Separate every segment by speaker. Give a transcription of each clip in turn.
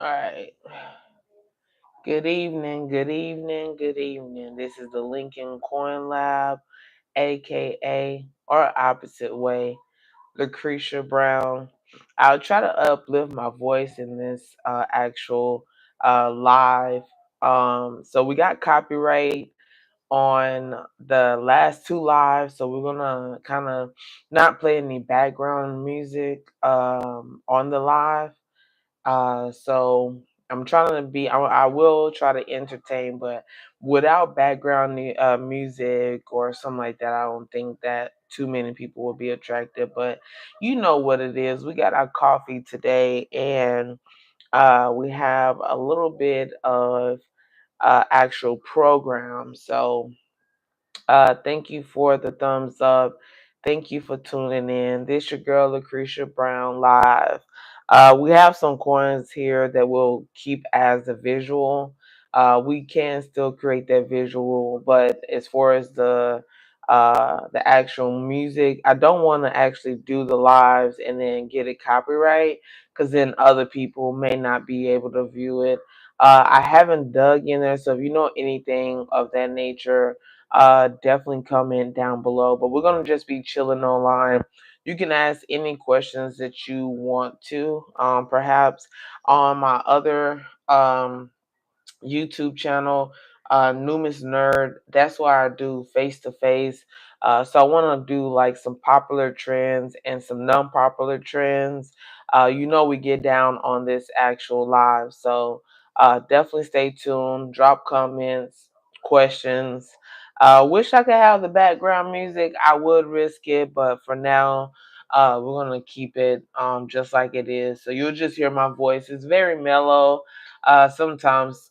Speaker 1: All right. Good evening, good evening, good evening. This is the Lincoln Coin Lab, aka or opposite way, Lucretia Brown. I'll try to uplift my voice in this actual live. So we got copyright on the last two lives, so we're gonna kind of not play any background music on the live. So I'm trying to be. I will try to entertain, but without background music or something like that, I don't think that too many people will be attracted. But you know what it is. We got our coffee today, and we have a little bit of actual program. So thank you for the thumbs up. Thank you for tuning in. This your girl Lucretia Brown live. We have some coins here that we'll keep as a visual. We can still create that visual, but as far as the actual music, I don't want to actually do the lives and then get it copyright because then other people may not be able to view it. I haven't dug in there, so if you know anything of that nature, definitely comment down below. But we're gonna just be chilling online. You can ask any questions that you want to. Perhaps on my other YouTube channel, Numis Nerd. That's why I do face to face. So I want to do like some popular trends and some non-popular trends. We get down on this actual live. So definitely stay tuned. Drop comments, questions. Wish I could have the background music. I would risk it, but for now, we're gonna keep it just like it is. So you'll just hear my voice. It's very mellow. Sometimes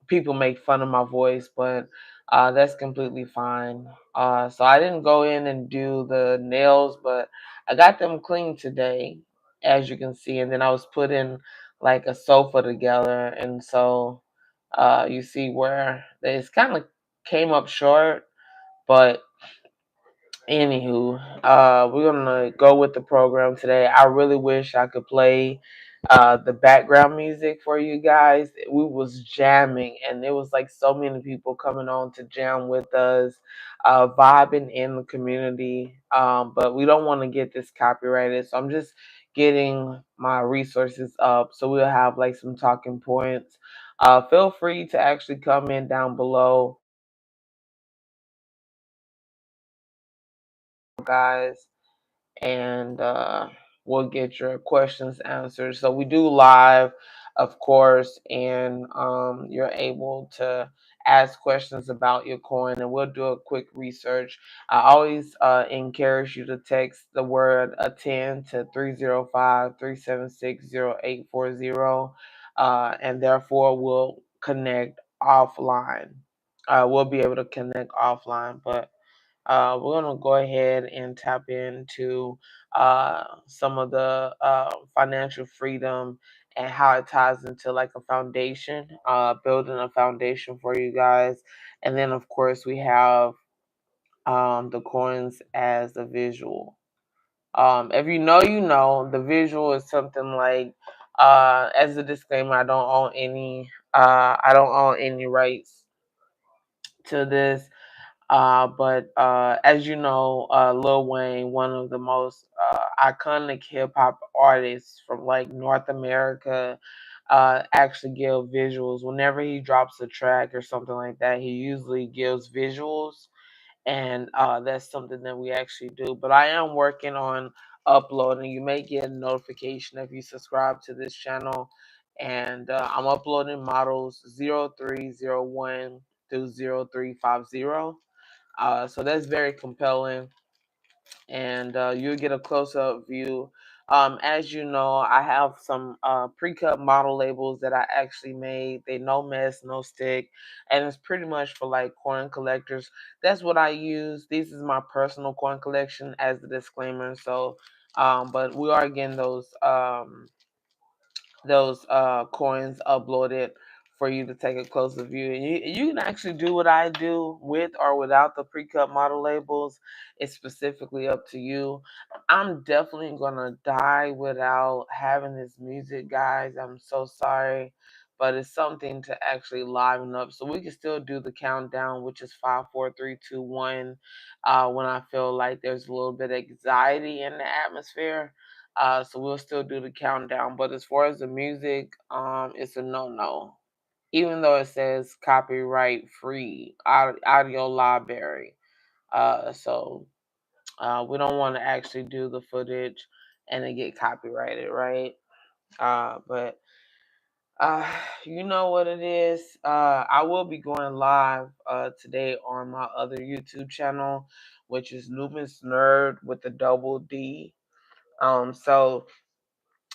Speaker 1: people make fun of my voice, but that's completely fine. So I didn't go in and do the nails, but I got them clean today, as you can see. And then I was putting like a sofa together, and so you see where it's kind of came up short, but anywho, we're gonna go with the program today. I really wish I could play the background music for you guys. We was jamming, and there was like so many people coming on to jam with us, vibing in the community. But we don't want to get this copyrighted, so I'm just getting my resources up so we'll have like some talking points. Feel free to actually comment down below, guys, and we'll get your questions answered. So we do live, of course, and you're able to ask questions about your coin, and we'll do a quick research. I always encourage you to text the word attend to 305-376-0840, and therefore we'll connect offline. We'll be able to connect offline, but we're going to go ahead and tap into some of the financial freedom and how it ties into like a foundation, building a foundation for you guys. And then, of course, we have the coins as a visual. If you know, you know, the visual is something like, as a disclaimer, I don't own any rights to this. But as you know, Lil Wayne, one of the most iconic hip hop artists from like North America, actually give visuals. Whenever he drops a track or something like that, he usually gives visuals, and that's something that we actually do. But I am working on uploading. You may get a notification if you subscribe to this channel, and I'm uploading models 0301 through 0350. So that's very compelling, and you'll get a close-up view. As you know, I have some pre-cut model labels that I actually made. They no mess, no stick, and it's pretty much for like coin collectors. That's what I use. This is my personal coin collection as the disclaimer. So, but we are getting those coins uploaded for you to take a closer view. And you can actually do what I do with or without the pre-cut model labels. It's specifically up to you. I'm definitely gonna die without having this music, guys. I'm so sorry, but it's something to actually liven up. So we can still do the countdown, which is 5, 4, 3, 2, 1. When I feel like there's a little bit of anxiety in the atmosphere, so we'll still do the countdown. But as far as the music, it's a no-no. Even though it says copyright free audio library. So we don't want to actually do the footage and it get copyrighted, right? But you know what it is. I will be going live today on my other YouTube channel, which is Lubin's Nerd with the double D. So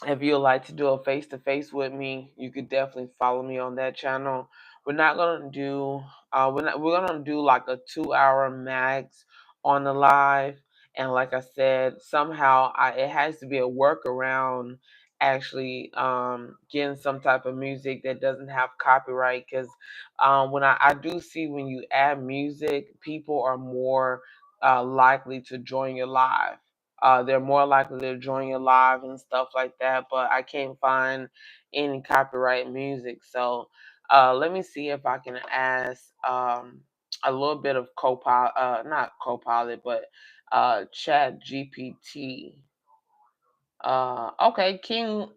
Speaker 1: if you'd like to do a face-to-face with me, you could definitely follow me on that channel. We're not gonna do we're gonna do like a 2 hour max on the live. And like I said, somehow it has to be a workaround actually getting some type of music that doesn't have copyright, because when I do see when you add music, people are more likely to join your live. They're more likely to join your live and stuff like that, but I can't find any copyright music. So let me see if I can ask a little bit of Copilot, not Copilot, but Chat GPT. Okay, King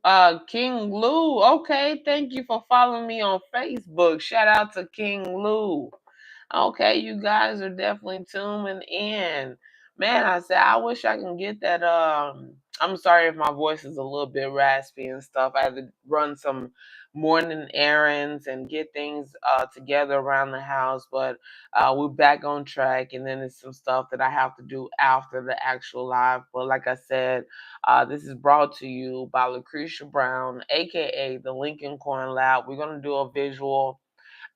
Speaker 1: Lou. Okay, thank you for following me on Facebook. Shout out to King Lou. Okay, you guys are definitely tuning in. Man, I said I wish I can get that. I'm sorry if my voice is a little bit raspy and stuff. I had to run some morning errands and get things together around the house, but we're back on track. And then there's some stuff that I have to do after the actual live. But like I said, this is brought to you by Lucretia Brown, aka the Lincoln Coin Lab. We're gonna do a visual.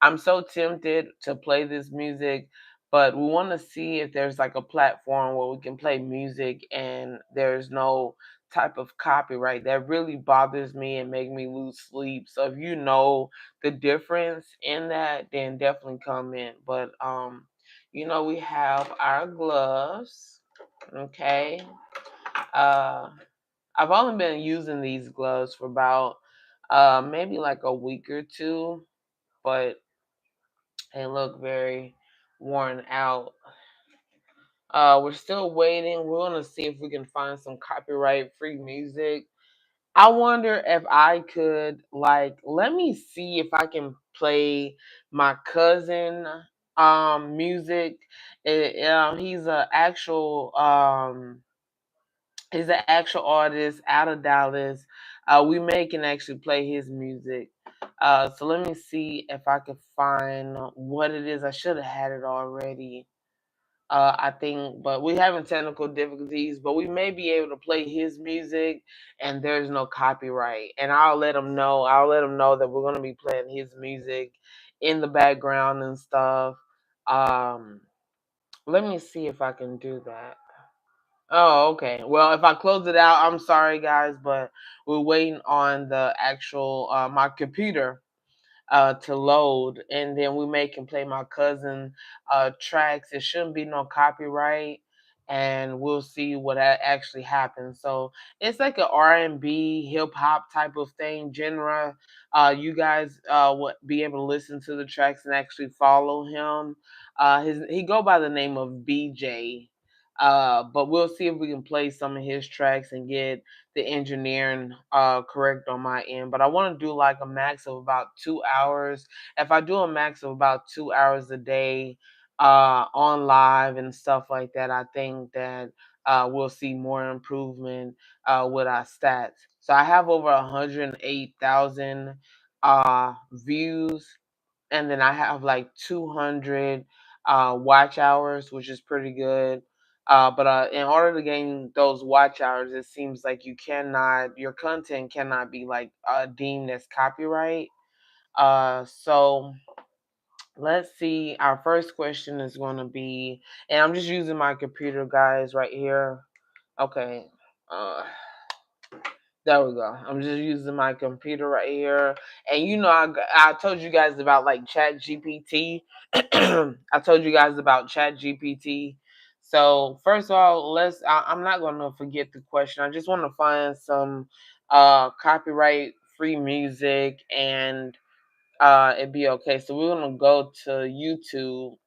Speaker 1: I'm so tempted to play this music, but we want to see if there's like a platform where we can play music and there's no type of copyright. That really bothers me and make me lose sleep. So if you know the difference in that, then definitely comment. But we have our gloves. Okay. Uh I've only been using these gloves for about maybe like a week or two, but they look very worn out. We're still waiting. We're gonna see if we can find some copyright free music. I wonder if I could, like, let me see if I can play my cousin music. He's an actual artist out of Dallas. We may can actually play his music. So let me see if I can find what it is. I should have had it already. I think, but we having technical difficulties. But we may be able to play his music, and there's no copyright. And I'll let him know. I'll let him know that we're gonna be playing his music in the background and stuff. Um, Let me see if I can do that. Oh, okay. Well, if I close it out, I'm sorry, guys, but we're waiting on the actual my computer to load, and then we may can play my cousin tracks. It shouldn't be no copyright, and we'll see what actually happens. So it's like an R&B hip hop type of thing genre. You guys would be able to listen to the tracks and actually follow him. He go by the name of BJ. But we'll see if we can play some of his tracks and get the engineering correct on my end. But I want to do like a max of about 2 hours. If I do a max of about 2 hours a day on live and stuff like that, I think that we'll see more improvement with our stats. So I have over 108,000 views, and then I have like 200 watch hours, which is pretty good. But in order to gain those watch hours, it seems like your content cannot be like deemed as copyright. So let's see. Our first question is going to be, and I'm just using my computer, guys, right here. Okay. Uh, There we go. I'm just using my computer right here. And I told you guys about like Chat GPT. I told you guys about Chat GPT. So first of all, I'm not gonna forget the question. I just want to find some copyright free music and it'd be okay. So we're gonna go to YouTube,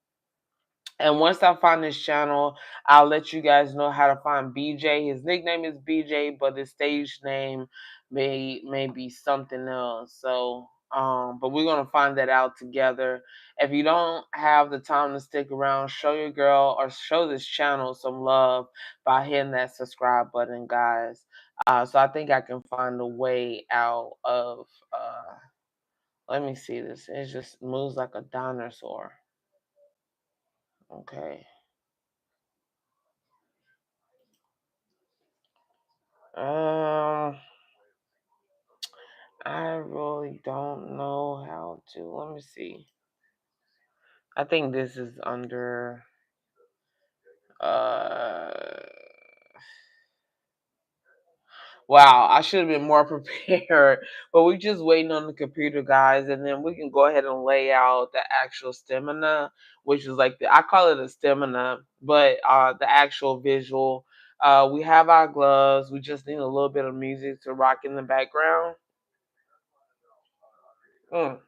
Speaker 1: and once I find this channel, I'll let you guys know how to find BJ. His nickname is BJ, but his stage name may be something else. So, but we're gonna find that out together. If you don't have the time to stick around, show your girl or show this channel some love by hitting that subscribe button, guys. So I think I can find a way out of. Let me see this. It just moves like a dinosaur. Okay. Um, I really don't know how to. Let me see. I think this is under. Uh, wow, I should have been more prepared. But we're just waiting on the computer, guys, and then we can go ahead and lay out the actual stamina, which is like I call it a stamina, but the actual visual. We have our gloves. We just need a little bit of music to rock in the background. Mm.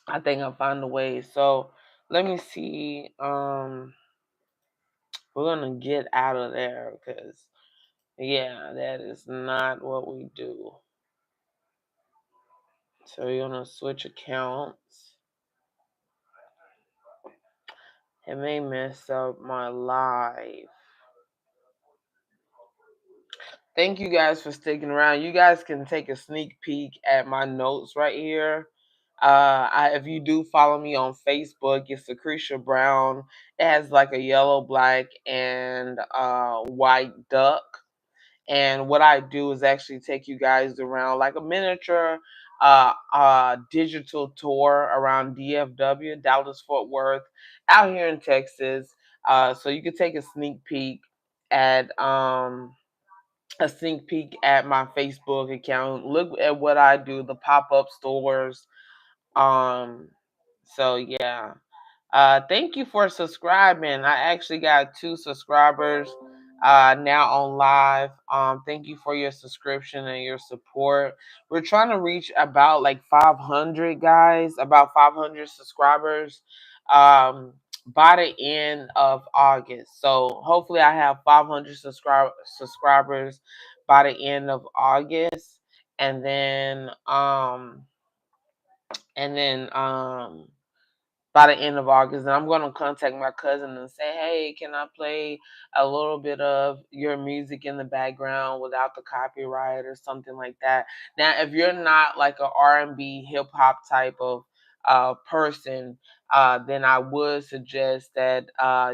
Speaker 1: I think I'll find a way. So let me see. We're gonna get out of there because yeah, that is not what we do. So we're gonna switch accounts. It may mess up my live. Thank you guys for sticking around. You guys can take a sneak peek at my notes right here. If you do follow me on Facebook, it's Lucretia Brown. It has like a yellow, black, and white duck. And what I do is actually take you guys around like a miniature digital tour around DFW, Dallas Fort Worth, out here in Texas. So you can take at um, a sneak peek at my Facebook account. Look at what I do, the pop-up stores. Um, so yeah. Thank you for subscribing. I actually got 2 subscribers now on live. Thank you for your subscription and your support. We're trying to reach about like 500 guys, about 500 subscribers by the end of August. So hopefully I have 500 subscribers by the end of August, and then by the end of August, and I'm going to contact my cousin and say, hey, can I play a little bit of your music in the background without the copyright or something like that. Now, if you're not like a R&B hip hop type of person, then I would suggest that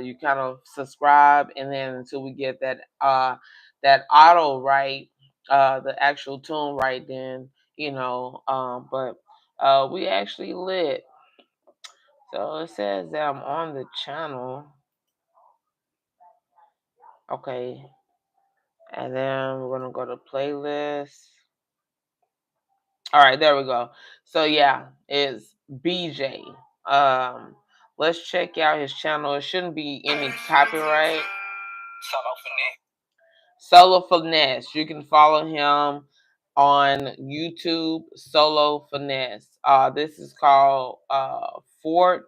Speaker 1: you kind of subscribe, and then until we get that auto right, the actual tune right, then but we actually lit. So it says that I'm on the channel. Okay. And then we're going to go to playlist. All right, there we go. So yeah, it's BJ. Um, let's check out his channel. It shouldn't be any copyright. Solo Finesse. You can follow him on YouTube, Solo Finesse. This is called Fort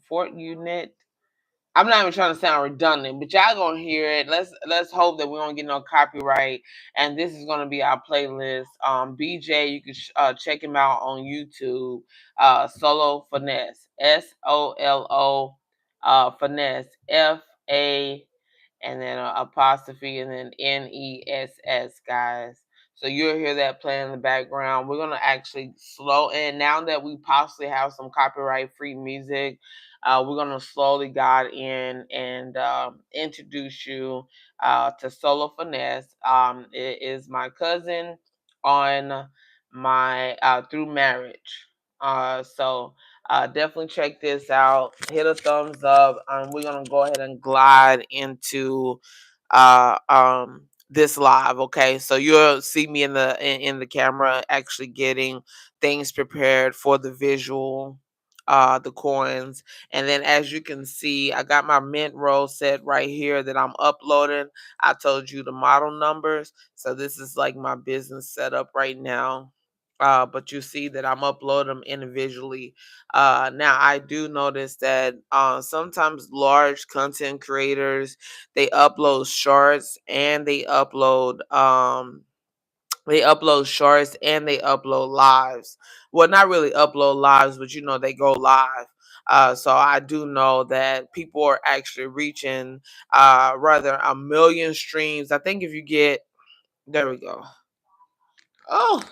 Speaker 1: Fort Unit. I'm not even trying to sound redundant, but y'all gonna hear it. Let's hope that we don't get no copyright. And this is gonna be our playlist. BJ, you can check him out on YouTube. Solo Finesse, SOLO, Finesse, FA, and then apostrophe, and then NESS, guys. So you'll hear that playing in the background. We're gonna actually slow in now that we possibly have some copyright-free music. We're gonna slowly guide in and introduce you to Solo Finesse. It is my cousin on my through marriage. So definitely check this out. Hit a thumbs up. We're gonna go ahead and glide into this live. Okay, so you'll see me in the camera actually getting things prepared for the visual, the coins. And then as you can see, I got my mint roll set right here that I'm uploading. I told you the model numbers, so this is like my business setup right now. But you see that I'm uploading them individually. Now I do notice that sometimes large content creators, they upload shorts and they upload shorts and they upload lives. Well, not really upload lives, but they go live. So I do know that people are actually reaching rather a million streams. I think if you get, there we go. Oh,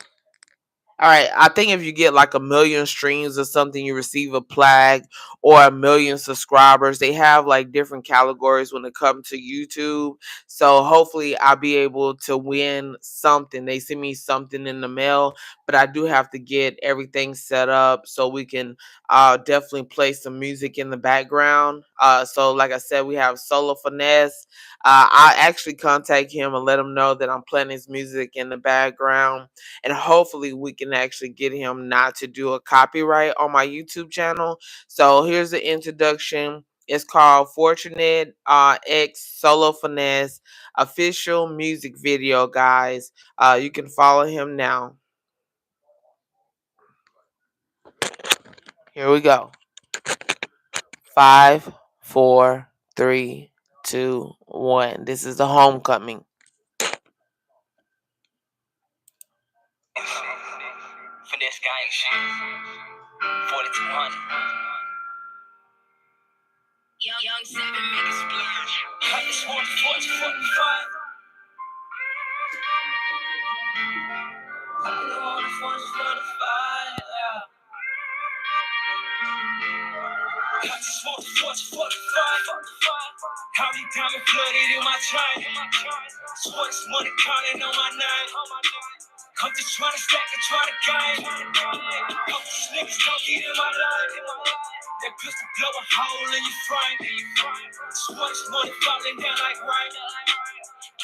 Speaker 1: all right, I think if you get like a million streams or something, you receive a plaque, or a million subscribers. They have like different categories when it comes to YouTube. So hopefully I'll be able to win something. They send me something in the mail, but I do have to get everything set up so we can definitely play some music in the background. So like I said, we have Solo Finesse. I actually contact him and let him know that I'm playing his music in the background, and hopefully we can actually get him not to do a copyright on my YouTube channel. So here's the introduction. It's called Fortunate X Solo Finesse official music video, guys. You can follow him now. Here we go. 5, 4, 3, 2, 1. This is the homecoming. Finesse gang shit. 4200. Young 7 make a splurge. I just want to forge 45. I don't want to forge 45. I just want to forge 45. How many diamond flooded in my chain? Sports money counting on my name. I'm just trying to stack and try to gain. Hope these niggas don't get in my life. That pistol blow a hole in your frame. Sports money falling down like rain.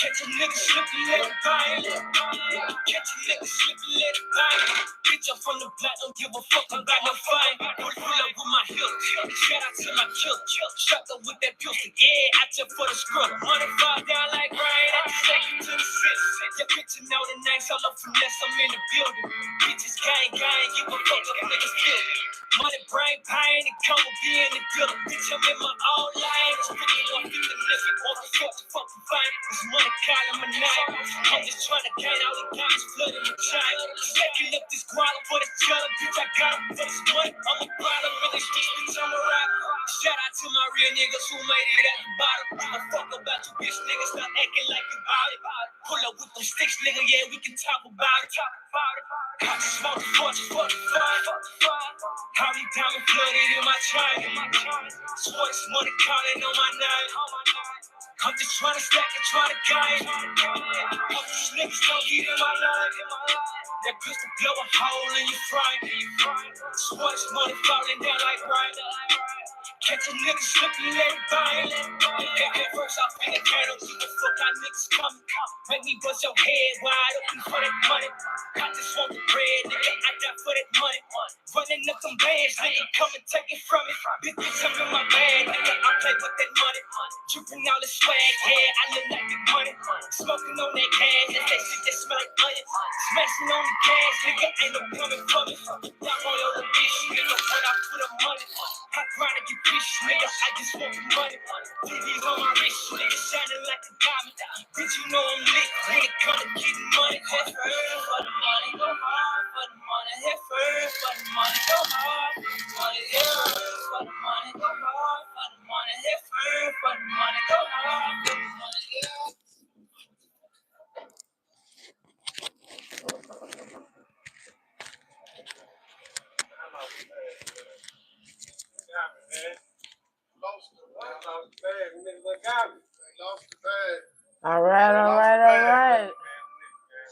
Speaker 1: Catch a nigga slipping, let it bang. Catch a nigga slipping, let it bang. Bitch, I'm from the block, don't give a fuck about no fame. Pull up with my hill. Shout out to my killer. Strapped up with that pistol. Yeah, I just for the scrub. Money fall down like rain. I just take you to the fifth. Your picture know the names, all up finesse, I'm in the building. Bitches gang, give a fuck up niggas kill. Money, brain, pain, and come with being the dealer. Bitch, I'm in my own lane. It's pretty one thing to live it. All the fucking fame. This money calling my name. I'm just trying to gain all the diamonds flooding the chain. Stacking up this guala for the challenge. Bitch, I got it for this money. I'm a problem, really street, bitch, I'm a rapper. Shout out to my real niggas who made it at the bottom. Give a fuck about you bitch niggas, stop acting like you bout it. Pull up with them sticks, nigga, yeah, we can talk about it. I just want to forge 45. How many diamond flooded in my chain? Sports money counting on my name. I'm just trying to stack and try to gain. Hope these niggas don't get in my life. That pistol blow a hole in your frame. Sports money falling down like rain. Catch a nigga slipping, let it bang. At first I feel like I don't give a fuck how niggas coming. Make me bust your head wide open for that money. I just want the bread, nigga, I got for that money. Running up them bands, nigga, come and take it from me. Bitch, I'm in my bag, nigga, I play with that money. Dripping all the swag, yeah, I look like the money. Smoking on that gas, and that shit that smell like onion. Smashing on the gas, nigga, ain't no coming from me. Y'all on your bitch, nigga, when I put up money. I grind to get bitch, nigga, I just want the money. TV's on my wrist, nigga, shining like a diamond. Bitch, you know I'm lit when it comes to getting money. Head first for the money, go hard for the money. Head first for the money, go hard for the money. Head first for the money, go hard for the money. Head first for the money, go hard for the money. Yeah. All right.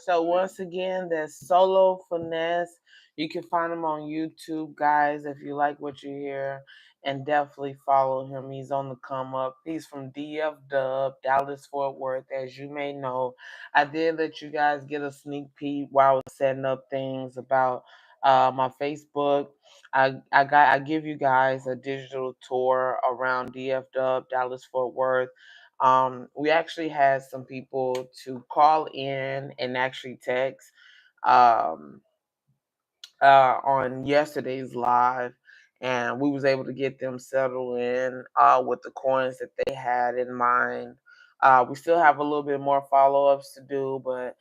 Speaker 1: So once again, that's Solo Finesse. You can find him on YouTube, guys, if you like what you hear. And definitely follow him. He's on the come up. He's from DF Dub, Dallas Fort Worth, as you may know. I did let you guys get a sneak peek while I was setting up things about my Facebook. I give you guys a digital tour around DF Dub, Dallas Fort Worth. We actually had some people to call in and actually text. Um, on yesterday's live, and we was able to get them settled in with the coins that they had in mind. We still have a little bit more follow-ups to do, but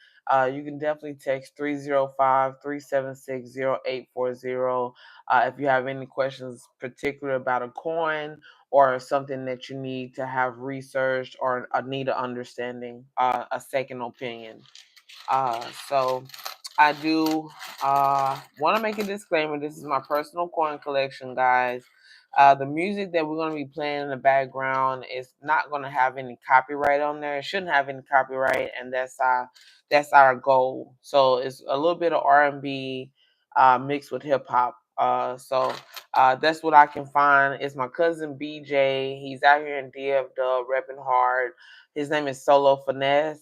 Speaker 1: you can definitely text 305-376-0840 if you have any questions particular about a coin or something that you need to have researched or need an understanding, a second opinion. So I do want to make a disclaimer. This is my personal coin collection, guys. The music that we're going to be playing in the background is not going to have any copyright on there. It shouldn't have any copyright, and that's our goal. So it's a little bit of R&B mixed with hip hop. So that's what I can find. It's my cousin BJ. He's out here in DF Dub, repping hard. His name is Solo Finesse.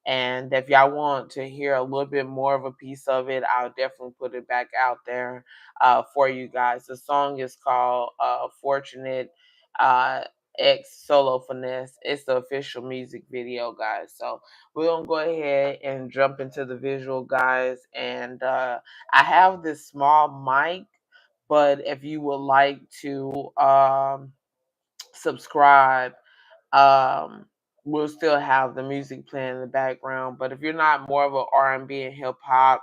Speaker 1: And if y'all want to hear a little bit more of a piece of it, I'll definitely put it back out there for you guys. The song is called Fortunate uh, X Solo Finesse. It's the official music video, guys. So we're going to go ahead and jump into the visual, guys. And I have this small mic, but if you would like to subscribe, um we'll still have the music playing in the background. But if you're not more of a R&B and hip hop,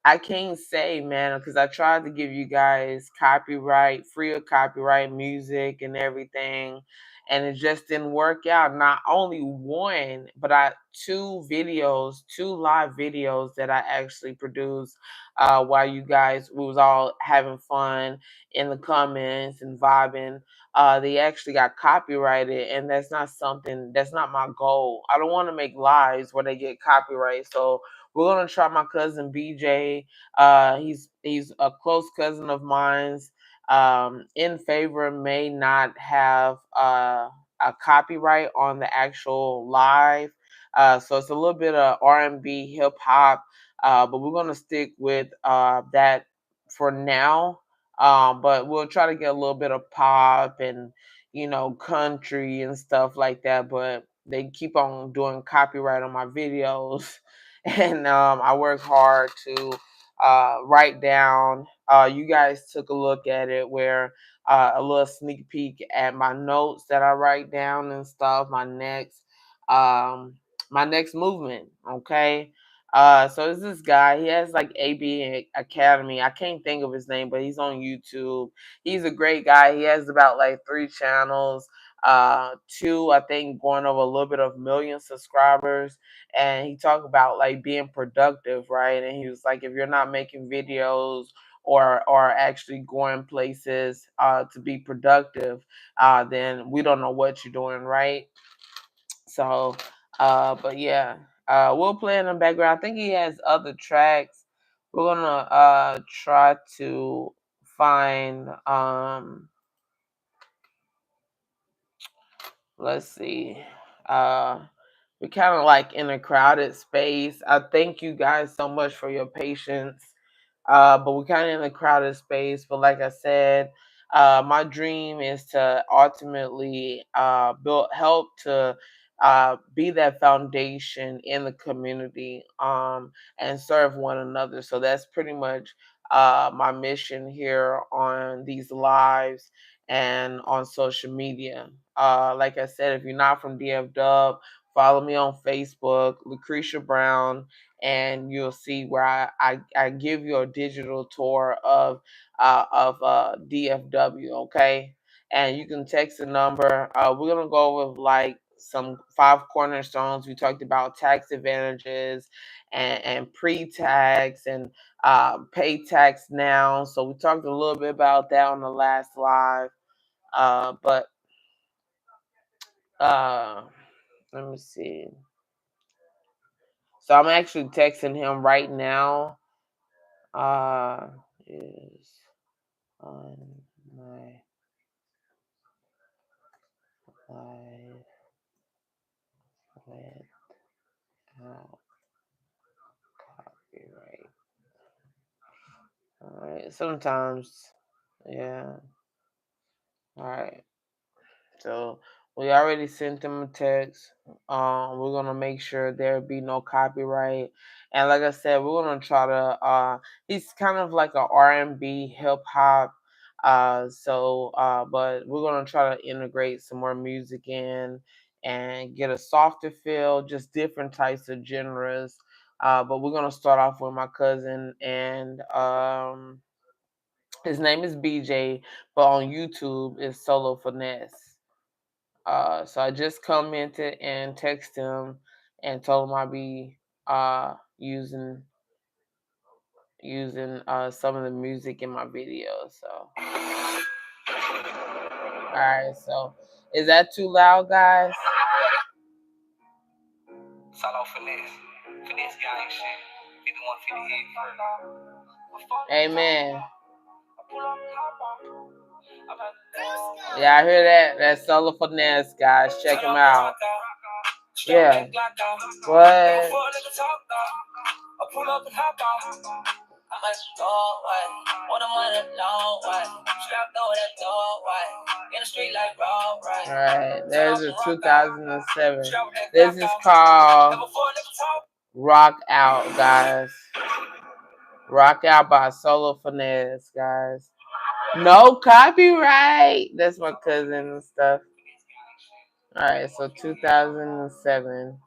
Speaker 1: I can't say, man, because I tried to give you guys copyright, free of copyright music and everything, and it just didn't work out. Not only one, but two videos, two live videos that I actually produced while you guys we was all having fun in the comments and vibing. They actually got copyrighted, and that's not my goal. I don't want to make lives where they get copyright. So we're gonna try my cousin BJ. He's a close cousin of mine's. In favor may not have a copyright on the actual live. So it's a little bit of R&B, hip hop, but we're gonna stick with that for now. But we'll try to get a little bit of pop and country and stuff like that. But they keep on doing copyright on my videos, and I work hard to write down. You guys took a look at it, where a little sneak peek at my notes that I write down and stuff. Um, my next movement. Okay. So it's this guy. He has like AB Academy. I can't think of his name, but he's on YouTube. He's a great guy. He has about like 3 channels. Two, I think, going over a little bit of million subscribers. And he talked about like being productive, right? And he was like, if you're not making videos or actually going places to be productive, then we don't know what you're doing, right? So, but yeah, we'll play in the background. I think he has other tracks. We're gonna try to find let's see. Uh, we're kind of like in a crowded space. I thank you guys so much for your patience. But we're kind of in a crowded space. But like I said, my dream is to ultimately help to be that foundation in the community, and serve one another. So that's pretty much my mission here on these lives and on social media. Like I said, if you're not from DF Dub, follow me on Facebook, Lucretia Brown, and you'll see where I give you a digital tour of DFW. Okay, and you can text the number. We're gonna go over like some 5 cornerstones. We talked about tax advantages and pre-tax and pay tax now. So we talked a little bit about that on the last live. But uh, let me see. So I'm actually texting him right now. Is on my live without copyright. Alright, sometimes, yeah. Alright. So we already sent him a text. We're gonna make sure there be no copyright, and like I said, we're gonna try to. He's kind of like a R&B hip hop. But we're gonna try to integrate some more music in and get a softer feel, just different types of genres. But we're gonna start off with my cousin, and his name is BJ, but on YouTube it's Solo Finesse. So I just commented and texted him and told him I'll be using some of the music in my videos. So alright, so is that too loud, guys? Solo Finesse. Finesse gang shit. 5150 Amen. Yeah, I hear that. That's Solo Finesse, guys. Check him out. Yeah. What? Alright, there's a 2007. This is called Rock Out, guys. Rock Out by Solo Finesse, guys. No copyright. That's my cousin and stuff. Alright, so 2007.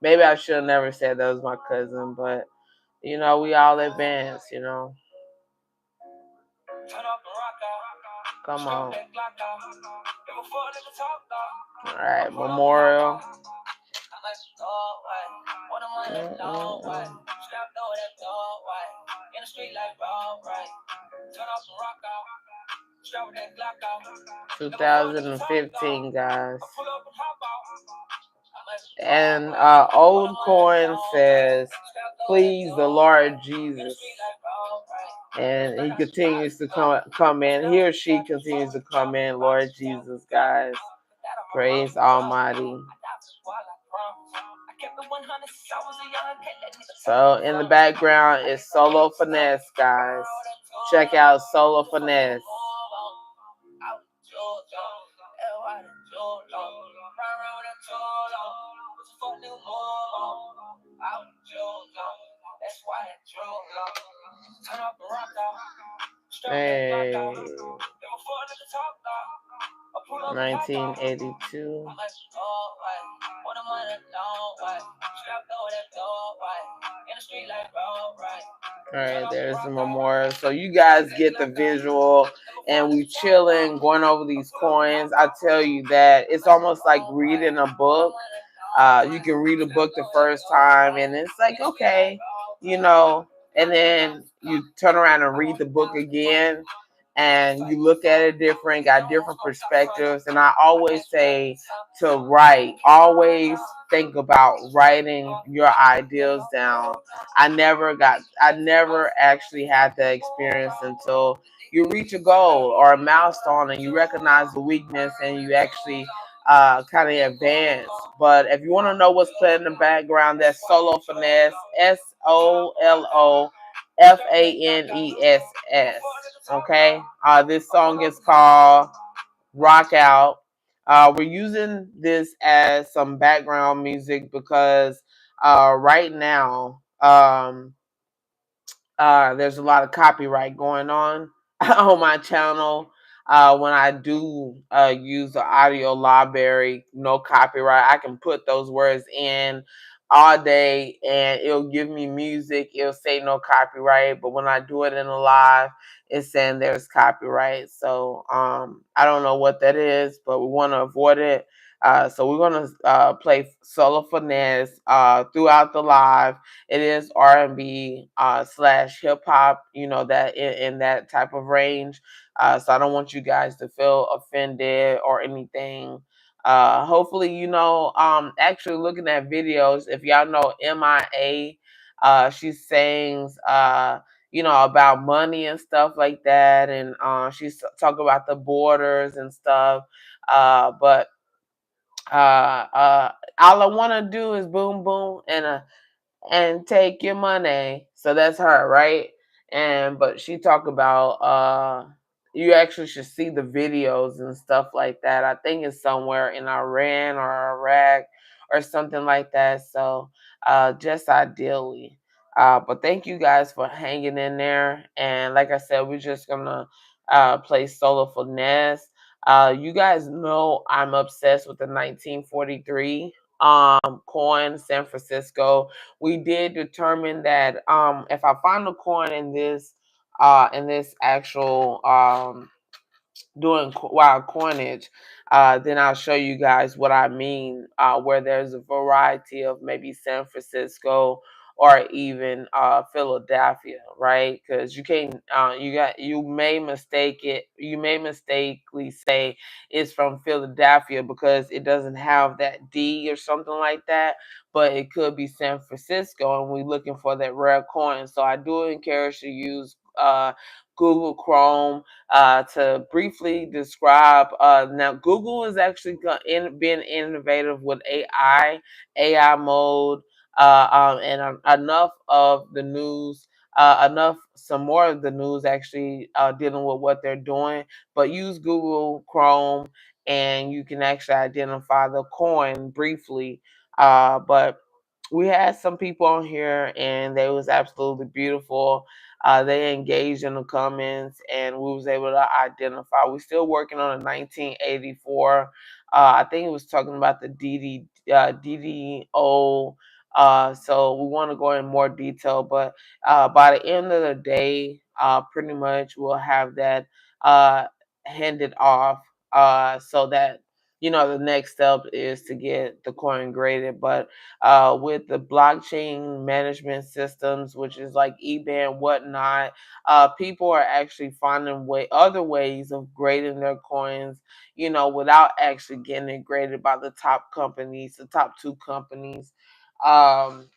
Speaker 1: Maybe I should have never said that was my cousin, but you know, we all advanced, you know. Come on. Alright, Memorial. Mm-mm-mm. 2015, guys. And Old Coin says, please, the Lord Jesus. And he continues to come in. He or she continues to come in, Lord Jesus, guys. Praise Almighty. So in the background is Solo Finesse, guys. Check out Solo Finesse. Hey. 1982. Alright, there's the memorial. So you guys get the visual, and we chilling, going over these coins. I tell you that it's almost like reading a book. You can read a book the first time, and it's like, okay, you know, and then you turn around and read the book again, and you look at it different, got different perspectives. And I always say to write, always think about writing your ideas down. I never actually had that experience until you reach a goal or a milestone and you recognize the weakness and you actually kind of advance. But if you want to know what's playing in the background, that's Solo Finesse, SOLOFANESS. Okay. This song is called Rock Out. We're using this as some background music because right now there's a lot of copyright going on on my channel. When I do use the audio library, no copyright, I can put those words in all day and it'll give me music. It'll say no copyright, but when I do it in a live, it's saying there's copyright. So I don't know what that is, but we want to avoid it. So we're going to play Solo Finesse throughout the live. It is R&B slash hip hop, you know, that in that type of range. So I don't want you guys to feel offended or anything. Hopefully, actually looking at videos, if y'all know MIA, she sings, about money and stuff like that. And she's talking about the borders and stuff. But all I want to do is boom, boom, and take your money. So that's her, right? And but she talked about you actually should see the videos and stuff like that. I think it's somewhere in Iran or Iraq or something like that. So just ideally. But thank you guys for hanging in there. And like I said, we're just gonna play solo finesse. You guys know I'm obsessed with the 1943 coin, San Francisco. We did determine that if I find a coin in this actual doing wild coinage, then I'll show you guys what I mean, where there's a variety of maybe San Francisco or even Philadelphia, right? Because you may mistakenly say it's from Philadelphia because it doesn't have that D or something like that, but it could be San Francisco, and we're looking for that rare coin. So I do encourage you to use Google Chrome to briefly describe. Now, Google is actually being innovative with AI mode, and enough of the news. Some more of the news actually dealing with what they're doing, but use Google Chrome and you can actually identify the coin briefly. But we had some people on here and they was absolutely beautiful. They engaged in the comments and we was able to identify. We're still working on a 1984. I think it was talking about the DDO. So we want to go in more detail, but by the end of the day, pretty much we'll have that uh, handed off, so that the next step is to get the coin graded. But with the blockchain management systems, which is like eBay and whatnot, people are actually finding other ways of grading their coins, without actually getting it graded by the top companies, the top two companies. Um,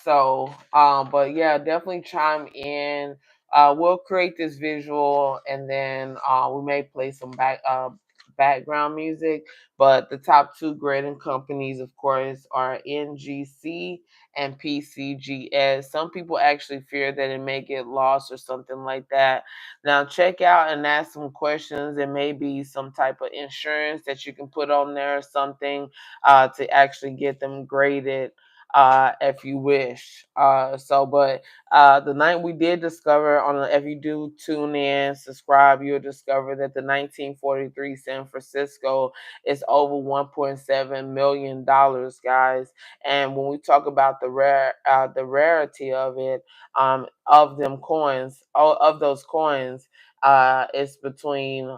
Speaker 1: but yeah, definitely chime in. We'll create this visual and then we may play some background music. But the top two grading companies, of course, are NGC and PCGS. Some people actually fear that it may get lost or something like that. Now, check out and ask some questions. There may be some type of insurance that you can put on there or something to actually get them graded if you wish. But the night we did discover if you do tune in, subscribe, you'll discover that the 1943 San Francisco is over $1.7 million, guys. And when we talk about the rarity of it, of those coins, it's between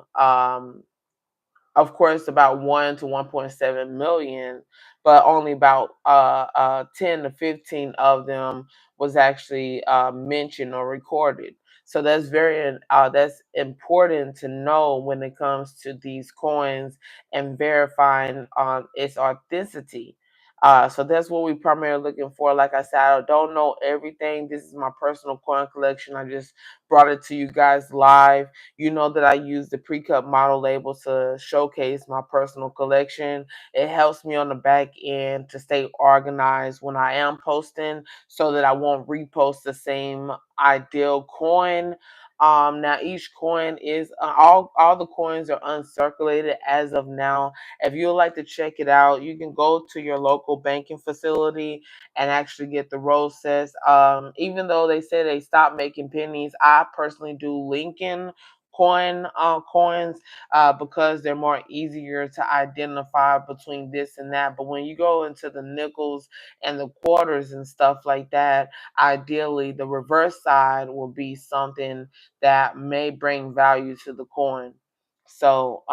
Speaker 1: of course, about 1 to 1.7 million, but only about 10 to 15 of them was actually mentioned or recorded. So that's important to know when it comes to these coins and verifying its authenticity. So that's what we primarily looking for. Like I said, I don't know everything. This is my personal coin collection. I just brought it to you guys live. You know that I use the pre-cut model label to showcase my personal collection. It helps me on the back end to stay organized when I am posting so that I won't repost the same ideal coin. Now each coin is all the coins are uncirculated as of now. If you would like to check it out, you can go to your local banking facility and actually get the roll sets. Even though they say they stopped making pennies, I personally do Lincoln coins because they're more easier to identify between this and that. But when you go into the nickels and the quarters and stuff like that, ideally the reverse side will be something that may bring value to the coin. So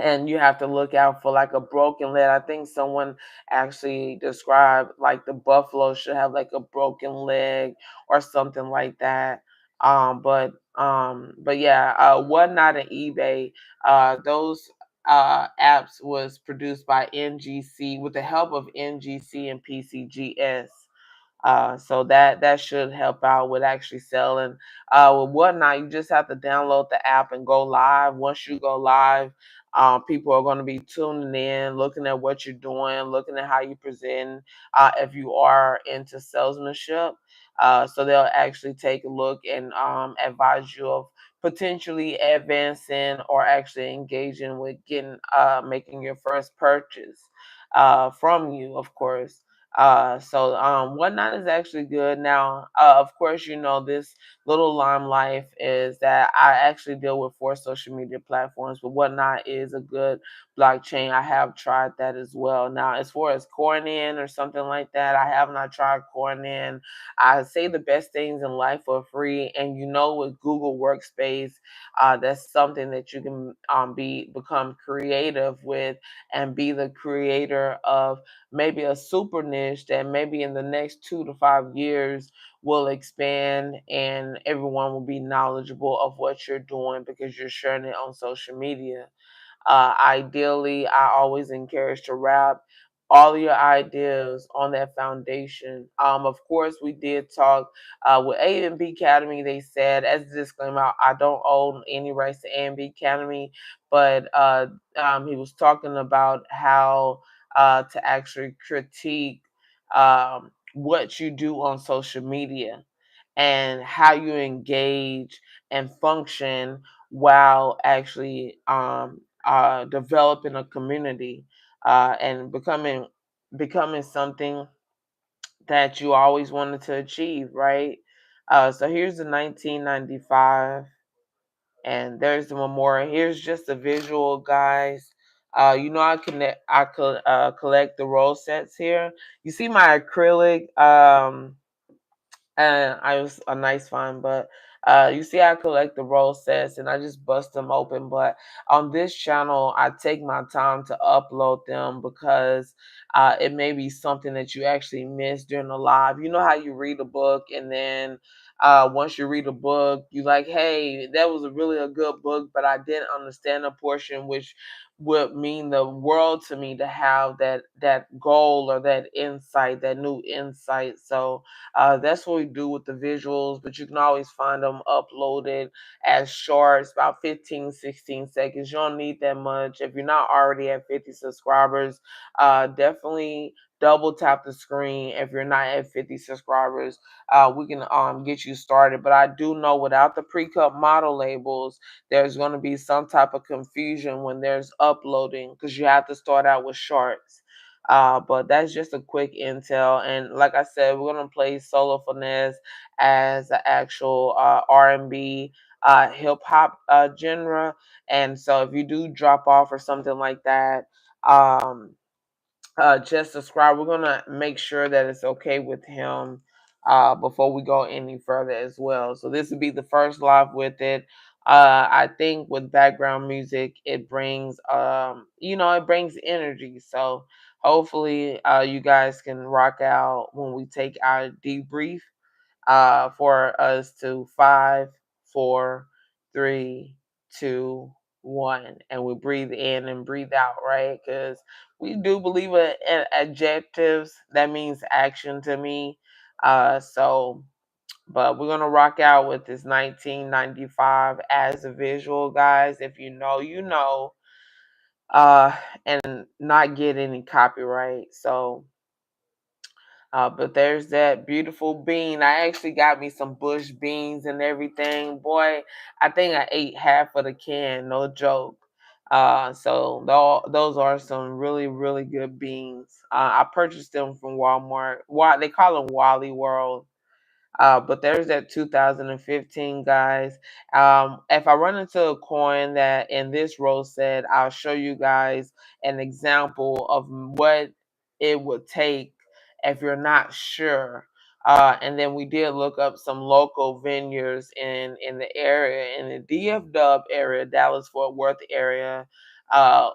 Speaker 1: and you have to look out for like a broken leg. I think someone actually described like the buffalo should have like a broken leg or something like that. But yeah, whatnot and eBay, those apps was produced by NGC with the help of NGC and PCGS. So that should help out with actually selling. With Whatnot, you just have to download the app and go live. Once you go live, people are going to be tuning in, looking at what you're doing, looking at how you present. If you are into salesmanship, so they'll actually take a look and advise you of potentially advancing or actually engaging with getting making your first purchase from you, of course. Whatnot is actually good. Now, of course, you know, this little Lime Life is that I actually deal with 4 social media platforms, but Whatnot is a good blockchain. I have tried that as well. Now, as far as Coinin or something like that, I have not tried Coinin. I say the best things in life for free, and you know, with Google Workspace, that's something that you can become creative with and be the creator of maybe a super niche that maybe in the next 2 to 5 years will expand and everyone will be knowledgeable of what you're doing because you're sharing it on social media. Ideally, I always encourage to wrap all of your ideas on that foundation. Of course, we did talk with A and B Academy. They said, as a disclaimer, I don't own any rights to A and B Academy, but he was talking about how to actually critique what you do on social media and how you engage and function while actually developing a community and becoming something that you always wanted to achieve, right? So here's the 1995, and there's the memorial. Here's just a visual, guys. You know, I could collect the roll sets here. You see my acrylic. And I was a nice find, but you see, I collect the roll sets and I just bust them open. But on this channel, I take my time to upload them because it may be something that you actually missed during the live. You know how you read a book and then once you read a book, you like, hey, that was really a good book, but I didn't understand a portion which would mean the world to me to have that goal or that insight, that new insight. So that's what we do with the visuals, but you can always find them uploaded as shorts, about 15, 16 seconds. You don't need that much. If you're not already at 50 subscribers, definitely double tap the screen. If you're not at 50 subscribers, we can get you started. But I do know without the pre-cut model labels, there's going to be some type of confusion when there's uploading because you have to start out with shorts. But that's just a quick intel. And like I said, we're gonna play solo finesse as an actual R&B hip hop genre. And so if you do drop off or something like that, um, just subscribe. We're gonna make sure that it's okay with him before we go any further as well. So this would be the first live with it. I think with background music, it brings it brings energy. So hopefully you guys can rock out when we take our debrief for us to 5, 4, 3, 2, 1, and we breathe in and breathe out, right? Because we do believe in adjectives. That means action to me. So, but we're gonna rock out with this 1995 as a visual, guys. If you know, you know, uh, and not get any copyright. So. But there's that beautiful bean. I actually got me some bush beans and everything. Boy, I think I ate half of the can, no joke. Those are some really, really good beans. I purchased them from Walmart. They call them Wally World. But there's that 2015, guys. If I run into a coin that in this row set, I'll show you guys an example of what it would take if you're not sure. And then we did look up some local vineyards in the area, in the DF area, Dallas Fort Worth area,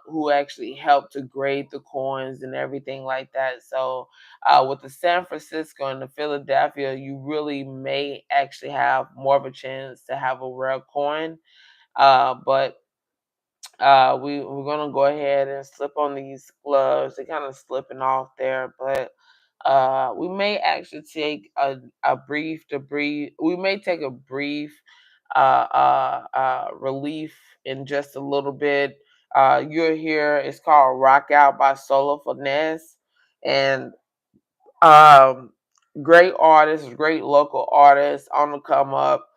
Speaker 1: who actually helped to grade the coins and everything like that. So with the San Francisco and the Philadelphia, you really may actually have more of a chance to have a rare coin. But we're gonna go ahead and slip on these gloves. They're kind of slipping off there, but we may actually take a brief debrief. We may take a brief relief in just a little bit. You're here. It's called "Rock Out" by Solo Finesse, and um, great artists, great local artists on the come up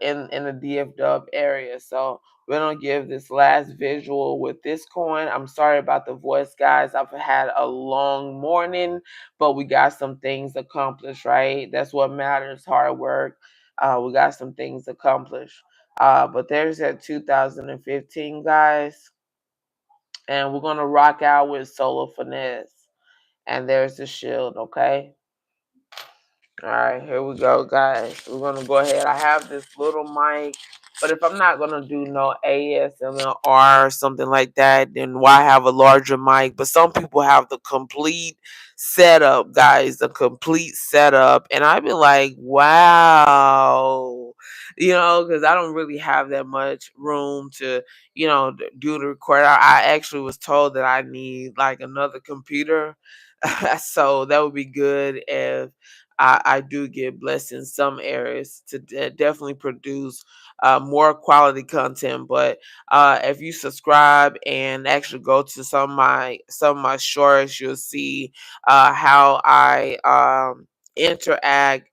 Speaker 1: in the DFW area. So we're gonna give this last visual with this coin. I'm sorry about the voice, guys. I've had a long morning, but we got some things accomplished, right? That's what matters. Hard work. We got some things accomplished. But there's that 2015, guys, and we're gonna rock out with Solo Finesse. And there's the shield, okay? All right, here we go, guys. We're gonna go ahead. I have this little mic, but if I'm not gonna do no ASMR or something like that, then why have a larger mic? But some people have the complete setup, guys, the complete setup, and I've been like, wow, because I don't really have that much room to, do the record. I actually was told that I need like another computer, so that would be good if I do get blessed in some areas to definitely produce more quality content. But if you subscribe and actually go to some of my shorts, you'll see how I interact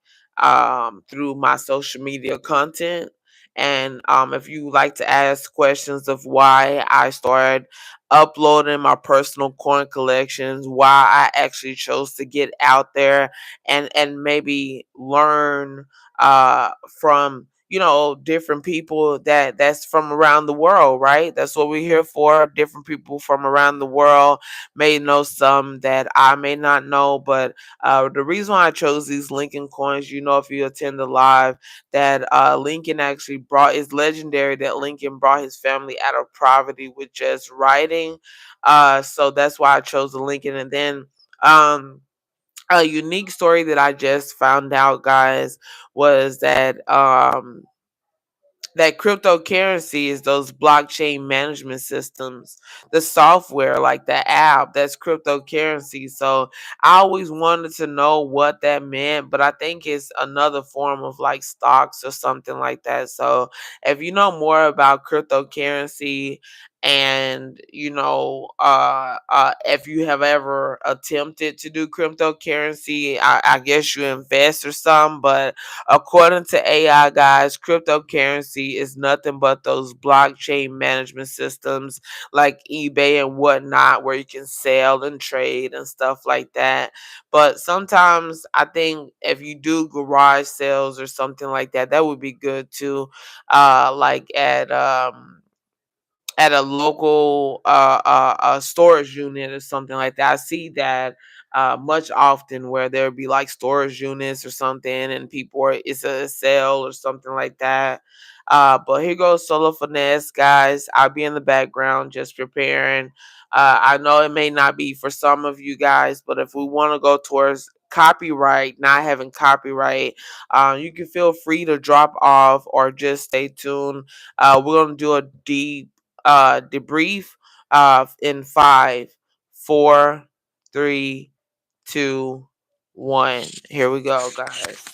Speaker 1: through my social media content. And if you like to ask questions of why I started uploading my personal coin collections, why I actually chose to get out there and maybe learn from different people that's from around the world, right? That's what we're here for. Different people from around the world may know some that I may not know, but the reason why I chose these Lincoln coins, if you attend the live, that Lincoln actually brought, is legendary that Lincoln brought his family out of poverty with just writing. So that's why I chose the Lincoln. And then a unique story that I just found out, guys, was that cryptocurrency is those blockchain management systems, the software, like the app, that's cryptocurrency. So I always wanted to know what that meant, but I think it's another form of like stocks or something like that. So if you know more about cryptocurrency, and if you have ever attempted to do cryptocurrency, I guess you invest or some, but according to AI, guys, cryptocurrency is nothing but those blockchain management systems like eBay and whatnot, where you can sell and trade and stuff like that. But sometimes I think if you do garage sales or something like that, that would be good too. Like at a local storage unit or something like that. I see that much often, where there be like storage units or something, and people it's a sale or something like that. But here goes Solo Finesse, guys. I'll be in the background just preparing. I know it may not be for some of you guys, but if we want to go towards copyright, not having copyright, you can feel free to drop off or just stay tuned. We're gonna do a deep debrief in 5, 4, 3, 2, 1. Here we go, guys.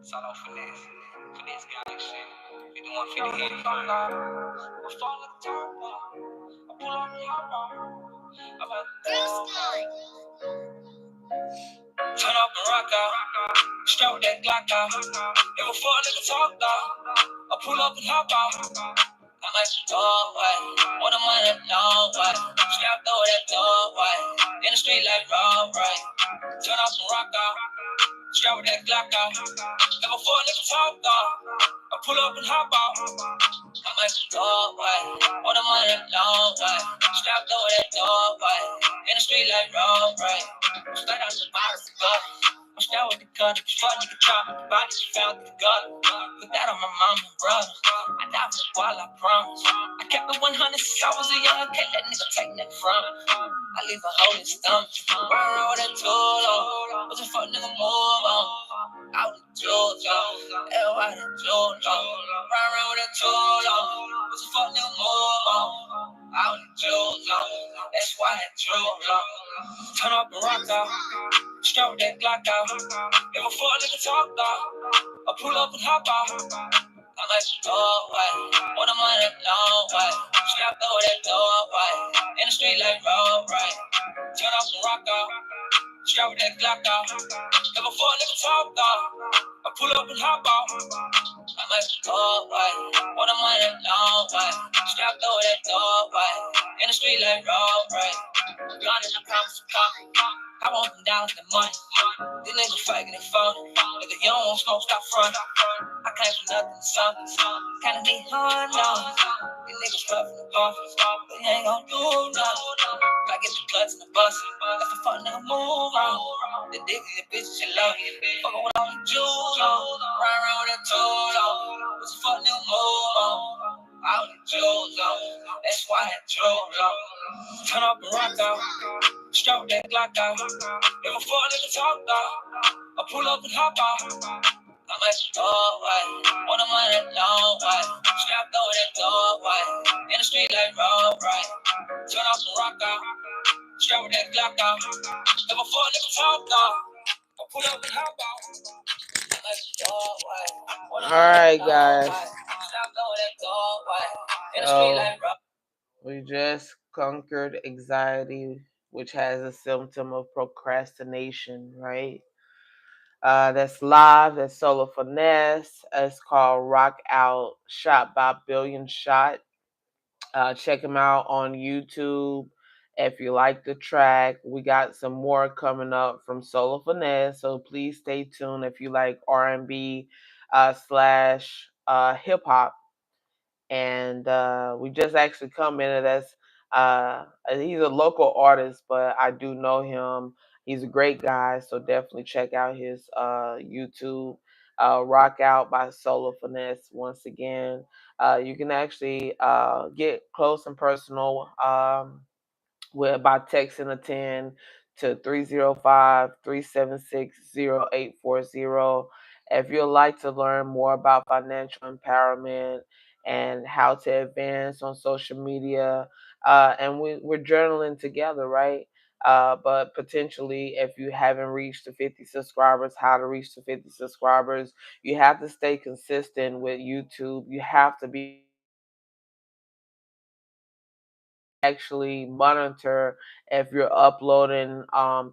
Speaker 1: Solo Finesse. Finesse gang shit. 5150 hit. I fall like a turbo. I pull on the hot bar. I'm about to turn up and rock out. Stroke that Glock out. If a fuck nigga talk out, I pull up and hop out. I might talk way. What the money long way. Snap throw that dog way. In the street like raw right. Turn up and rock out. Strap with that Glock out. If a fuck nigga talk out, I pull up and hop out. I might talk way. What the money long way. Snap throw that dog way. In the street like raw right. Straight out the virus, I'm still with the gun. Fuck nigga drop the body, she found the gun. Put that on my mama and brother. I died for the while, I promise. I kept it 100 since I was a young kid. That nigga take that from me. I leave a hole in the stomach. Run around with that tool on. What's a fuck nigga move on? Out the jewels on. Everybody jewels on. Run around with that tool on. What's a fuck nigga move on? Out the jewels on. That's why that jewels on. Turn up and rock out. Stroke that Glock out. If a fuck nigga talk out, I pull up and hop out. I'm like, oh, way. What am I that long way? Strapped over that door, way. In the street like road, right. Turn off the rock out. Strap with that Glock out. If a fuck nigga talk out, I pull up and hop out. I'm like, oh, way. What am I that long way? Strapped over that door, way. In the street like road, right. Blonde in the promise of coffee. I want them down with the money. These niggas faking and phony. Nigga, you don't want smoke, stop frontin'. I came from nothing to something. Kinda need hard now. These niggas puffin' the puffin', but you ain't gon' do nothing. I get the clutch in the bus. That's the fuck nigga move on. The dick is the bitch you love. Fuckin' with all the jewels on. Run around with that tool on. What's the fuck nigga move on? All the jewels on. That's why that jewels on. Turn up and rock out. Stroke that Glock out. If a fuck nigga talk out, I pull up and hop out. I'm like, oh, way. What am I that long way? Strapped over that doorway. In the street like road, right. Turn off the rock out. Strap with that Glock out. If a fuck nigga talk out, I pull up and hop out. I'm like, oh, way. Alright, guys. Strapped over that doorway. In the street like road. We just conquered anxiety, which has a symptom of procrastination, right? That's live. That's solo finesse. It's called Rock Out, shot by Billion Shot. Check him out on YouTube. If you like the track, we got some more coming up from Solo Finesse. So please stay tuned if you like R&B slash hip hop. And we just actually come in. That's he's a local artist, but I do know him. He's a great guy, so definitely check out his YouTube. Rock Out by Solo Finesse. Once again, you can actually get close and personal by texting a 10 to 305-376-0840. If you'd like to learn more about financial empowerment and how to advance on social media, and we're journaling together, right? But potentially, if you haven't reached the 50 subscribers, how to reach the 50 subscribers, you have to stay consistent with YouTube. You have to be actually monitor if you're uploading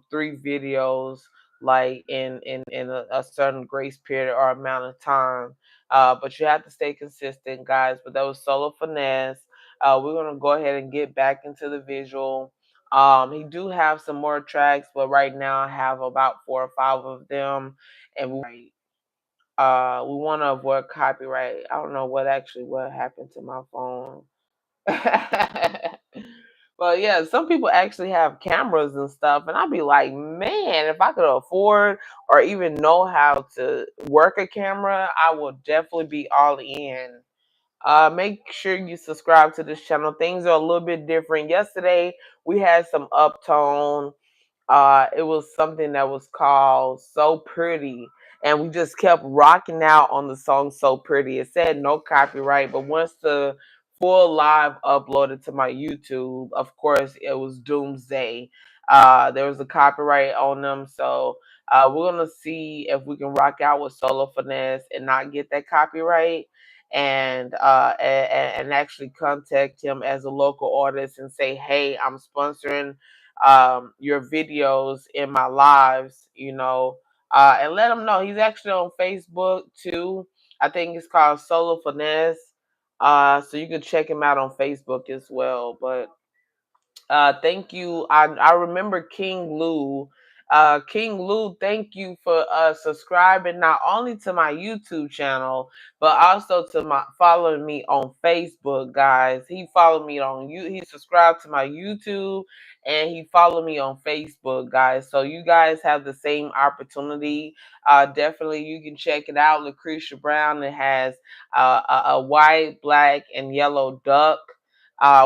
Speaker 1: 3 videos like in a certain grace period or amount of time. But you have to stay consistent, guys. But that was Solo Finesse. We're gonna go ahead and get back into the visual. He do have some more tracks, but right now I have about 4 or 5 of them, and we want to avoid copyright. I don't know what happened to my phone. Well, yeah, some people actually have cameras and stuff, and I'd be like, man, if I could afford or even know how to work a camera, I would definitely be all in. Make sure you subscribe to this channel. Things are a little bit different. Yesterday, we had some uptone. It was something that was called So Pretty, and we just kept rocking out on the song So Pretty. It said no copyright, but once the full live uploaded to my YouTube, of course it was doomsday. There was a copyright on them, so we're gonna see if we can rock out with Solo Finesse and not get that copyright, and actually contact him as a local artist and say, hey, I'm sponsoring your videos in my lives, and let him know he's actually on Facebook too. I think it's called Solo Finesse. So you can check him out on Facebook as well. But thank you. I remember King Lou. King Lou, thank you for subscribing not only to my YouTube channel, but also to my following me on Facebook, guys. He followed me on you. He subscribed to my YouTube and he followed me on Facebook, guys. So you guys have the same opportunity. Definitely, you can check it out. Lucretia Brown. It has a white, black, and yellow duck.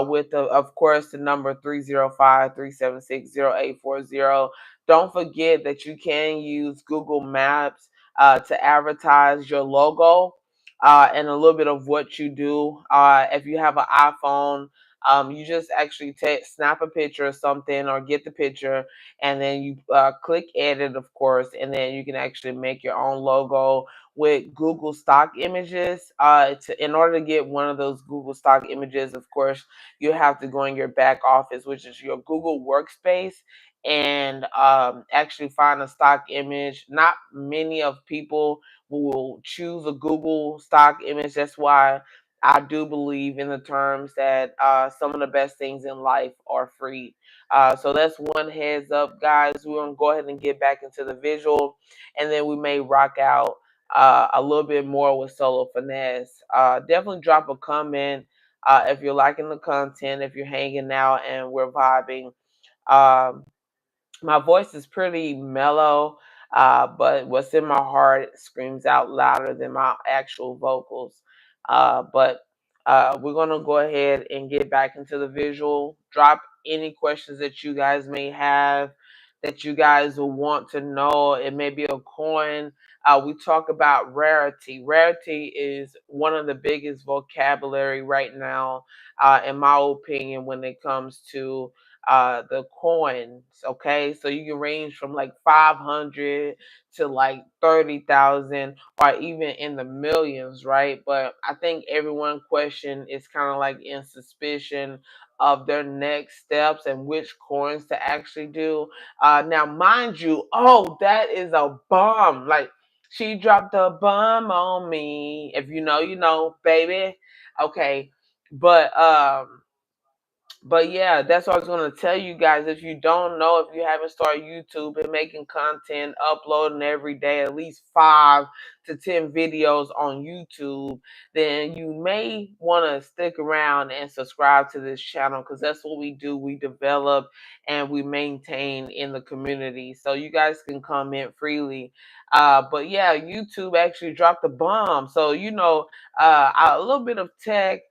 Speaker 1: with, of course, the number 305-376-0840. Don't forget that you can use Google Maps to advertise your logo and a little bit of what you do. If you have an iPhone, you just actually snap a picture or something, or get the picture, and then you click edit, of course, and then you can actually make your own logo with Google stock images. In order to get one of those Google stock images, of course, you have to go in your back office, which is your Google workspace, and actually find a stock image. Not many of people will choose a Google stock image. That's why I do believe in the terms that some of the best things in life are free. So that's one heads up, guys. We're going to go ahead and get back into the visual, and then we may rock out a little bit more with solo finesse. Definitely drop a comment if you're liking the content, if you're hanging out and we're vibing. Um, my voice is pretty mellow, but what's in my heart screams out louder than my actual vocals. But we're going to go ahead and get back into the visual. Drop any questions that you guys may have, that you guys will want to know. It may be a coin. We talk about rarity. Rarity is one of the biggest vocabulary right now, in my opinion, when it comes to the coins. Okay, so you can range from like 500 to like 30,000, or even in the millions, right? But I think everyone question is kind of like in suspicion of their next steps and which coins to actually do. Now, mind you, oh, that is a bomb. Like, she dropped a bomb on me. If you know, you know, baby. Okay, but but yeah, that's what I was going to tell you guys. If you don't know, if you haven't started YouTube and making content, uploading every day, at least 5 to 10 videos on YouTube, then you may want to stick around and subscribe to this channel, because that's what we do. We develop and we maintain in the community. So you guys can comment freely. But yeah, YouTube actually dropped a bomb. So, you know, a little bit of tech,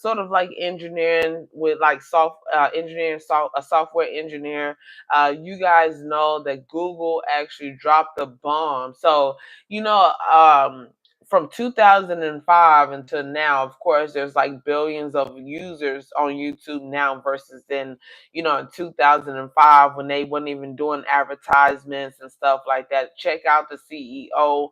Speaker 1: sort of like engineering with like a software engineer. You guys know that Google actually dropped the bomb. So, you know, from 2005 until now, of course, there's like billions of users on YouTube now versus then, you know, in 2005, when they weren't even doing advertisements and stuff like that. Check out the CEO.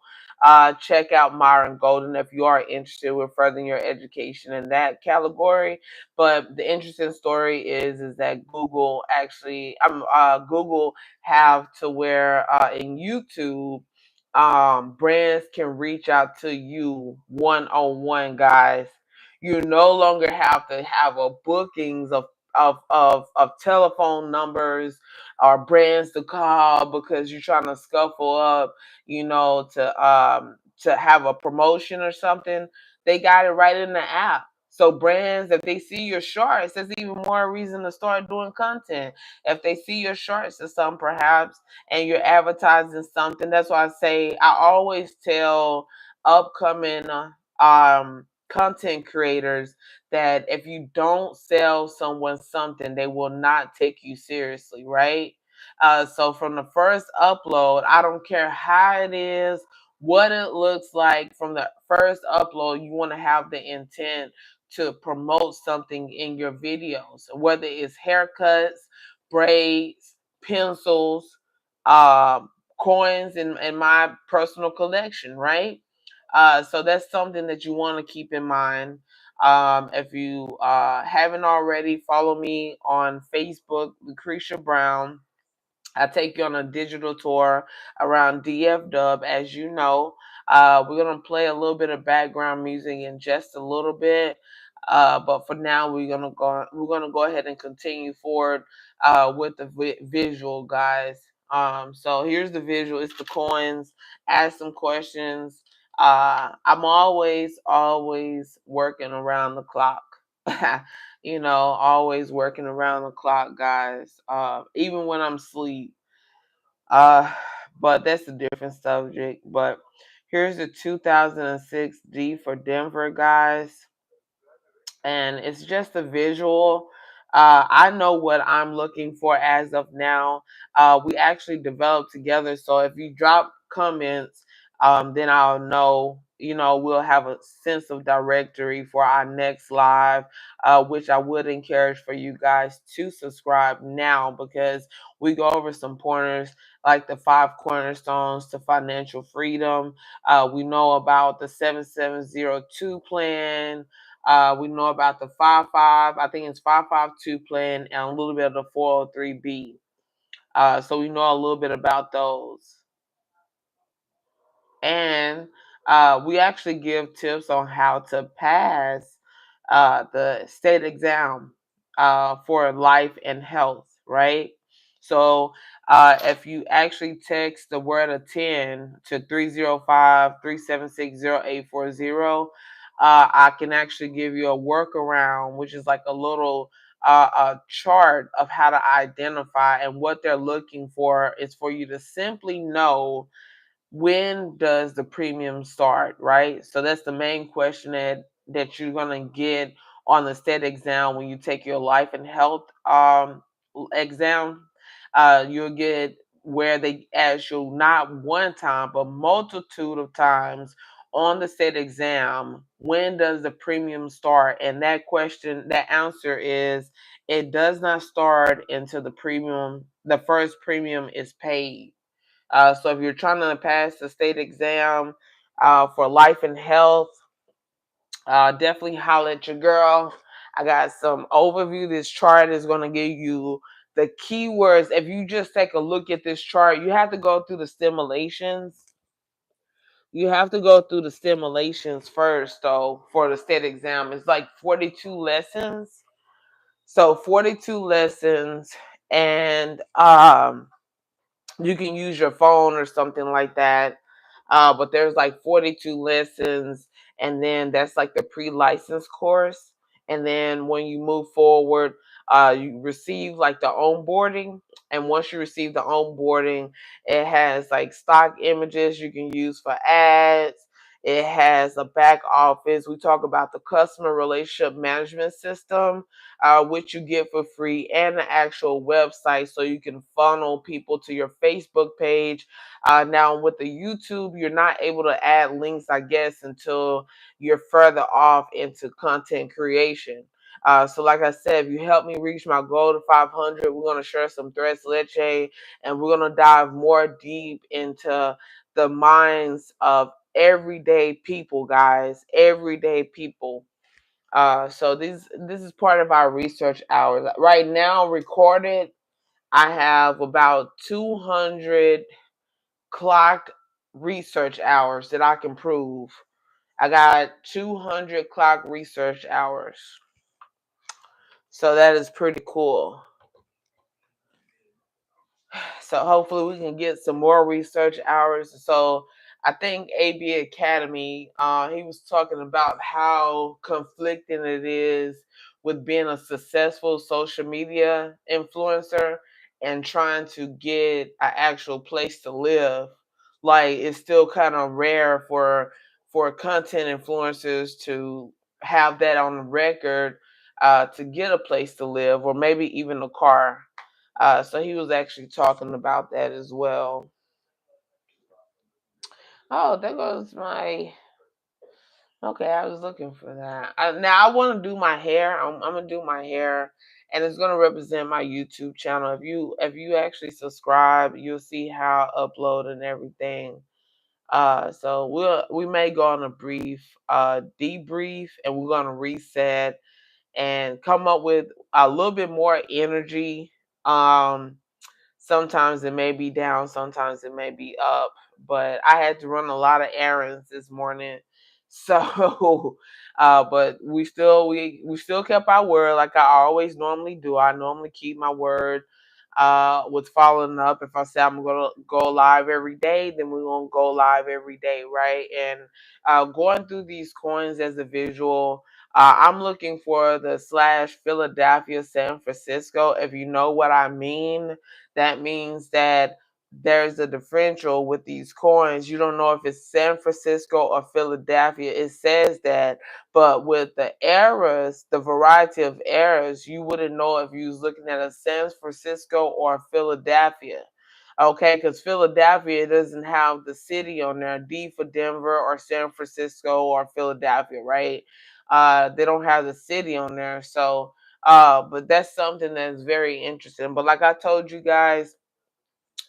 Speaker 1: Check out Myron Golden if you are interested with furthering your education in that category. But the interesting story is that Google actually, Google have to where in YouTube, brands can reach out to you one-on-one, guys. You no longer have to have a bookings of telephone numbers or brands to call because you're trying to scuffle up, you know, to have a promotion or something. They got it right in the app. So brands, if they see your shorts, that's even more reason to start doing content. If they see your shorts or something, perhaps, and you're advertising something, that's why I always tell upcoming content creators that if you don't sell someone something, they will not take you seriously, right? So from the first upload, I don't care how it is, what it looks like. From the first upload, you want to have the intent to promote something in your videos, whether it's haircuts, braids, pencils, uh, coins in my personal collection, right? So that's something that you want to keep in mind. If you haven't already, follow me on Facebook, Lucretia Brown. I take you on a digital tour around DF Dub, as you know. We're gonna play a little bit of background music in just a little bit, but for now we're gonna go ahead and continue forward with the visual, guys. So here's the visual. It's the coins. Ask some questions. I'm always working around the clock. You know, always working around the clock, guys. Even when I'm asleep. Uh, but that's a different subject. But here's the 2006 D for Denver, guys. and it's just a visual. I know what I'm looking for as of now. We actually developed together, so if you drop comments, then I'll know. You know, we'll have a sense of directory for our next live, which I would encourage for you guys to subscribe now, because we go over some pointers like the 5 cornerstones to financial freedom. We know about the 7702 plan. We know about the 5-5, I think it's 552 plan, and a little bit of the 403B. So we know a little bit about those. And we actually give tips on how to pass the state exam for life and health, right? So if you actually text the word attend to 305-376-0840, I can actually give you a workaround, which is like a little a chart of how to identify, and what they're looking for is for you to simply know when does the premium start, right? So that's the main question that you're gonna get on the state exam when you take your life and health exam. You'll get where they ask you not one time but multitude of times on the state exam, when does the premium start? And that question, that answer is, it does not start until the first premium is paid. So if you're trying to pass the state exam for life and health, definitely holler at your girl. I got some overview. This chart is going to give you the keywords. If you just take a look at this chart, you have to go through the stimulations. You have to go through the stimulations first, though, for the state exam. It's like 42 lessons. So 42 lessons, and you can use your phone or something like that. But there's like 42 lessons, and then that's like the pre-license course. And then when you move forward, you receive like the onboarding. And once you receive the onboarding, it has like stock images you can use for ads. It has a back office. We talk about the customer relationship management system, which you get for free, and the actual website so you can funnel people to your Facebook page. Now, with the YouTube, you're not able to add links, I guess, until you're further off into content creation. So, like I said, if you help me reach my goal to 500, we're going to share some threads leche, and we're going to dive more deep into the minds of everyday people, guys. Everyday people. So this is part of our research hours. Right now, recorded, I have about 200 clocked research hours that I can prove. I got 200 clocked research hours. So that is pretty cool. So hopefully we can get some more research hours. So I think AB Academy, he was talking about how conflicting it is with being a successful social media influencer and trying to get an actual place to live. Like, it's still kind of rare for content influencers to have that on the record, to get a place to live, or maybe even a car. So he was actually talking about that as well. Oh, there goes my. Okay, I was looking for that. Now I want to do my hair. I'm gonna do my hair, and it's gonna represent my YouTube channel. If you actually subscribe, you'll see how I upload and everything. So we may go on a brief debrief, and we're gonna reset and come up with a little bit more energy. Um, Sometimes it may be down, sometimes it may be up. But I had to run a lot of errands this morning. So but we still kept our word like I always normally do. I normally keep my word with following up. If I say I'm gonna go live every day, then we're gonna go live every day, right? And going through these coins as a visual, I'm looking for the slash Philadelphia San Francisco. If you know what I mean, that means that there's a differential with these coins. You don't know if it's San Francisco or Philadelphia. It says that, but with the eras, the variety of eras, you wouldn't know if you was looking at a San Francisco or Philadelphia. Okay, because Philadelphia doesn't have the city on there, D for Denver or San Francisco or Philadelphia, right? They don't have the city on there. So, but that's something that's very interesting. But like I told you guys,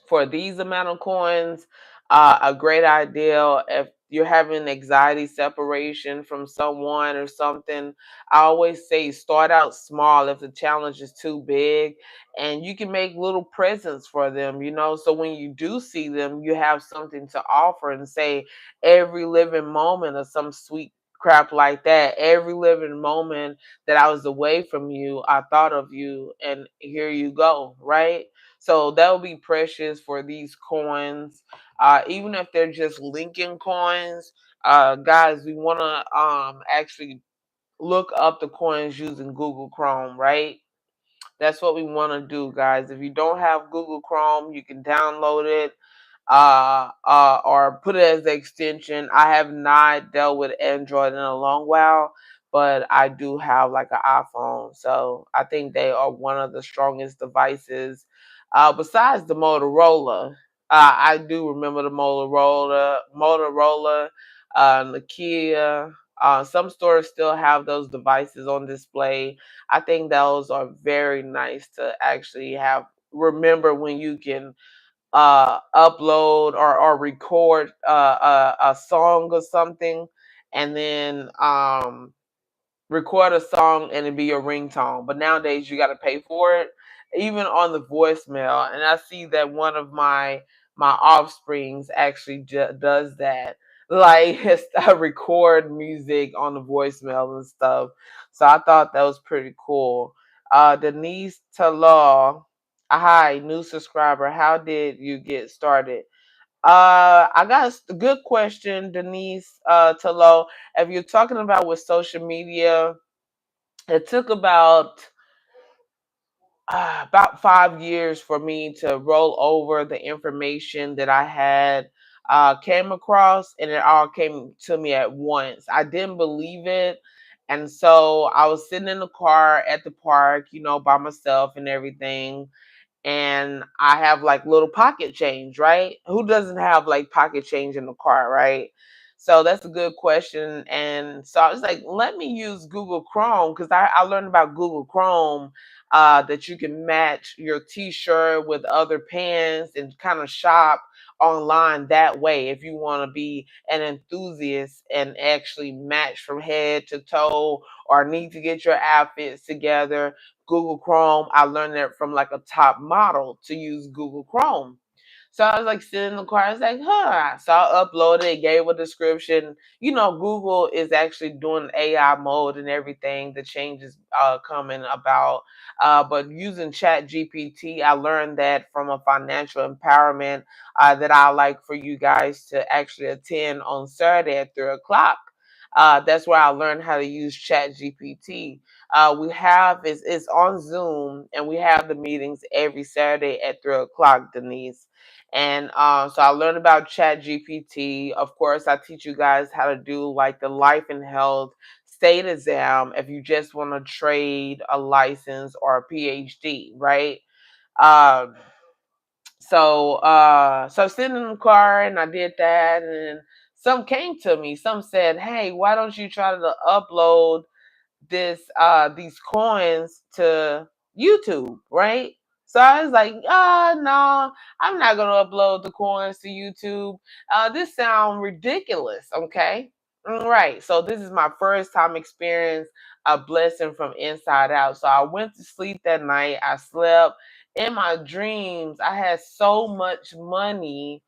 Speaker 1: for these amount of coins, a great idea if you're having anxiety separation from someone or something. I always say start out small if the challenge is too big, and you can make little presents for them, so when you do see them, you have something to offer and say every living moment or some sweet crap like that. Every living moment that I was away from you, I thought of you, and here you go, right? So that will be precious for these coins. Even if they're just Lincoln coins, guys, we want to actually look up the coins using Google Chrome, right? That's what we want to do, guys. If you don't have Google Chrome, you can download it, or put it as the extension. I have not dealt with Android in a long while, but I do have like an iPhone, so I think they are one of the strongest devices. Besides the Motorola, I do remember the Motorola, Nokia. Some stores still have those devices on display. I think those are very nice to actually have. Remember when you can upload or record a song or something, and then record a song and it be your ringtone. But nowadays you got to pay for it, even on the voicemail. And I see that one of my offsprings actually does that. Like record music on the voicemail and stuff. So I thought that was pretty cool. Denise Talal, hi, new subscriber. How did you get started? I got a good question, Denise Talal. If you're talking about with social media, it took about 5 years for me to roll over the information that I had came across, and it all came to me at once. I didn't believe it, and so I was sitting in the car at the park, by myself and everything, and I have like little pocket change, right? Who doesn't have like pocket change in the car, right? So that's a good question. And so I was like, let me use Google Chrome, because I learned about Google Chrome, that you can match your t-shirt with other pants and kind of shop online that way if you want to be an enthusiast and actually match from head to toe, or need to get your outfits together. Google Chrome, I learned that from like a top model to use Google Chrome. So I was like sitting in the car. I was like, huh. So I uploaded it, gave a description. Google is actually doing AI mode and everything. The changes coming about. But using Chat GPT, I learned that from a financial empowerment that I like for you guys to actually attend on Saturday at 3 o'clock. That's where I learned how to use Chat GPT. We have it's on Zoom, and we have the meetings every Saturday at 3 o'clock, Denise. And so I learned about Chat GPT. Of course, I teach you guys how to do like the life and health state exam if you just want to trade a license or a PhD, right? Um, so sitting in the car, and I did that, and then some came to me. Some said, "Hey, why don't you try to upload these coins to YouTube," right? So I was like, no, I'm not gonna upload the coins to YouTube. This sounds ridiculous, okay? Right. So this is my first time experience a blessing from inside out. So I went to sleep that night. I slept. In my dreams, I had so much money,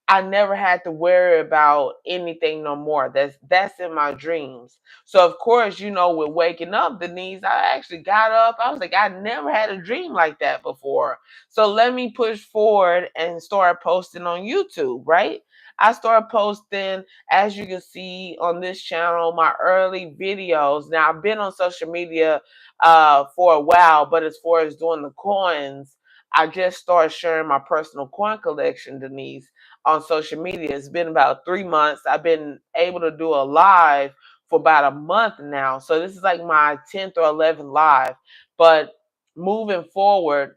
Speaker 1: I never had to worry about anything no more. That's in my dreams. So of course, with waking up, Denise, I actually got up. I was like, I never had a dream like that before. So let me push forward and start posting on YouTube, right? I started posting, as you can see on this channel, my early videos. Now I've been on social media for a while, but as far as doing the coins, I just started sharing my personal coin collection, Denise, on social media. It's been about 3 months. I've been able to do a live for about a month now. So this is like my 10th or 11th live. But moving forward,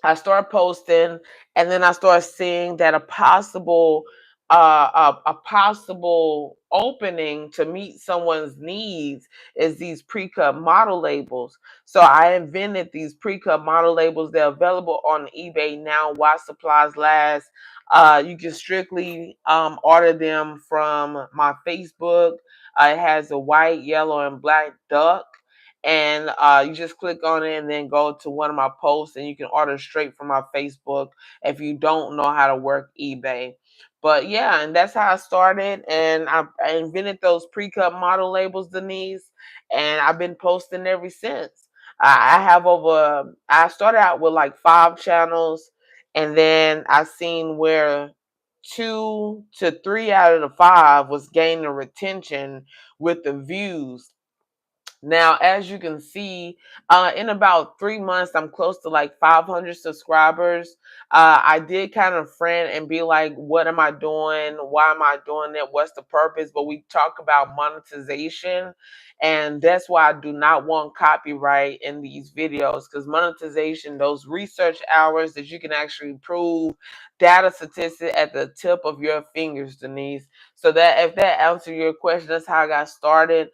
Speaker 1: I started posting, and then I started seeing that a possible opening to meet someone's needs is these pre-cut model labels. So I invented these pre-cut model labels. They're available on eBay now while supplies last. You can strictly order them from my Facebook. It has a white, yellow, and black duck, and you just click on it and then go to one of my posts, and you can order straight from my Facebook if you don't know how to work eBay. But yeah, and that's how I started, and I invented those pre-cut model labels, Denise, and I've been posting ever since. I started out with like 5 channels, and then I seen where 2 to 3 out of the 5 was gaining retention with the views. Now, as you can see, in about 3 months, I'm close to like 500 subscribers. I did kind of friend and be like, what am I doing? Why am I doing it? What's the purpose? But we talk about monetization. And that's why I do not want copyright in these videos, because monetization, those research hours that you can actually prove data statistics at the tip of your fingers, Denise. So that if that answers your question, that's how I got started.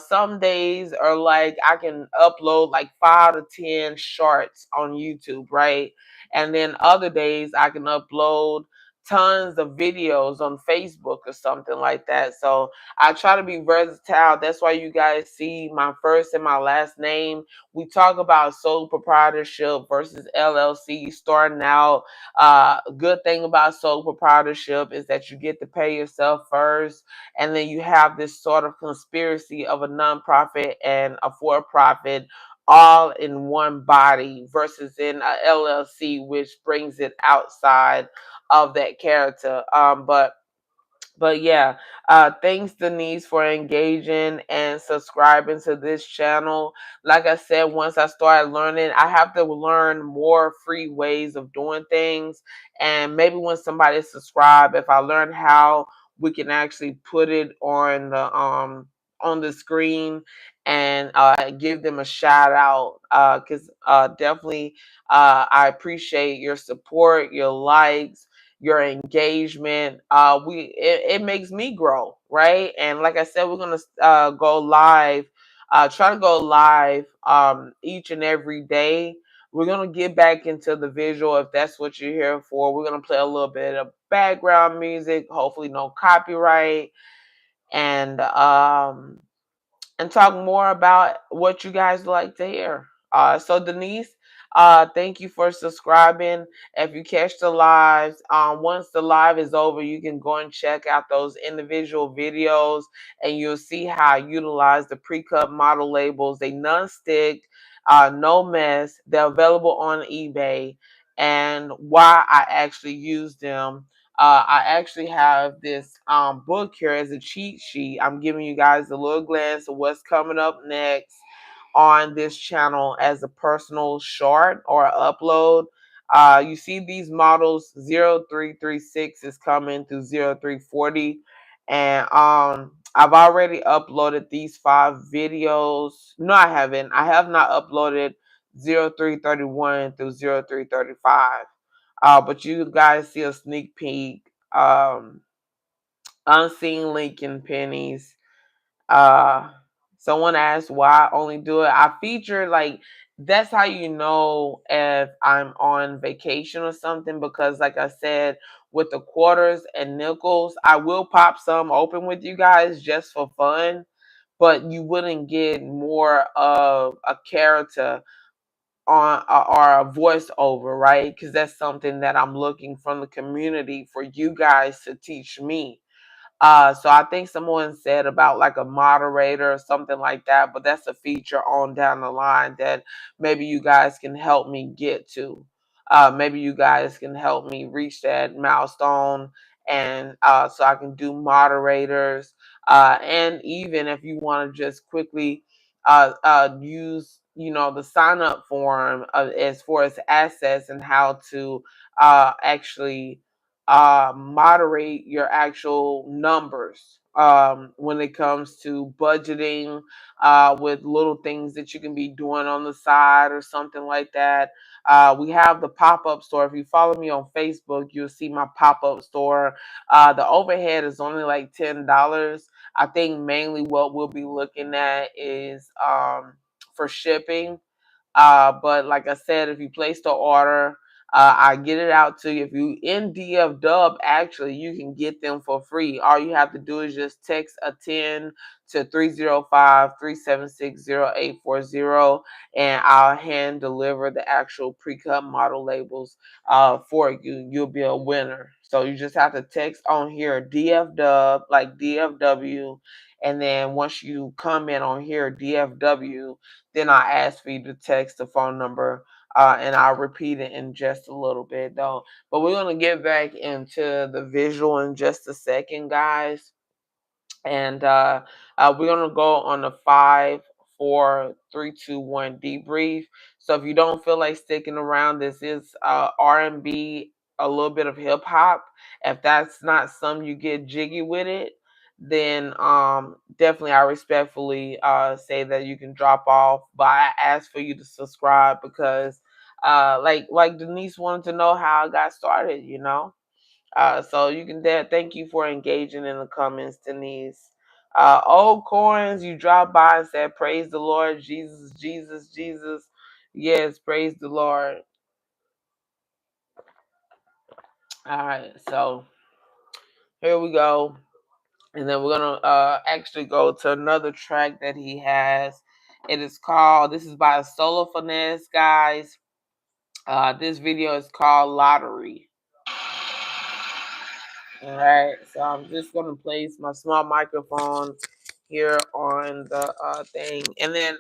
Speaker 1: Some days are like I can upload like 5 to 10 shorts on YouTube, right? And then other days I can upload tons of videos on Facebook or something like that. So I try to be versatile. That's why you guys see my first and my last name. We talk about sole proprietorship versus LLC starting out. Good thing about sole proprietorship is that you get to pay yourself first, and then you have this sort of conspiracy of a nonprofit and a for-profit all in one body versus in a LLC, which brings it outside of that character. But yeah, thanks Denise for engaging and subscribing to this channel. Like I said, once I started learning, I have to learn more free ways of doing things. And maybe when somebody subscribe, if I learn how we can actually put it on the screen and give them a shout out, because definitely I appreciate your support, your likes, your engagement. It makes me grow, right? And like I said, we're gonna go live, try to go live each and every day. We're gonna get back into the visual if that's what you're here for. We're gonna play a little bit of background music, hopefully no copyright, and talk more about what you guys like to hear. So Denise, thank you for subscribing. If you catch the lives, once the live is over, you can go and check out those individual videos, and you'll see how I utilize the pre-cut model labels. They non-stick, no mess. They're available on eBay, and why I actually use them. I actually have this book here as a cheat sheet. I'm giving you guys a little glance of what's coming up next on this channel as a personal short or upload. You see these models 0336 is coming through 0340, and I've already uploaded these 5 videos. No, I haven't. I have not uploaded 0331 through 0335. But you guys see a sneak peek. Unseen Lincoln pennies. Uh, Someone asked why I only do it. I feature, like, that's how you know if I'm on vacation or something, because like I said, with the quarters and nickels, I will pop some open with you guys just for fun, but you wouldn't get more of a character on or a voiceover, right? Because that's something that I'm looking from the community for you guys to teach me. So I think someone said about like a moderator or something like that, but that's a feature on down the line that maybe you guys can help me get to. Maybe you guys can help me reach that milestone, and so I can do moderators. And even if you want to just quickly use the sign up form as far as assets and how to actually moderate your actual numbers when it comes to budgeting with little things that you can be doing on the side or something like that. We have the pop-up store. If you follow me on Facebook, you'll see my pop-up store. The overhead is only like $10. I think mainly what we'll be looking at is for shipping. But like I said, if you place the order, I get it out to you. If you in DF Dub, actually, you can get them for free. All you have to do is just text a 10 to 305-376-0840, and I'll hand deliver the actual pre-cut model labels for you. You'll be a winner. So you just have to text on here DF Dub, like DFW, and then once you comment on here DFW, then I ask for you to text the phone number, and I'll repeat it in just a little bit, though. But we're going to get back into the visual in just a second, guys. And we're going to go on a 5, 4, 3, 2, 1 debrief. So if you don't feel like sticking around, this is R&B, a little bit of hip hop. If that's not something you get jiggy with it, then definitely I respectfully say that you can drop off. But I ask for you to subscribe because like Denise wanted to know how I got started. So you can thank you for engaging in the comments, Denise. Old Coins, you dropped by and said, praise the Lord, Jesus, Jesus, Jesus. Yes, praise the Lord. All right, so here we go. And then we're going to actually go to another track that he has. This is by Solo Finesse, guys. This video is called Lottery. All right, so I'm just going to place my small microphone here on the thing. And then,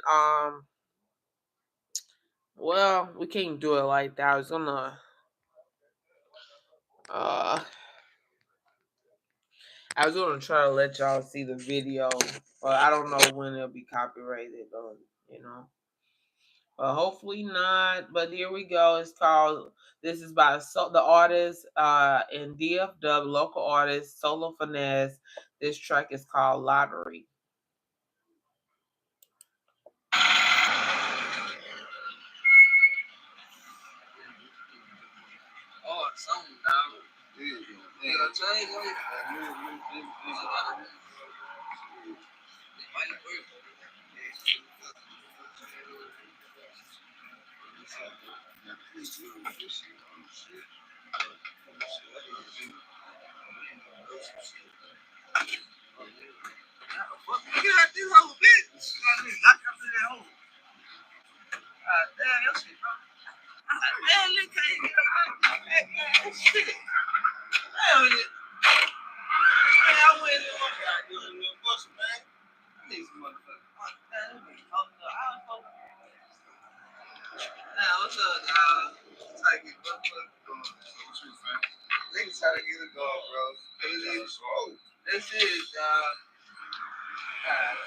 Speaker 1: well, we can't do it like that. I was gonna try to let y'all see the video, but I don't know when it'll be copyrighted or. But hopefully not. But here we go. This is by the artist in DFW, local artist, Solo Finesse. This track is called Lottery. Oh, something down. Yeah, change it. Damn, your shit, bro. Man, look, can't get up. Shit. Damn it. Man, I went in my car doing a little bustle, man. I need some motherfuckers. Man, let me talk to Now, what's up, dog? Try to get motherfuckers going. What's your fan? Niggas try to get it going, bro. This is, God damn.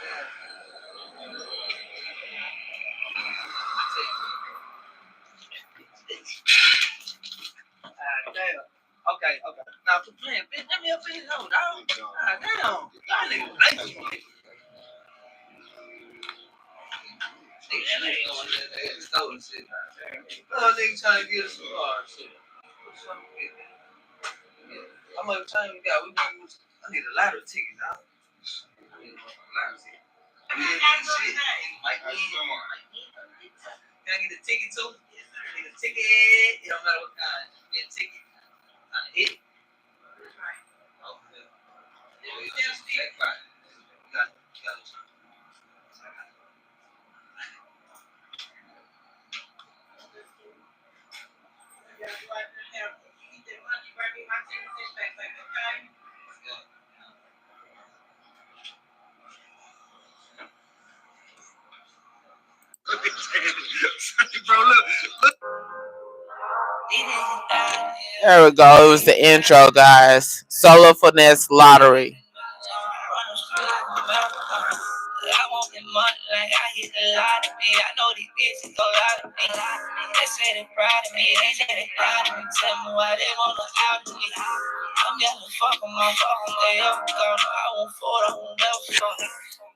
Speaker 1: Damn. Okay. Now, for playing, bitch, let me up in here, dog. Damn. Y'all niggas play too much. Nigga, ain't going to that stolen shit. Nigga trying to get us some hard shit. How much time we got? I need a lottery ticket, dog. I need a lottery ticket. Shit. Might be. Can I get a ticket too? I need a ticket. It don't matter what kind. Get a ticket. Hit. Okay. Bro, look. There we go. It was the intro, guys. Solo Finesse Lottery. lie to me. I know these bitches gon' lie to me. They say they proud of me. They say they proud of me. Tell me why they wanna out to me. I'm yelling, fuck them, I'm fucking they up. I won't fall, I won't never fall.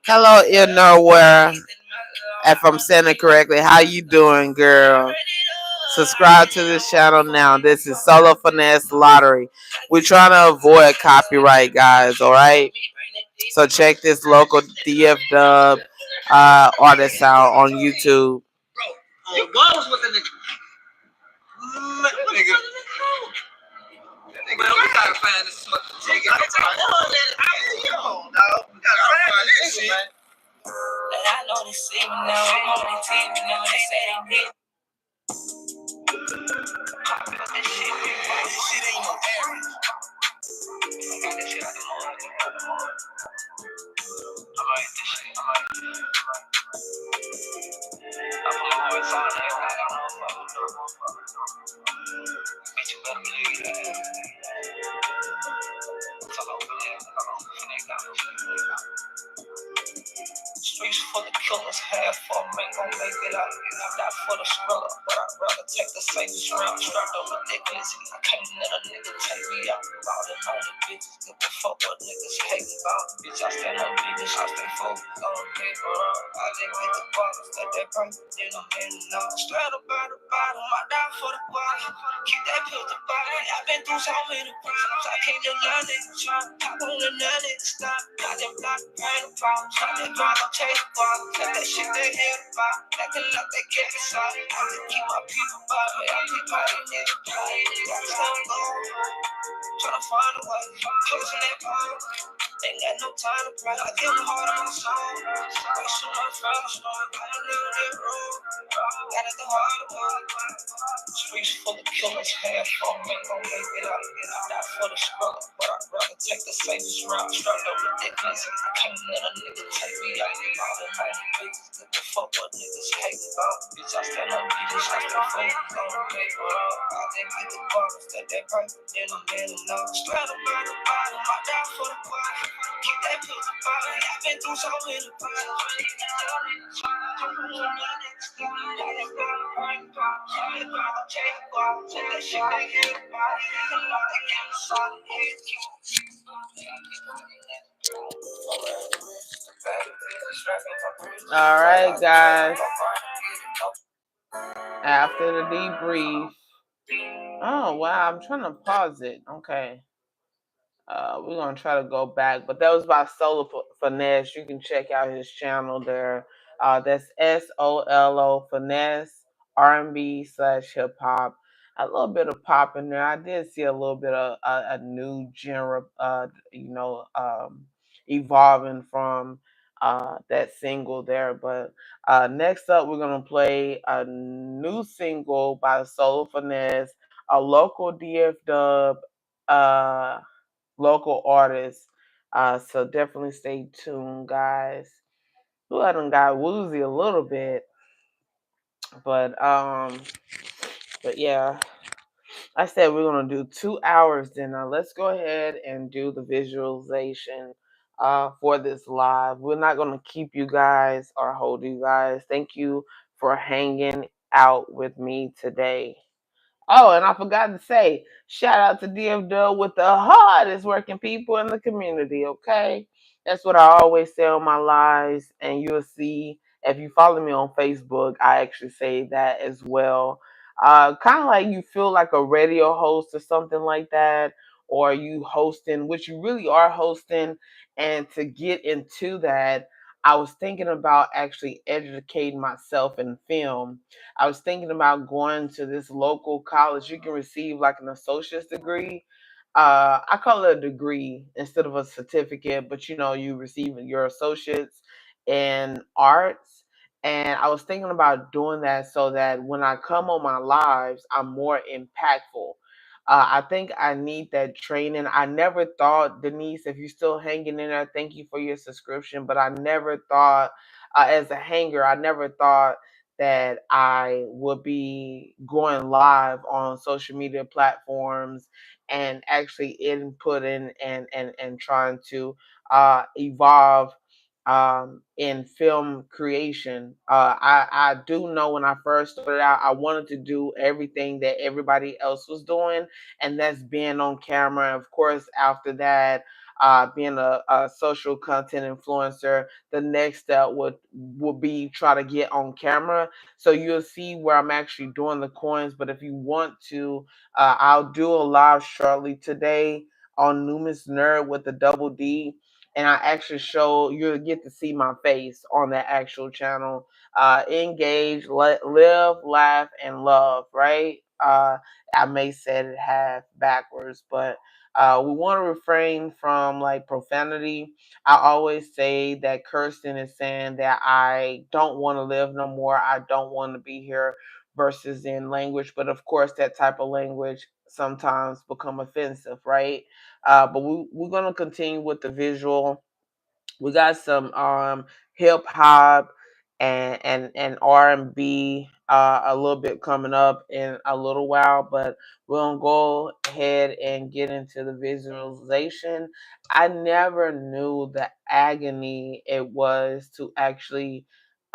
Speaker 1: Hello, Nowhere. If I'm saying it correctly, how you doing, girl? Subscribe to this channel now. This is Solo Finesse Lottery. We're trying to avoid copyright, guys. All right. So check this local DF Dub artist out on YouTube. Bro, was with the nigga. Man, we gotta find this nigga. Come on, dog. We gotta find this shit. I know they see me now. I'm on their TV now. They say they need. This shit ain't no average. I got this shit out the morning. I like this shit. I like this. I put my voice on it. I got no fucking. Bitch, you better believe that. Talk over there. I don't connect down this shit. Streets full of killers, half for them ain't gon' make it out. Not for the skrilla, but I'd rather take the safest route. Strapped up ridiculous, I can't let a nigga take me out. All them only bitches give a fuck what niggas hate about. Bitch, I stand on business, I stay focused on the paper. I just get the bottles, let that break, then I'm in and out. Straight up by the bottom, I die for the bottom. Keep that pill to bottom, I've been through so many problems. I can't just let niggas try, pop on the nut and stop. Got them block, brain problems, I just drive up. Take that shit they hear about. Acting like they get inside. I just keep my people by me. I keep my niggas. Gotta stay low. Tryna find a way. Chasing that power. Ain't got no time to pray. I give them hard on the soul. Wasting my friends. I'ma live that road. Got it the hard way. Streets full of killers. Half for me. Gon' make it out. Not for the struggle. But I'd rather take the safest route. Strapped up ridiculous. I can't let a nigga take me out. All the money bitches give a fuck what niggas hate about. Bitch, I stand on business. I stay focused on the paper. I just get the bottles. Let that break, then I'm in and out. Straight up by the bottom. I die for the bottom. Keep that pill to bottom. I've been through so many problems. All right, guys. After the debrief. Oh, wow. I'm trying to pause it. Okay. We're going to try to go back. But that was by Solo Finesse. You can check out his channel there. That's SOLO Finesse, R&B/hip hop. A little bit of pop in there. I did see a little bit of a new genre, evolving from that single there. But next up, we're going to play a new single by Solo Finesse, a local DF dub local artists. So definitely stay tuned, guys. Ooh, I done got woozy a little bit, but yeah. I said we're gonna do 2 hours. Then let's go ahead and do the visualization for this live. We're not gonna keep you guys or hold you guys. Thank you for hanging out with me today. Oh, and I forgot to say, shout out to DF Dub with the hardest working people in the community, okay? That's what I always say on my lives, and you'll see if you follow me on Facebook, I actually say that as well. Kind of like you feel like a radio host or something like that, or you hosting, which you really are hosting. And to get into that, I was thinking about actually educating myself in film. I was thinking about going to this local college. You can receive like an associate's degree. I call it a degree instead of a certificate, but you receive your associates in arts. And I was thinking about doing that so that when I come on my lives, I'm more impactful. I think I need that training. I never thought, Denise, if you're still hanging in there, thank you for your subscription. But I never thought, as a hanger, I never thought that I would be going live on social media platforms and actually inputting and trying to evolve in film creation. I do know when I first started out, I wanted to do everything that everybody else was doing, and that's being on camera. Of course, after that, being a social content influencer, the next step would be try to get on camera. So you'll see where I'm actually doing the coins. But if you want to, I'll do a live shortly today on Numis Nerd with the double D, and I actually show you'll get to see my face on that actual channel. Engage, live, laugh, and love. Right? I may say it half backwards, but we want to refrain from like profanity. I always say that cursing is saying that I don't want to live no more. I don't want to be here versus in language. But of course, that type of language sometimes become offensive, right? But we're gonna continue with the visual. We got some hip hop and R&B a little bit coming up in a little while, but we're gonna go ahead and get into the visualization. I never knew the agony it was to actually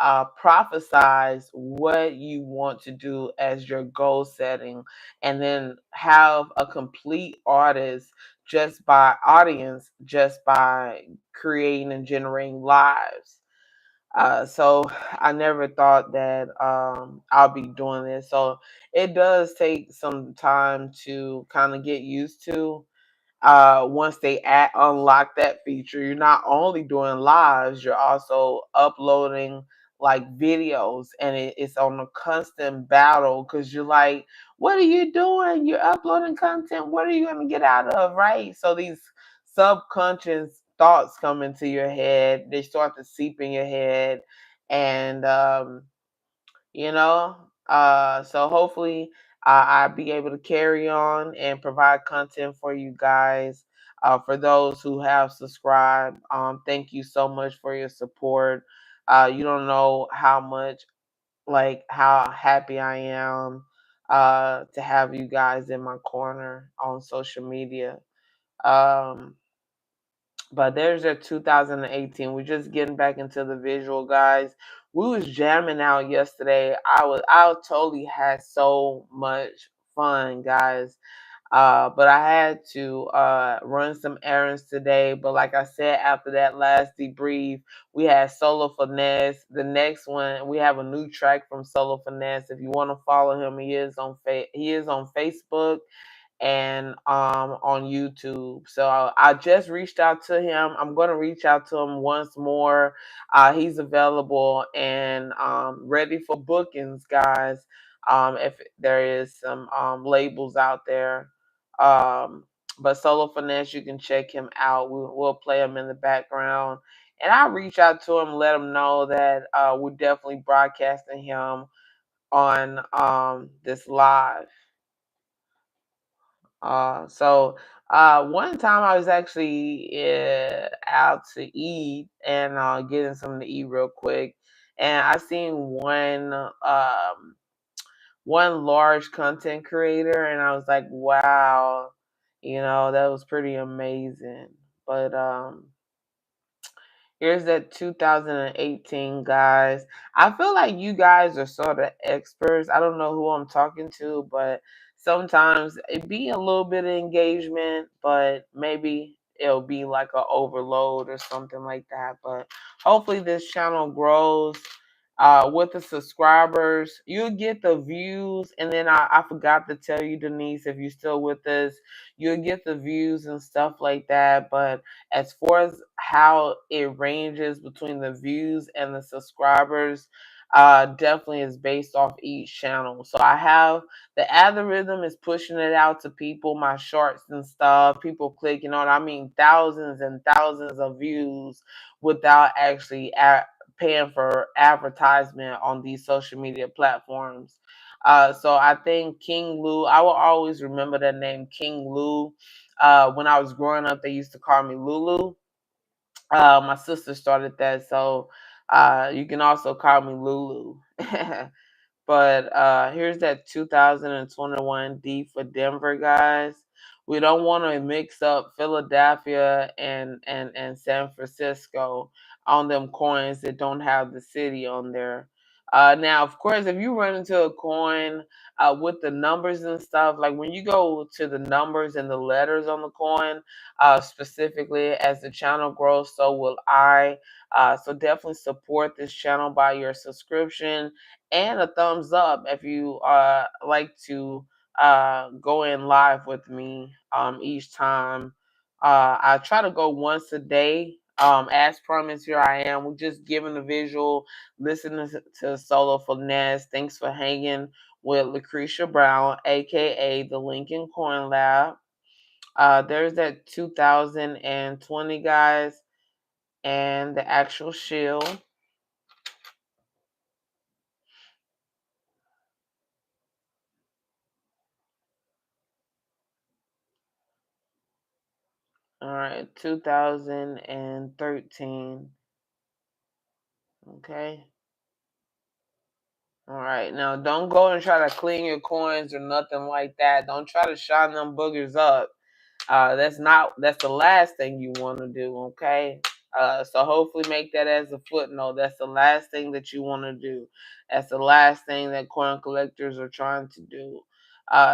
Speaker 1: prophesize what you want to do as your goal setting, and then have a complete artist just by creating and generating lives. So I never thought that I'll be doing this. So it does take some time to kind of get used to. Once they unlock that feature, you're not only doing lives, you're also uploading like videos, and it's on a constant battle because you're like, what are you doing? You're uploading content. What are you going to get out of? Right? So these subconscious thoughts come into your head, they start to seep in your head, and you know. So hopefully I'll be able to carry on and provide content for you guys. For those who have subscribed, thank you so much for your support. You don't know how much, like, how happy I am to have you guys in my corner on social media. Um, but there's a 2018. We're just getting back into the visual, guys. We was jamming out yesterday. I totally had so much fun, guys. But I had to run some errands today. But like I said, after that last debrief, we had Solo Finesse. The next one, we have a new track from Solo Finesse. If you want to follow him, he is on Facebook and on YouTube. So I just reached out to him. I'm going to reach out to him once more. He's available and ready for bookings, guys. If there is some labels out there. Um, but Solo Finesse, you can check him out. We'll play him in the background. And I'll reach out to him, let him know that we're definitely broadcasting him on this live. One time I was actually out to eat and getting something to eat real quick, and I seen one large content creator, and I was like, wow, that was pretty amazing. But here's that 2018, guys. I feel like you guys are sort of experts. I don't know who I'm talking to, but sometimes it be a little bit of engagement, but maybe it'll be like an overload or something like that. But hopefully this channel grows. With the subscribers, you'll get the views, and then I forgot to tell you, Denise, if you're still with us, you'll get the views and stuff like that. But as far as how it ranges between the views and the subscribers, definitely is based off each channel. So I have the algorithm is pushing it out to people, my shorts and stuff, people clicking on. I mean, thousands and thousands of views without actually paying for advertisement on these social media platforms. So I think King Lou, I will always remember that name, King Lou. When I was growing up, they used to call me Lulu. My sister started that, so you can also call me Lulu. But here's that 2021 D for Denver, guys. We don't want to mix up Philadelphia and San Francisco on them coins that don't have the city on there. Now, of course, if you run into a coin with the numbers and stuff, like when you go to the numbers and the letters on the coin, specifically as the channel grows, so will I. So definitely support this channel by your subscription and a thumbs up if you like to go in live with me each time. I try to go once a day. As promised, here I am. We're just giving a visual, listening to solo finesse. Thanks for hanging with Lucretia Brown, aka the Lincoln Coin Lab. There's that 2020, guys, and the actual shield. All right, 2013. Okay. All right. Now, don't go and try to clean your coins or nothing like that. Don't try to shine them boogers up. That's the last thing you want to do, okay? So hopefully make that as a footnote. That's the last thing that you want to do. That's the last thing that coin collectors are trying to do.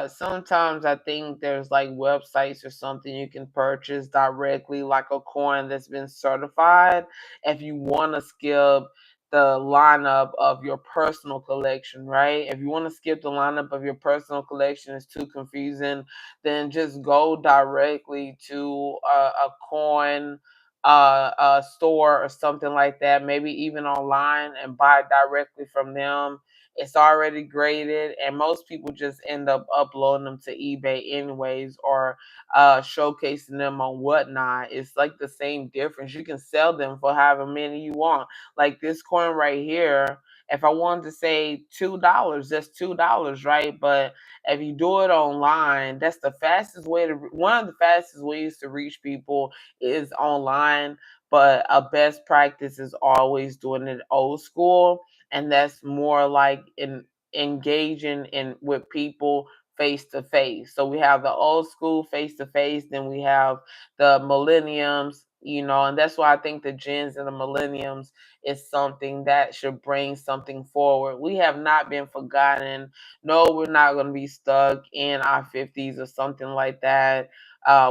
Speaker 1: Sometimes I think there's like websites or something you can purchase directly, like a coin that's been certified. If you want to skip the lineup of your personal collection, right? If you want to skip the lineup of your personal collection, it's too confusing, then just go directly to a coin store or something like that, maybe even online, and buy directly from them. It's already graded, and most people just end up uploading them to eBay anyways, or showcasing them on whatnot. It's like the same difference. You can sell them for however many you want. Like this coin right here, if I wanted to say $2, that's $2, right? But if you do it online, that's the fastest way to, one of the fastest ways to reach people is online. But a best practice is always doing it old school, and that's more like in engaging in with people face to face. So we have the old school face to face, then we have the millenniums, and that's why I think the gens and the millenniums is something that should bring something forward. We have not been forgotten. No, we're not going to be stuck in our 50s or something like that,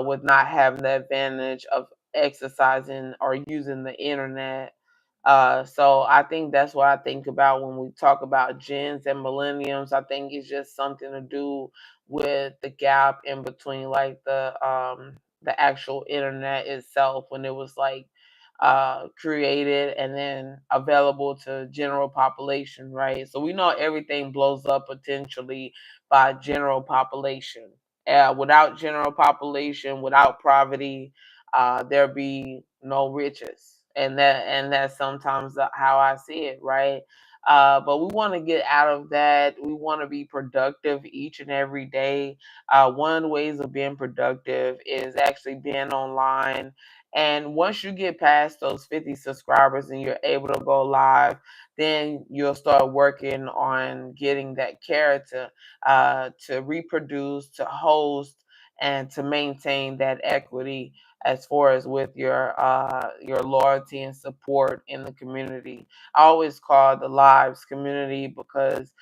Speaker 1: with not having the advantage of exercising or using the internet. So I think that's what I think about when we talk about gens and millenniums. I think it's just something to do with the gap in between, like the actual internet itself, when it was like created and then available to general population, right? So we know everything blows up potentially by general population. Without general population, without poverty, there be no riches, and that's sometimes how I see it, right? But we want to get out of that. We want to be productive each and every day. One of the ways of being productive is actually being online. And once you get past those 50 subscribers and you're able to go live, then you'll start working on getting that character to reproduce, to host, and to maintain that equity as far as with your loyalty and support in the community. I always call the lives community because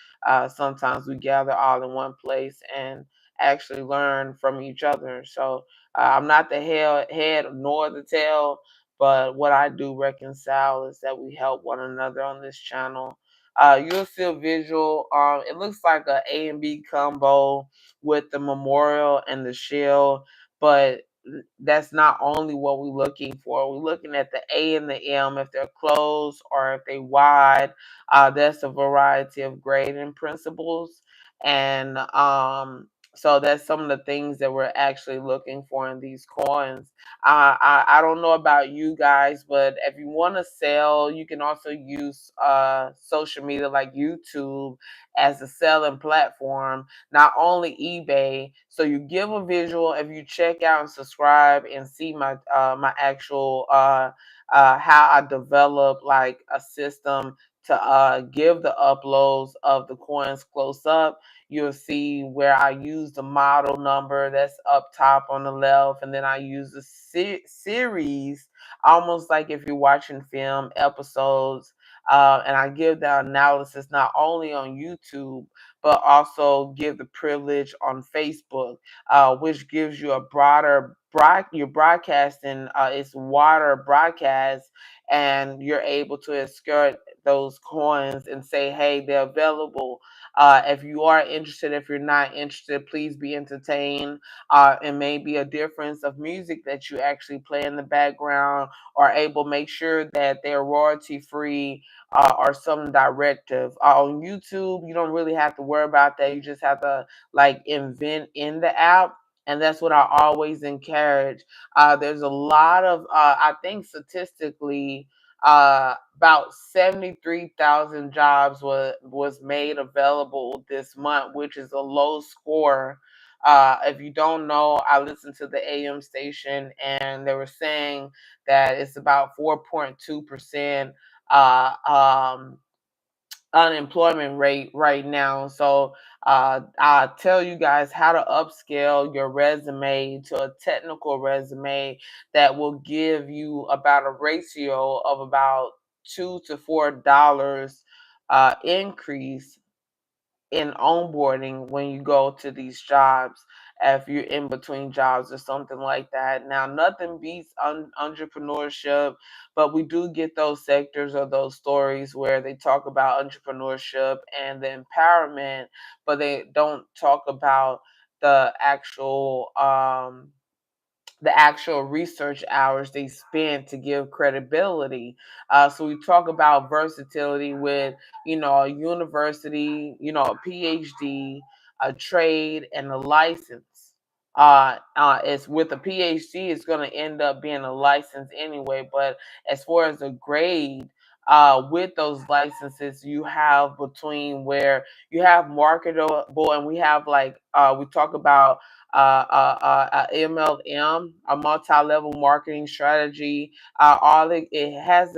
Speaker 1: sometimes we gather all in one place and actually learn from each other. So I'm not the head nor the tail, but what I do reconcile is that we help one another on this channel. You'll see a visual. It looks like A and B combo with the memorial and the shield, but that's not only what we're looking for. We're looking at the A and the M, if they're closed or if they wide. That's a variety of grading principles, and so that's some of the things that we're actually looking for in these coins. I don't know about you guys, but if you want to sell, you can also use social media like YouTube as a selling platform, not only eBay. So you give a visual. If you check out and subscribe and see my actual how I develop like a system to give the uploads of the coins close up, you'll see where I use the model number that's up top on the left, and then I use the series, almost like if you're watching film episodes. And I give the analysis not only on YouTube, but also give the privilege on Facebook, which gives you a broader you're broadcasting, it's water broadcast, and you're able to escort those coins and say, hey, they're available. If you are interested, if you're not interested, please be entertained. And maybe a difference of music that you actually play in the background, or able make sure that they're royalty free, or some directive. On YouTube, you don't really have to worry about that. You just have to like invent in the app. And that's what I always encourage. There's a lot of, I think statistically, about 73,000 jobs was made available this month, which is a low score. If you don't know, I listened to the AM station, and they were saying that it's about 4.2% uh, um, unemployment rate right now. So I'll tell you guys how to upscale your resume to a technical resume that will give you about a ratio of about $2 to $4 increase in onboarding when you go to these jobs, if you're in between jobs or something like that. Now, nothing beats entrepreneurship, but we do get those sectors or those stories where they talk about entrepreneurship and the empowerment, but they don't talk about the actual research hours they spend to give credibility. So we talk about versatility with, a university, a PhD, a trade, and a license. It's with a PhD, it's going to end up being a license anyway. But as far as a grade, with those licenses, you have between where you have marketable, and we have like we talk about MLM, a multi-level marketing strategy. It has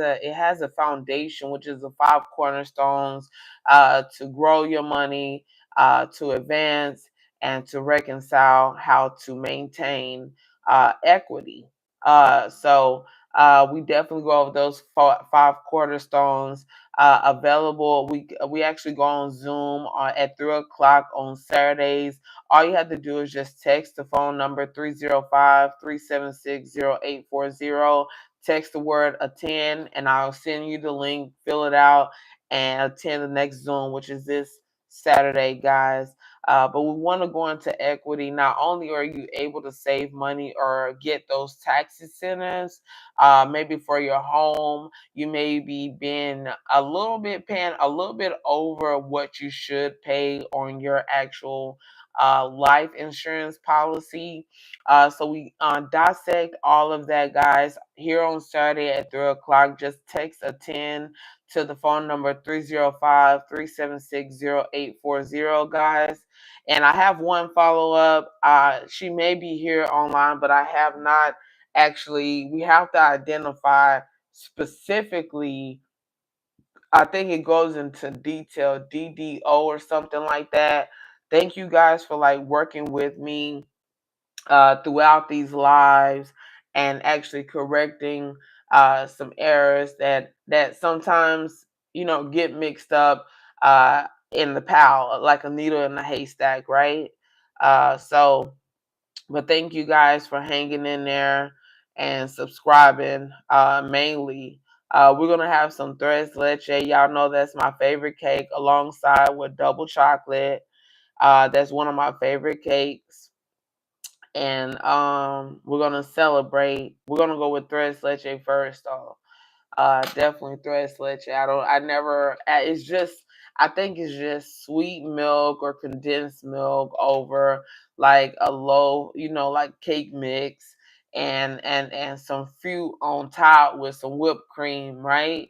Speaker 1: a foundation, which is the five cornerstones to grow your money, to advance, and to reconcile, how to maintain equity. We definitely go over those five cornerstones. Available. We actually go on Zoom at 3 o'clock on Saturdays. All you have to do is just text the phone number 305-376-0840. Text the word attend, and I'll send you the link. Fill it out and attend the next Zoom, which is this Saturday, guys. But we want to go into equity. Not only are you able to save money or get those tax incentives, maybe for your home, you may be being paying a little bit over what you should pay on your actual life insurance policy. So we dissect all of that, guys, here on Saturday at 3 o'clock. Just text a 10 to the phone number 305-376-0840, guys. And I have one follow up. She may be here online, but I have not actually. We have to identify specifically. I think it goes into detail, DDO or something like that. Thank you guys for like working with me throughout these lives, and actually correcting some errors that sometimes get mixed up in the pile, like a needle in a haystack, right? So but thank you guys for hanging in there and subscribing, mainly. We're going to have some tres leche. Y'all know that's my favorite cake, alongside with double chocolate. That's one of my favorite cakes. And we're going to celebrate. We're going to go with tres leche first, though. Definitely tres leche. It's just, I think it's just sweet milk or condensed milk over like a low, like cake mix, and some fruit on top with some whipped cream, right?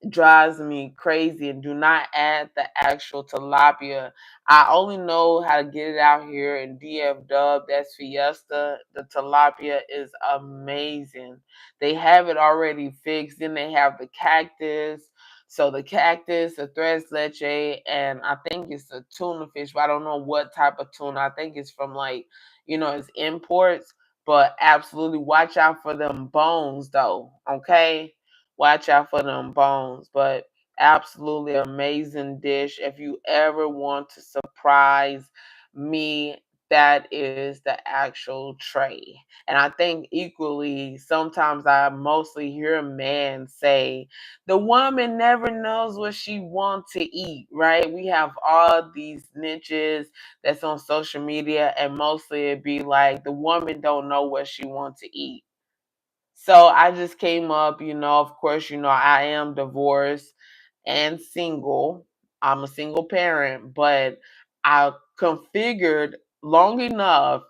Speaker 1: Drives me crazy. And do not add the actual tilapia. I only know how to get it out here in DF Dub. That's Fiesta. The tilapia is amazing. They have it already fixed. Then they have the cactus. So the cactus, the tres leche, and I think it's a tuna fish, but I don't know what type of tuna. I think it's from like, it's imports. But absolutely watch out for them bones though. Okay? Watch out for them bones. But absolutely amazing dish. If you ever want to surprise me, that is the actual tray. And I think equally, sometimes I mostly hear men say, the woman never knows what she wants to eat, right? We have all these niches that's on social media, and mostly it'd be like the woman don't know what she wants to eat. So I just came up, of course, I am divorced and single. I'm a single parent, but I configured long enough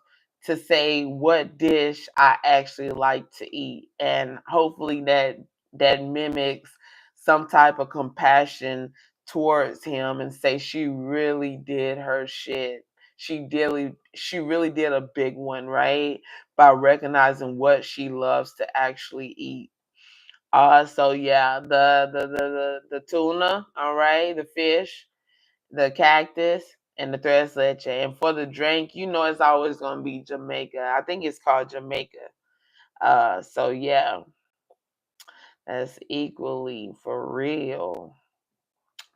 Speaker 1: to say what dish I actually like to eat. And hopefully that mimics some type of compassion towards him and say she really did her shit. She really did a big one, right? By recognizing what she loves to actually eat. So yeah, the tuna, all right, the fish, the cactus, and the tres leche. And for the drink, it's always gonna be Jamaica. I think it's called Jamaica. So yeah, that's equally for real.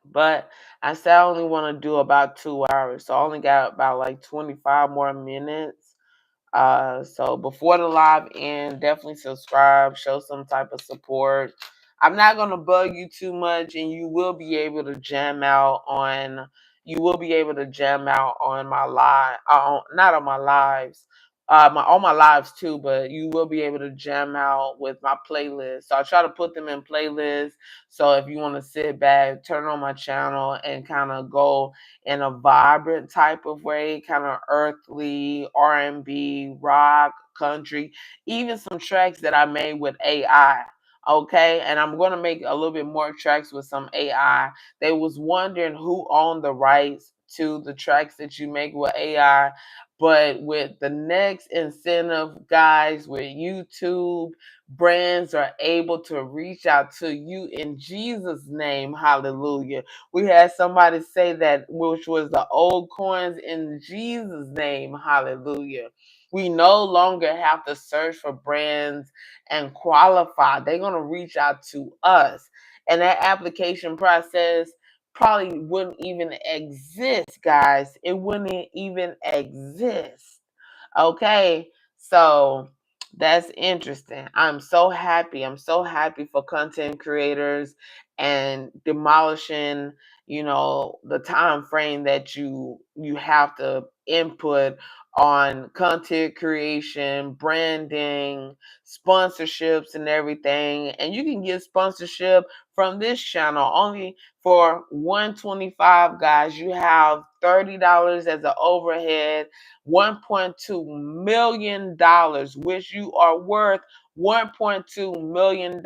Speaker 1: But I said I only want to do about 2 hours, so I only got about like 25 more minutes. So before the live end, definitely subscribe, show some type of support. I'm not gonna bug you too much, and you will be able to jam out on. You will be able to jam out on my live, not on my lives, on my lives too. But you will be able to jam out with my playlist. So I try to put them in playlists. So if you want to sit back, turn on my channel, and kind of go in a vibrant type of way, kind of earthly, R&B, rock, country, even some tracks that I made with AI. Okay, and I'm gonna make a little bit more tracks with some AI. They was wondering who owned the rights to the tracks that you make with AI, but with the next incentive, guys, with YouTube, brands are able to reach out to you in Jesus' name. Hallelujah. We had somebody say that, which was the old coins in Jesus' name. Hallelujah. We no longer have to search for brands and qualify. They're going to reach out to us. And that application process probably wouldn't even exist, guys. It wouldn't even exist. Okay. So that's interesting. I'm so happy. I'm so happy for content creators and demolishing, the time frame that you have to input on content creation, branding, sponsorships and everything. And you can get sponsorship from this channel only for $125, guys. You have $30 as an overhead, $1.2 million, which you are worth $1.2 million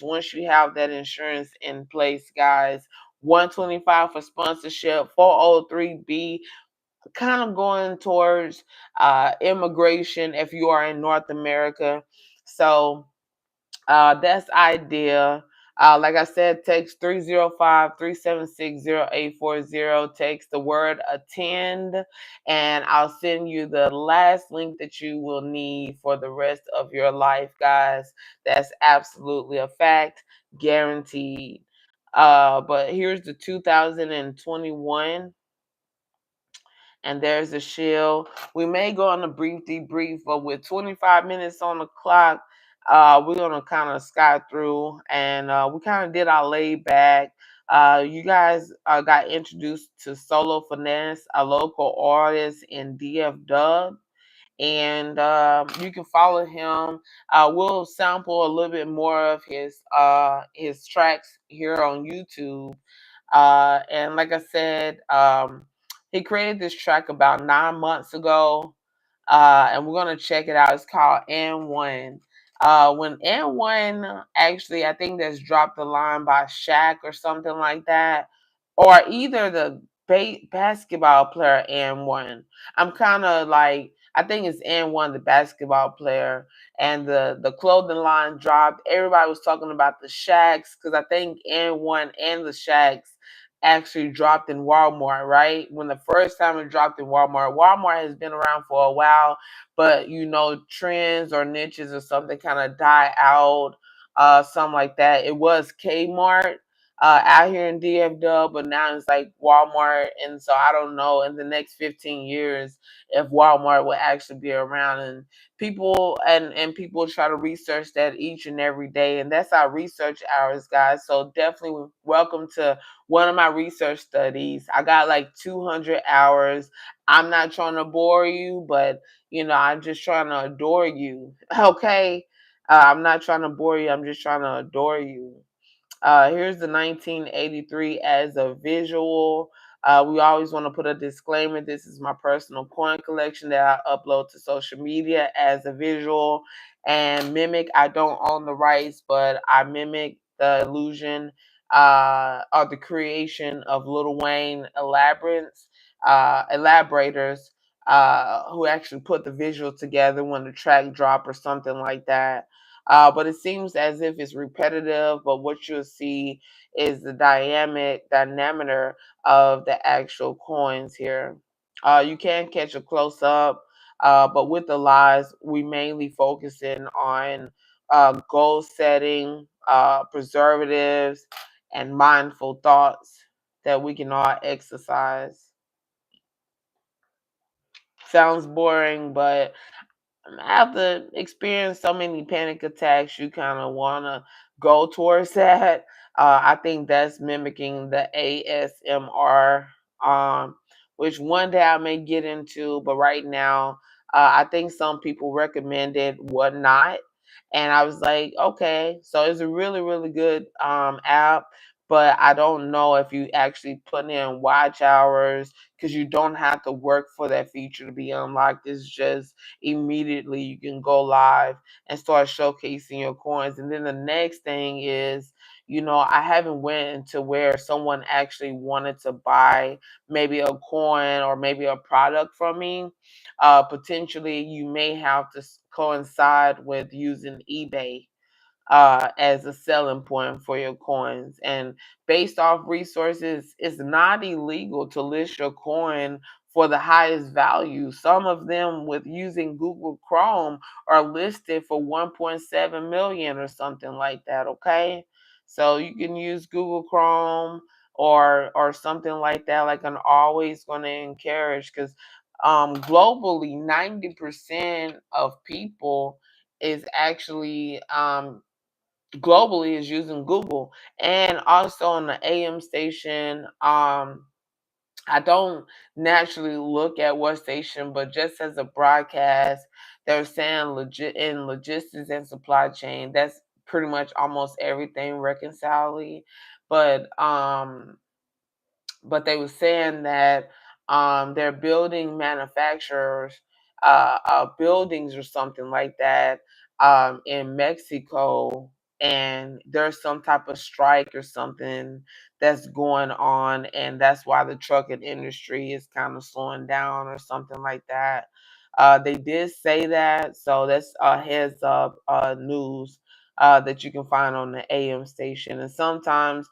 Speaker 1: once you have that insurance in place, guys. 125 for sponsorship, 403B kind of going towards immigration if you are in North America. So that's idea. Like I said, text 305-376-0840. Text the word attend, and I'll send you the last link that you will need for the rest of your life, guys. That's absolutely a fact, guaranteed. But here's the 2021. And there's a shield. We may go on a brief debrief, but with 25 minutes on the clock, we're gonna kind of sky through, and we kind of did our laid back. You guys got introduced to Solo Finesse, a local artist in DF Dub, and you can follow him. We'll sample a little bit more of his tracks here on YouTube. And like I said, he created this track about 9 months ago, and we're gonna check it out. It's called N1. When N1 actually, I think that's dropped the line by Shaq or something like that, or either the basketball player N1. I'm kind of like I think it's N1, the basketball player, and the clothing line dropped. Everybody was talking about the Shacks because I think N1 and the Shacks actually dropped in Walmart, right? When the first time it dropped in Walmart, Walmart has been around for a while, but trends or niches or something kind of die out, something like that. It was Kmart out here in DFW, but now it's like Walmart. And so I don't know in the next 15 years if Walmart will actually be around. And people try to research that each and every day. And that's our research hours, guys. So definitely welcome to one of my research studies. I got like 200 hours. I'm not trying to bore you, but I'm just trying to adore you. Okay. I'm not trying to bore you. I'm just trying to adore you. Here's the 1983 as a visual. We always want to put a disclaimer. This is my personal coin collection that I upload to social media as a visual and mimic. I don't own the rights, but I mimic the illusion or the creation of Lil Wayne elaborators who actually put the visual together when the track drop or something like that. But it seems as if it's repetitive, but what you'll see is the diameter of the actual coins here. You can catch a close up, but with the lies, we mainly focusing on goal setting, preservatives, and mindful thoughts that we can all exercise. Sounds boring, but after experience so many panic attacks, you kind of want to go towards that. I think that's mimicking the ASMR, which one day I may get into, but right now, I think some people recommended whatnot. And I was like, okay, so it's a really, really good app, but I don't know if you actually put in watch hours because you don't have to work for that feature to be unlocked. It's just immediately you can go live and start showcasing your coins. And then the next thing is, I haven't went into where someone actually wanted to buy maybe a coin or maybe a product from me. Potentially you may have to coincide with using eBay as a selling point for your coins. And based off resources, it's not illegal to list your coin for the highest value. Some of them with using Google Chrome are listed for 1.7 million or something like that. Okay. So you can use Google Chrome or something like that. Like I'm always going to encourage because globally 90% of people is actually globally is using Google. And also on the AM station, I don't naturally look at what station, but just as a broadcast, they're saying legit in logistics and supply chain. That's pretty much almost everything reconciling. But but they were saying that they're building manufacturers, buildings or something like that in Mexico, and there's some type of strike or something that's going on, and that's why the trucking industry is kind of slowing down or something like that. They did say that, so that's a heads up news that you can find on the AM station, and sometimes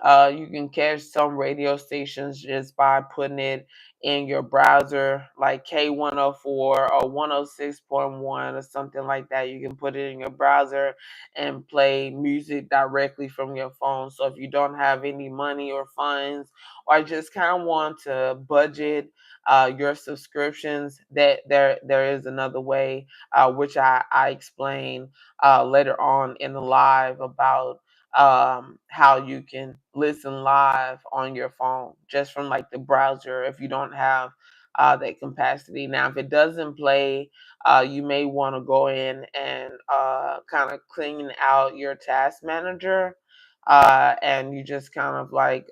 Speaker 1: you can catch some radio stations just by putting it in your browser, like K104 or 106.1 or something like that. You can put it in your browser and play music directly from your phone. So if you don't have any money or funds, or just kind of want to budget your subscriptions, that there is another way, which I explain later on in the live about how you can listen live on your phone just from like the browser if you don't have that capacity. Now, if it doesn't play, you may want to go in and kind of clean out your task manager, and you just kind of like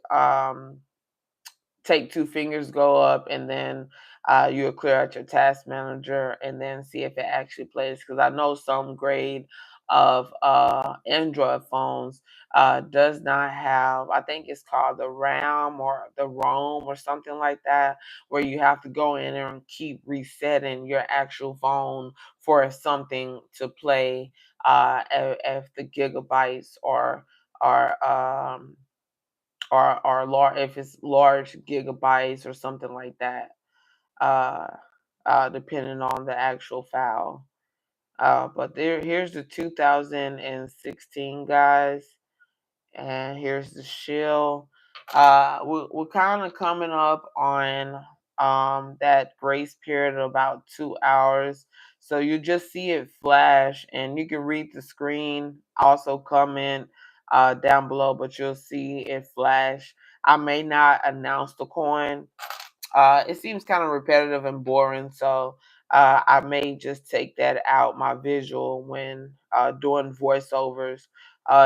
Speaker 1: take two fingers, go up, and then you'll clear out your task manager and then see if it actually plays. Because I know some grade of Android phones does not have, I think it's called the RAM or the ROM or something like that, where you have to go in there and keep resetting your actual phone for something to play if the gigabytes are or large, if it's large gigabytes or something like that, uh, depending on the actual file. But here's the 2016 guys, and here's the shill. We're kind of coming up on that grace period of about 2 hours. So you just see it flash, and you can read the screen. Also comment down below, but you'll see it flash. I may not announce the coin. It seems kind of repetitive and boring, so I may just take that out my visual when doing voiceovers.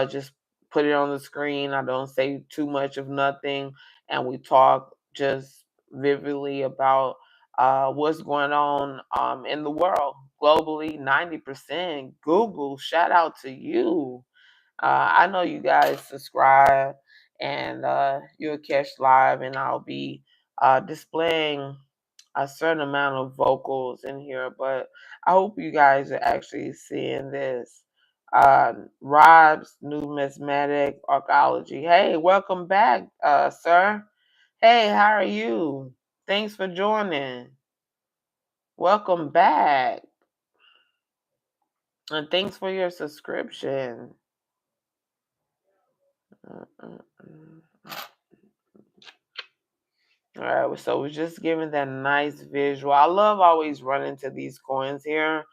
Speaker 1: Just put it on the screen. I don't say too much of nothing, and we talk just vividly about what's going on in the world globally. 90% Google. Shout out to you. I know you guys subscribe, and you'll catch live, and I'll be displaying a certain amount of vocals in here. But I hope you guys are actually seeing this. Rob's Numismatic Archaeology. Hey, welcome back, sir. Hey, how are you? Thanks for joining. Welcome back. And thanks for your subscription. All right, so we're just giving that nice visual. I love always running to these coins here.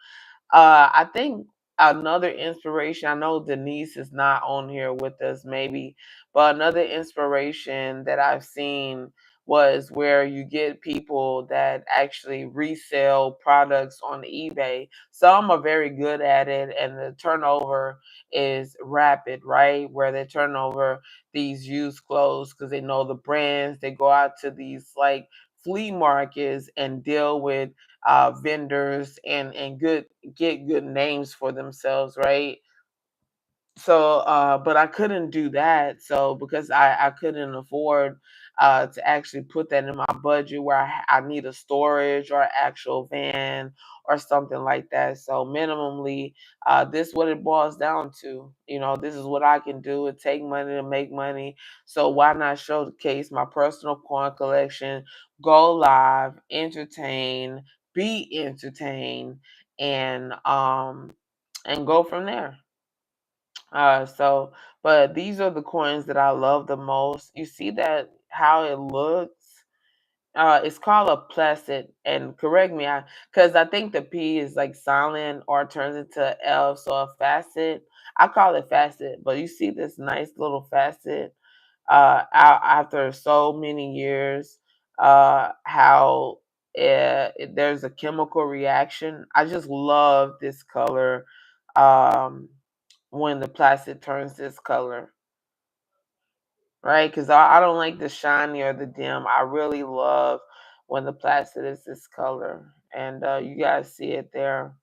Speaker 1: I think another inspiration, I know Denise is not on here with us, maybe, but another inspiration that I've seen was where you get people that actually resell products on eBay. Some are very good at it, and the turnover is rapid, right? Where they turn over these used clothes because they know the brands. They go out to these like flea markets and deal with vendors and get good names for themselves, right? So but I couldn't do that, so because I couldn't afford to actually put that in my budget where I need a storage or actual van or something like that. So minimally, this what it boils down to. You know, this is what I can do. It take money to make money, so why not showcase my personal coin collection, go live, entertain, be entertained, and go from there. So, but these are the coins that I love the most. You see that how it looks? It's called a placid, and correct me, because I think the P is like silent or turns into L, so a facet. I call it facet, but you see this nice little facet after so many years, how there's a chemical reaction. I just love this color. When the plastic turns this color, right? Because I don't like the shiny or the dim. I really love when the plastic is this color. And you guys see it there.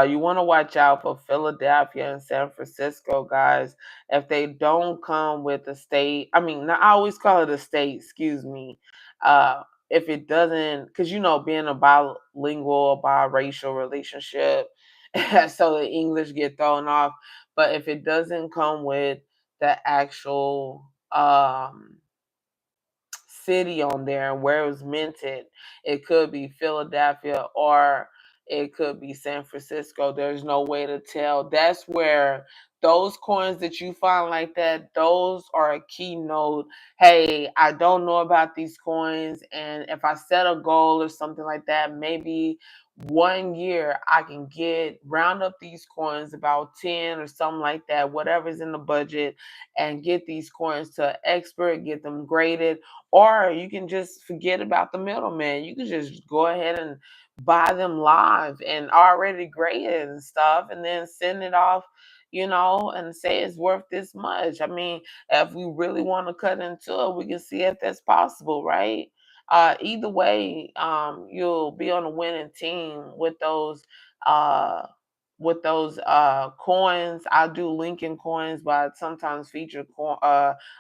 Speaker 1: You want to watch out for Philadelphia and San Francisco, guys. If they don't come with a state, I mean, I always call it a state, excuse me. If it doesn't, because you know, being a bilingual, biracial relationship, so the English get thrown off. But if it doesn't come with the actual city on there and where it was minted. It could be Philadelphia or it could be San Francisco. There's no way to tell. That's where those coins that you find like that, those are a keynote. Hey, I don't know about these coins, and if I set a goal or something like that, maybe 1 year I can get round up these coins about 10 or something like that, whatever's in the budget, and get these coins to an expert, get them graded, or you can just forget about the middleman. You can just go ahead and buy them live and already graded and stuff, and then send it off, and say it's worth this much. I mean, if we really want to cut into it, we can see if that's possible, right? Either way, you'll be on a winning team with those. Uh, with those coins. I do Lincoln coins, but I sometimes feature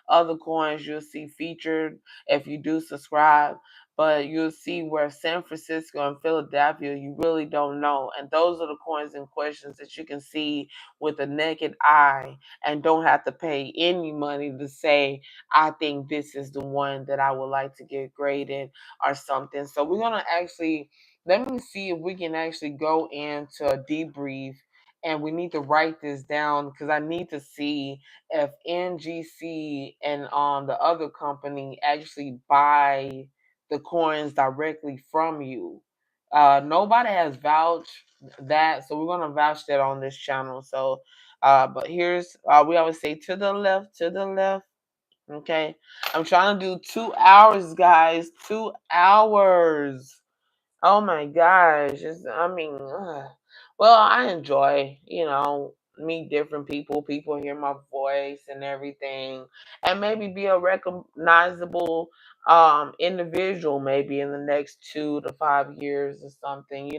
Speaker 1: other coins you'll see featured if you do subscribe. But you'll see where San Francisco and Philadelphia, you really don't know. And those are the coins and questions that you can see with a naked eye and don't have to pay any money to say, I think this is the one that I would like to get graded or something. So we're going to actually, let me see if we can actually go into a debrief, and we need to write this down because I need to see if NGC and the other company actually buy the coins directly from you. Nobody has vouched that, so we're gonna vouch that on this channel. So, but here's we always say to the left, to the left. Okay, I'm trying to do 2 hours, guys. 2 hours. Oh my gosh. I mean, well, I enjoy, meet different people. People hear my voice and everything, and maybe be a recognizable individual maybe in the next 2 to 5 years or something.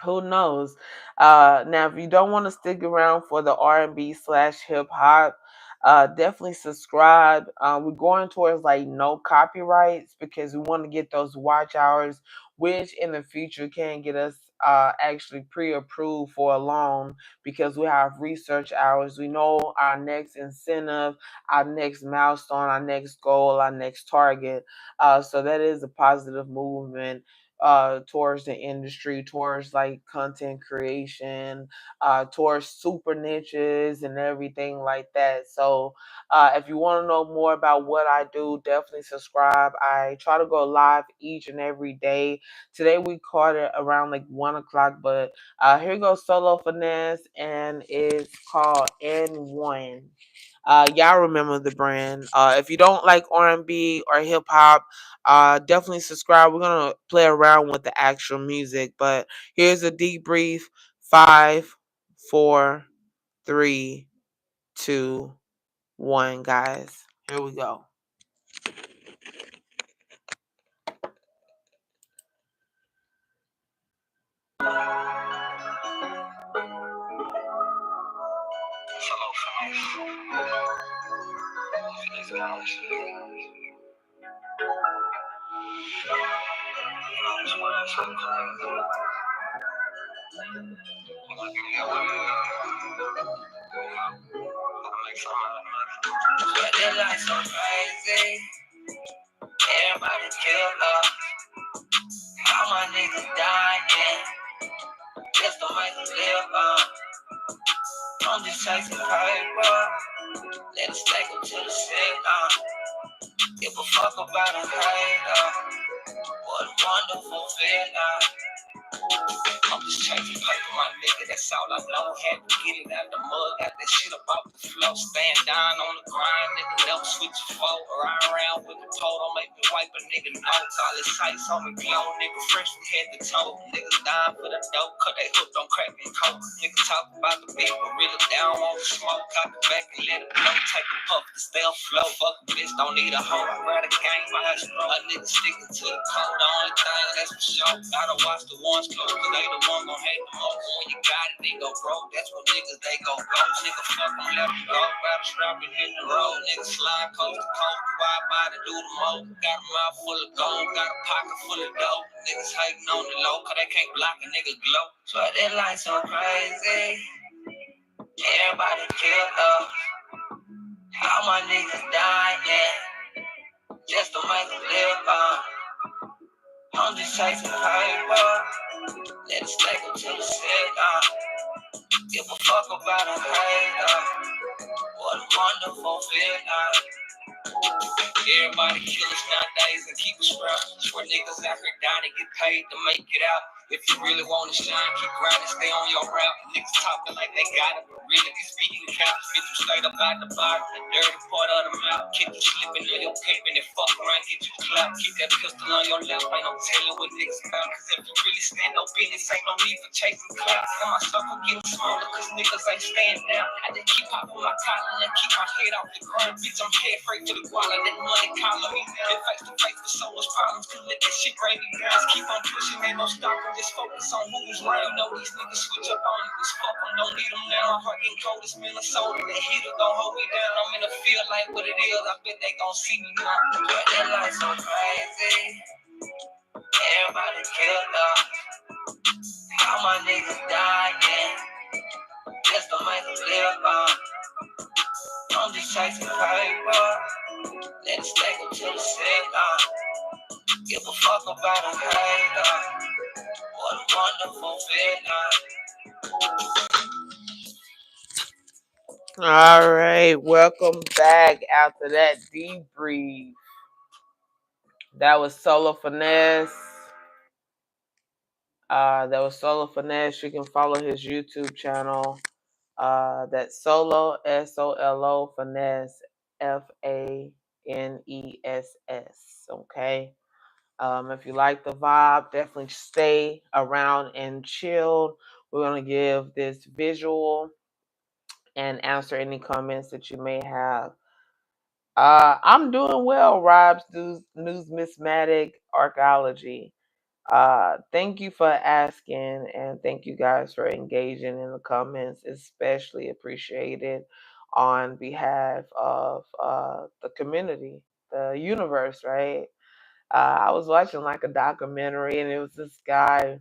Speaker 1: Who knows? Now, if you don't want to stick around for the R&B/hip hop, definitely subscribe. We're going towards like no copyrights because we want to get those watch hours, which in the future can get us actually pre-approved for a loan because we have research hours. We know our next incentive, our next milestone, our next goal, our next target. So that is a positive movement towards the industry, towards like content creation, towards super niches and everything like that. So if you want to know more about what I do, definitely subscribe. I try to go live each and every day. Today we caught it around like 1 o'clock, but here goes solo finesse, and it's called N1. Y'all remember the brand. If you don't like R&B or hip hop, definitely subscribe. We're gonna play around with the actual music, but here's a debrief. 5, 4, 3, 2, 1, guys. Here we go. That life so crazy. Everybody kill up. All my niggas dying. Just to make them live up. I'm just chasing paper. Let it stack up to the set. Give a fuck about a hater. What a wonderful feeling. I'm just chasing paper, my nigga, that's all I know. Had to get it out the mud, got that shit up off the floor. Stand down on the grind, nigga, never switch your flow. Ride around with the toe, don't make me wipe a nigga nose. All his sights on me glow, nigga, fresh from head to toe. Niggas dying for the dope, cause they hooked on crack and coke. Niggas talk about the beat, but really down on the smoke. Cock it back and let it blow, take a puff to stay afloat. Fuck a bitch, don't need a hoe, I ride a gang by a stroke. A nigga sticking to the code, the only thing that's for sure. Gotta watch the ones close, cause they the one gon' hate the most. When you got it, they go broke. That's when niggas, they go ghost. Nigga, fuck them, let them go. Grab a strap and hit the road. Nigga, slide coast to coast. Wide body, do the most. Got a mouth full of gold. Got a pocket full of dope. Niggas hating on the low, cause they can't block a nigga glow. So that light so crazy. Everybody killed up. All my niggas dying. Just to make them live up. I'm just chasing paper. Let it stack up to the set. Give a fuck about a hater. What a wonderful feeling. Everybody killers nowadays and keep us strapped. Swear niggas out here dying to get paid to make it out. If you really wanna shine, keep grinding, stay on your route. Niggas talking like they got it, but really be speaking caps. Get you straight up out the bottom, the dirty part of the mouth. Keep you slipping on your pimping and fuck around, get you clapped. Keep that pistol on your lap, ain't no telling what niggas about. Cause if you really stand no business, ain't no need for chasing claps. And my circle getting smaller, cause niggas ain't staying down. I just keep popping my collar and keep my head off the ground. Bitch, I'm head straight to the guala, that money calling me. Been face to face with so much problems, cause let that shit bring me down. Keep on pushing, ain't no stopping. niggas focus on who's right. You know these niggas switch up on you. It's fuck them, don't need them now. My heart getting cold as Minnesota. That heater gon' hold me down. I'm in the field like what it is. I bet they gon' see me now. But that life so crazy. Everybody killed up. How my niggas dying. Just to make them live up. I'm just chasing paper. Let it stack up till it's sick up. Give a fuck about a hater. What a wonderful feeling. All right, welcome back after that debrief. That was Solo Finesse. You can follow his YouTube channel. That's Solo, SOLO, Finesse, FANESS. Okay. If you like the vibe, definitely stay around and chill. We're going to give this visual and answer any comments that you may have. I'm doing well, Rob's Numismatic Archaeology. Thank you for asking, and thank you guys for engaging in the comments, especially appreciated on behalf of the community, the universe, right? I was watching like a documentary, and it was this guy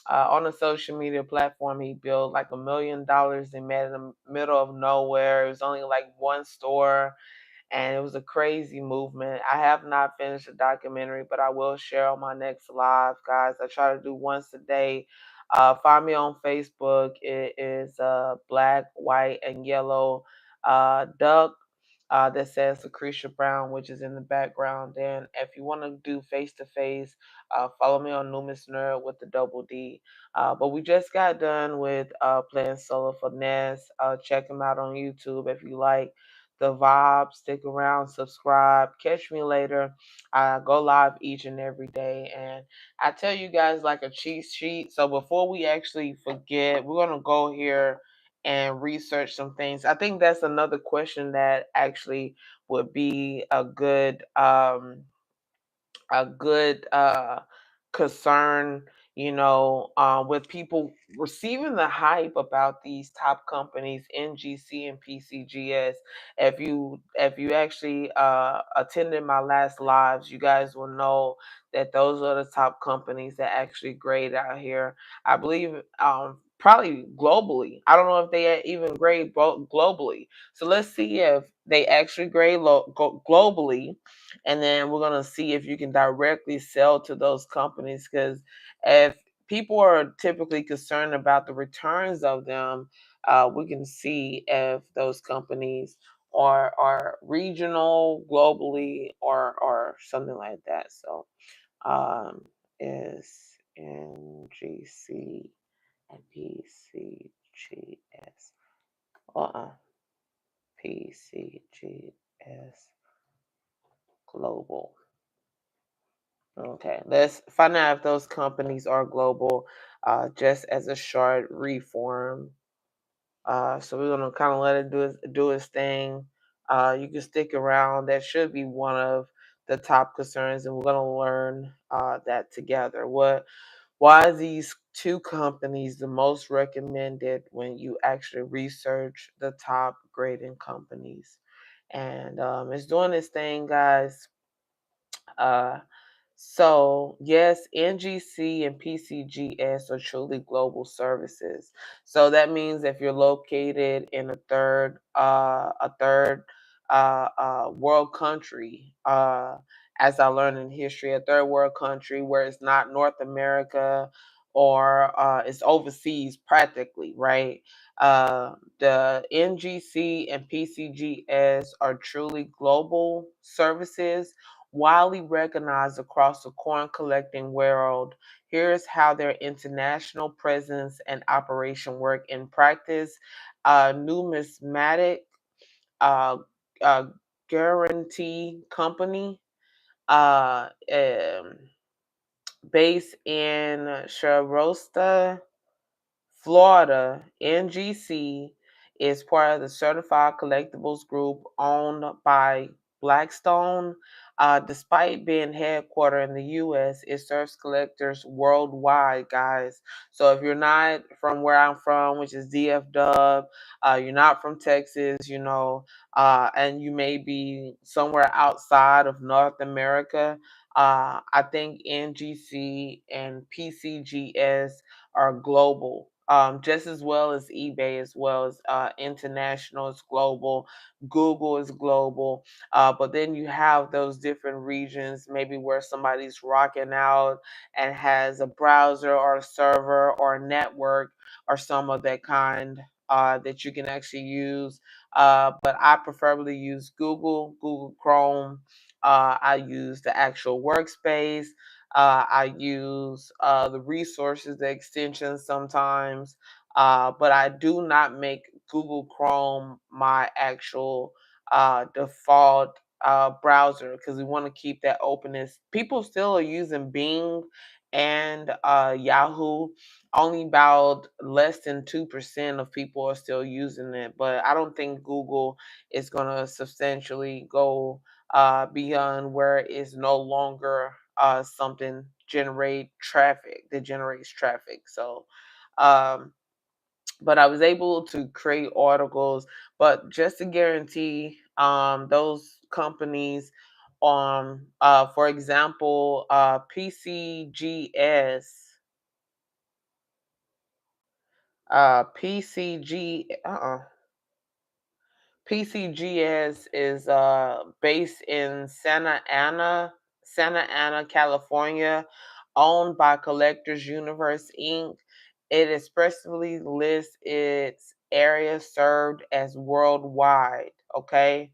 Speaker 1: on a social media platform. He built like $1 million and met in the middle of nowhere. It was only like one store, and it was a crazy movement. I have not finished the documentary, but I will share on my next live, guys. I try to do once a day. Find me on Facebook. It is black, white, and yellow duck that says Lucretia Brown, which is in the background. And if you want to do face to face, follow me on Numis Nerd with the double D. But we just got done with playing Solo Finesse. Check him out on YouTube if you like the vibe. Stick around, subscribe, catch me later. I go live each and every day, and I tell you guys like a cheat sheet. So before we actually forget, we're gonna go here and research some things. I think that's another question that actually would be a good concern, with people receiving the hype about these top companies, NGC and PCGS. If you actually attended my last lives, you guys will know that those are the top companies that actually grade out here. I believe probably globally. I don't know if they even grade globally. So let's see if they actually grade globally, and then we're going to see if you can directly sell to those companies, because if people are typically concerned about the returns of them, we can see if those companies are regional, globally, or something like that. So is NGC and PCGS. PCGS global. Okay, let's find out if those companies are global, just as a short reform. So we're gonna kind of let it do its thing. You can stick around. That should be one of the top concerns, and we're gonna learn that together. Why are these two companies the most recommended when you actually research the top grading companies? And it's doing this thing, guys. Uh, so yes, NGC and PCGS are truly global services. So that means if you're located in a third world country, as I learned in history, a third world country where it's not North America, or it's overseas practically, right? The NGC and PCGS are truly global services, widely recognized across the coin collecting world. Here's how their international presence and operation work in practice. Numismatic uh, uh, Guarantee Company, um, based in Sharosta, Florida. NGC is part of the Certified Collectibles Group owned by Blackstone. Despite being headquartered in the U.S., it serves collectors worldwide, guys. So if you're not from where I'm from, which is DF you're not from Texas, and you may be somewhere outside of North America, I think NGC and PCGS are global. Just as well as eBay, as well as international is global, Google is global, but then you have those different regions, maybe where somebody's rocking out and has a browser or a server or a network or some of that kind that you can actually use. But I preferably use Google Chrome. I use the actual workspace. I use the resources, the extensions sometimes. But I do not make Google Chrome my actual default browser because we want to keep that openness. People still are using Bing and Yahoo. Only about less than 2% of people are still using it, but I don't think Google is going to substantially go beyond where it's no longer something generate traffic that generates traffic. So um, but I was able to create articles. But just to guarantee those companies, for example, PCG, PCGS is based in Santa Ana, California, owned by Collectors Universe Inc. It expressly lists its area served as worldwide. Okay.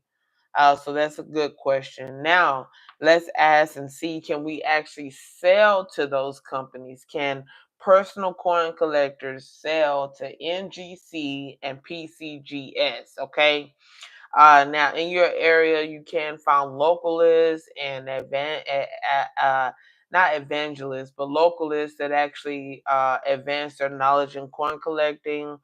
Speaker 1: So that's a good question. Now, let's ask and see, can we actually sell to those companies? Can personal coin collectors sell to NGC and PCGS? Okay. Now, in your area, you can find localists and not evangelists, but localists that actually advance their knowledge in coin collecting.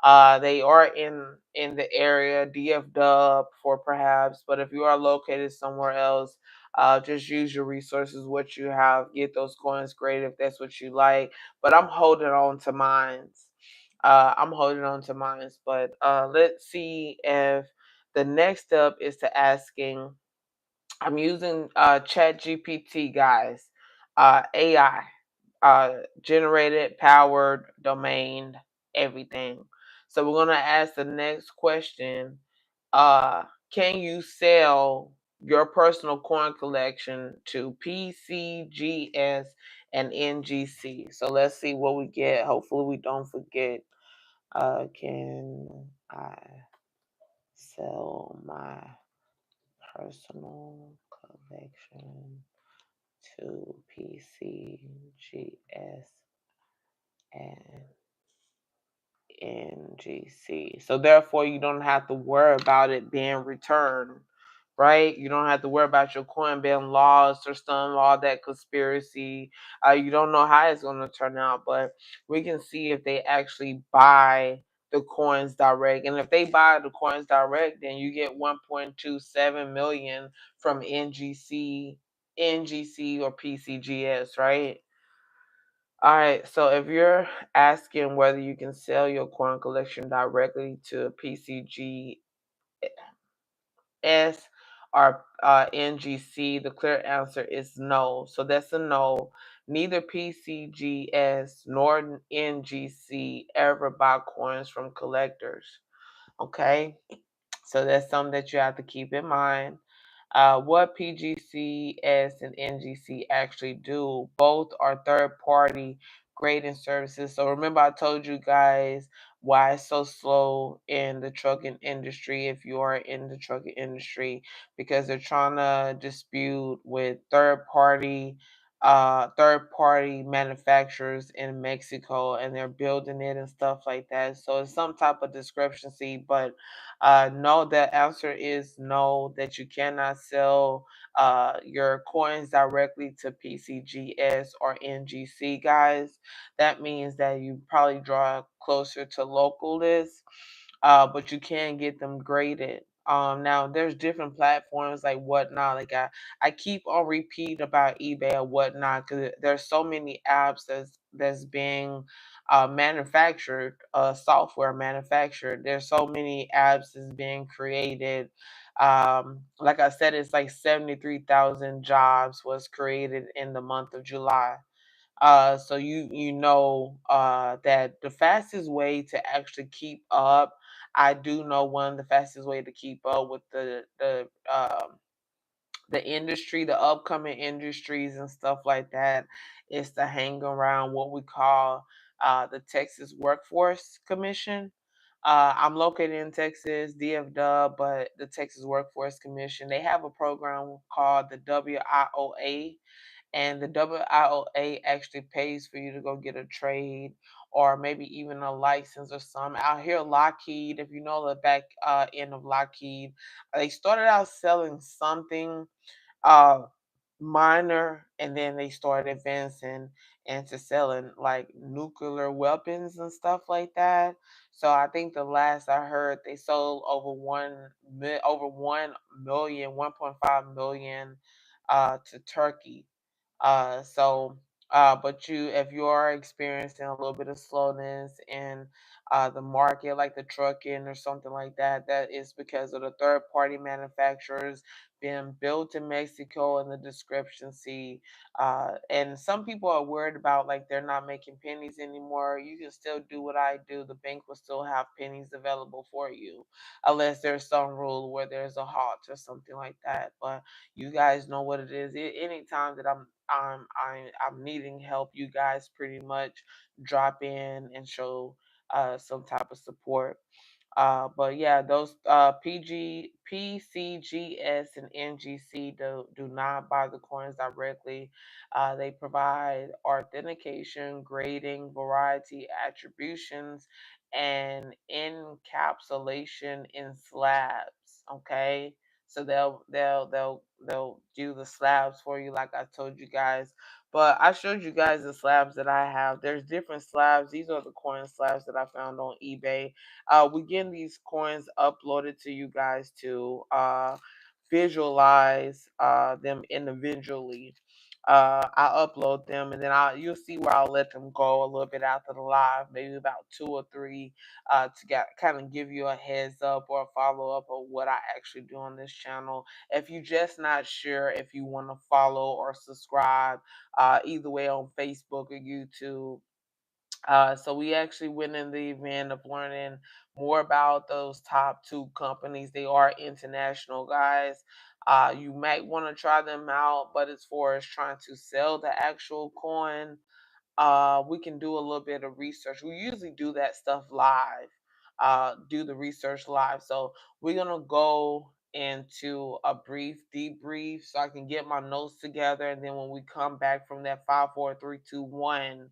Speaker 1: They are in the area, DF Dub for perhaps, but if you are located somewhere else, just use your resources, what you have, get those coins graded if that's what you like. But I'm holding on to mines. But let's see if the next step is to asking. I'm using Chat GPT, guys. AI, generated, powered, domain, everything. So we're gonna ask the next question. Can you sell your personal coin collection to PCGS and NGC? So let's see what we get. Hopefully we don't forget. Can I sell my personal collection to PCGS and NGC? So therefore, you don't have to worry about it being returned, right? You don't have to worry about your coin being lost or some all that conspiracy. You don't know how it's going to turn out, but we can see if they actually buy the coins direct. And if they buy the coins direct, then you get 1.27 million from NGC or PCGS, right? All right, so if you're asking whether you can sell your coin collection directly to PCGS or NGC, the clear answer is no. So that's a no. Neither PCGS nor NGC ever buy coins from collectors. Okay, so that's something that you have to keep in mind. What PGCS and NGC actually do. Both are third party grading services. So remember, I told you guys why it's so slow in the trucking industry if you are in the trucking industry, because they're trying to dispute with third party manufacturers in Mexico, and they're building it and stuff like that. So it's some type of discrepancy, but no, the answer is no, that you cannot sell your coins directly to PCGS or NGC, guys. That means that you probably draw closer to local lists, but you can get them graded. Now there's different platforms like Whatnot. Like I keep on repeat about eBay or Whatnot because there's so many apps that's being manufactured, software manufactured. There's so many apps that's being created. Like I said, it's like 73,000 jobs was created in the month of July. So you know that the fastest way to actually keep up, I do know one of the fastest way to keep up with the industry, the upcoming industries and stuff like that, is to hang around what we call the Texas Workforce Commission. I'm located in Texas, DFW, but the Texas Workforce Commission, they have a program called the WIOA, and the WIOA actually pays for you to go get a trade or maybe even a license or something. Out here, Lockheed, if you know the back end of Lockheed, they started out selling something uh minor, and then they started advancing into selling like nuclear weapons and stuff like that. So I think the last I heard, they sold over 1 million, 1.5 million to Turkey. But if you are experiencing a little bit of slowness in the market, like the trucking or something like that, that is because of the third party manufacturers being built in Mexico and the discrepancy. And some people are worried about like they're not making pennies anymore. You can still do what I do. The bank will still have pennies available for you, unless there's some rule where there's a halt or something like that. But you guys know what it is. Anytime that I'm needing help, you guys pretty much drop in and show some type of support. But yeah, those PCGS and NGC do not buy the coins directly. They provide authentication, grading, variety, attributions, and encapsulation in slabs. Okay, so they'll do the slabs for you, like I told you guys. But I showed you guys the slabs that I have. There's different slabs. These are the coin slabs that I found on eBay. We get these coins uploaded to you guys to visualize them individually. I upload them, and then you'll see where I'll let them go a little bit after the live, maybe about two or three, to kind of give you a heads up or a follow up of what I actually do on this channel. If you're just not sure if you want to follow or subscribe, either way on Facebook or YouTube. So we actually went in the event of learning more about those top two companies. They are international, guys. You might want to try them out, but as far as trying to sell the actual coin, we can do a little bit of research. We usually do that stuff live, do the research live. So we're gonna go into a brief debrief so I can get my notes together, and then when we come back from that 5, 4, 3, 2, 1,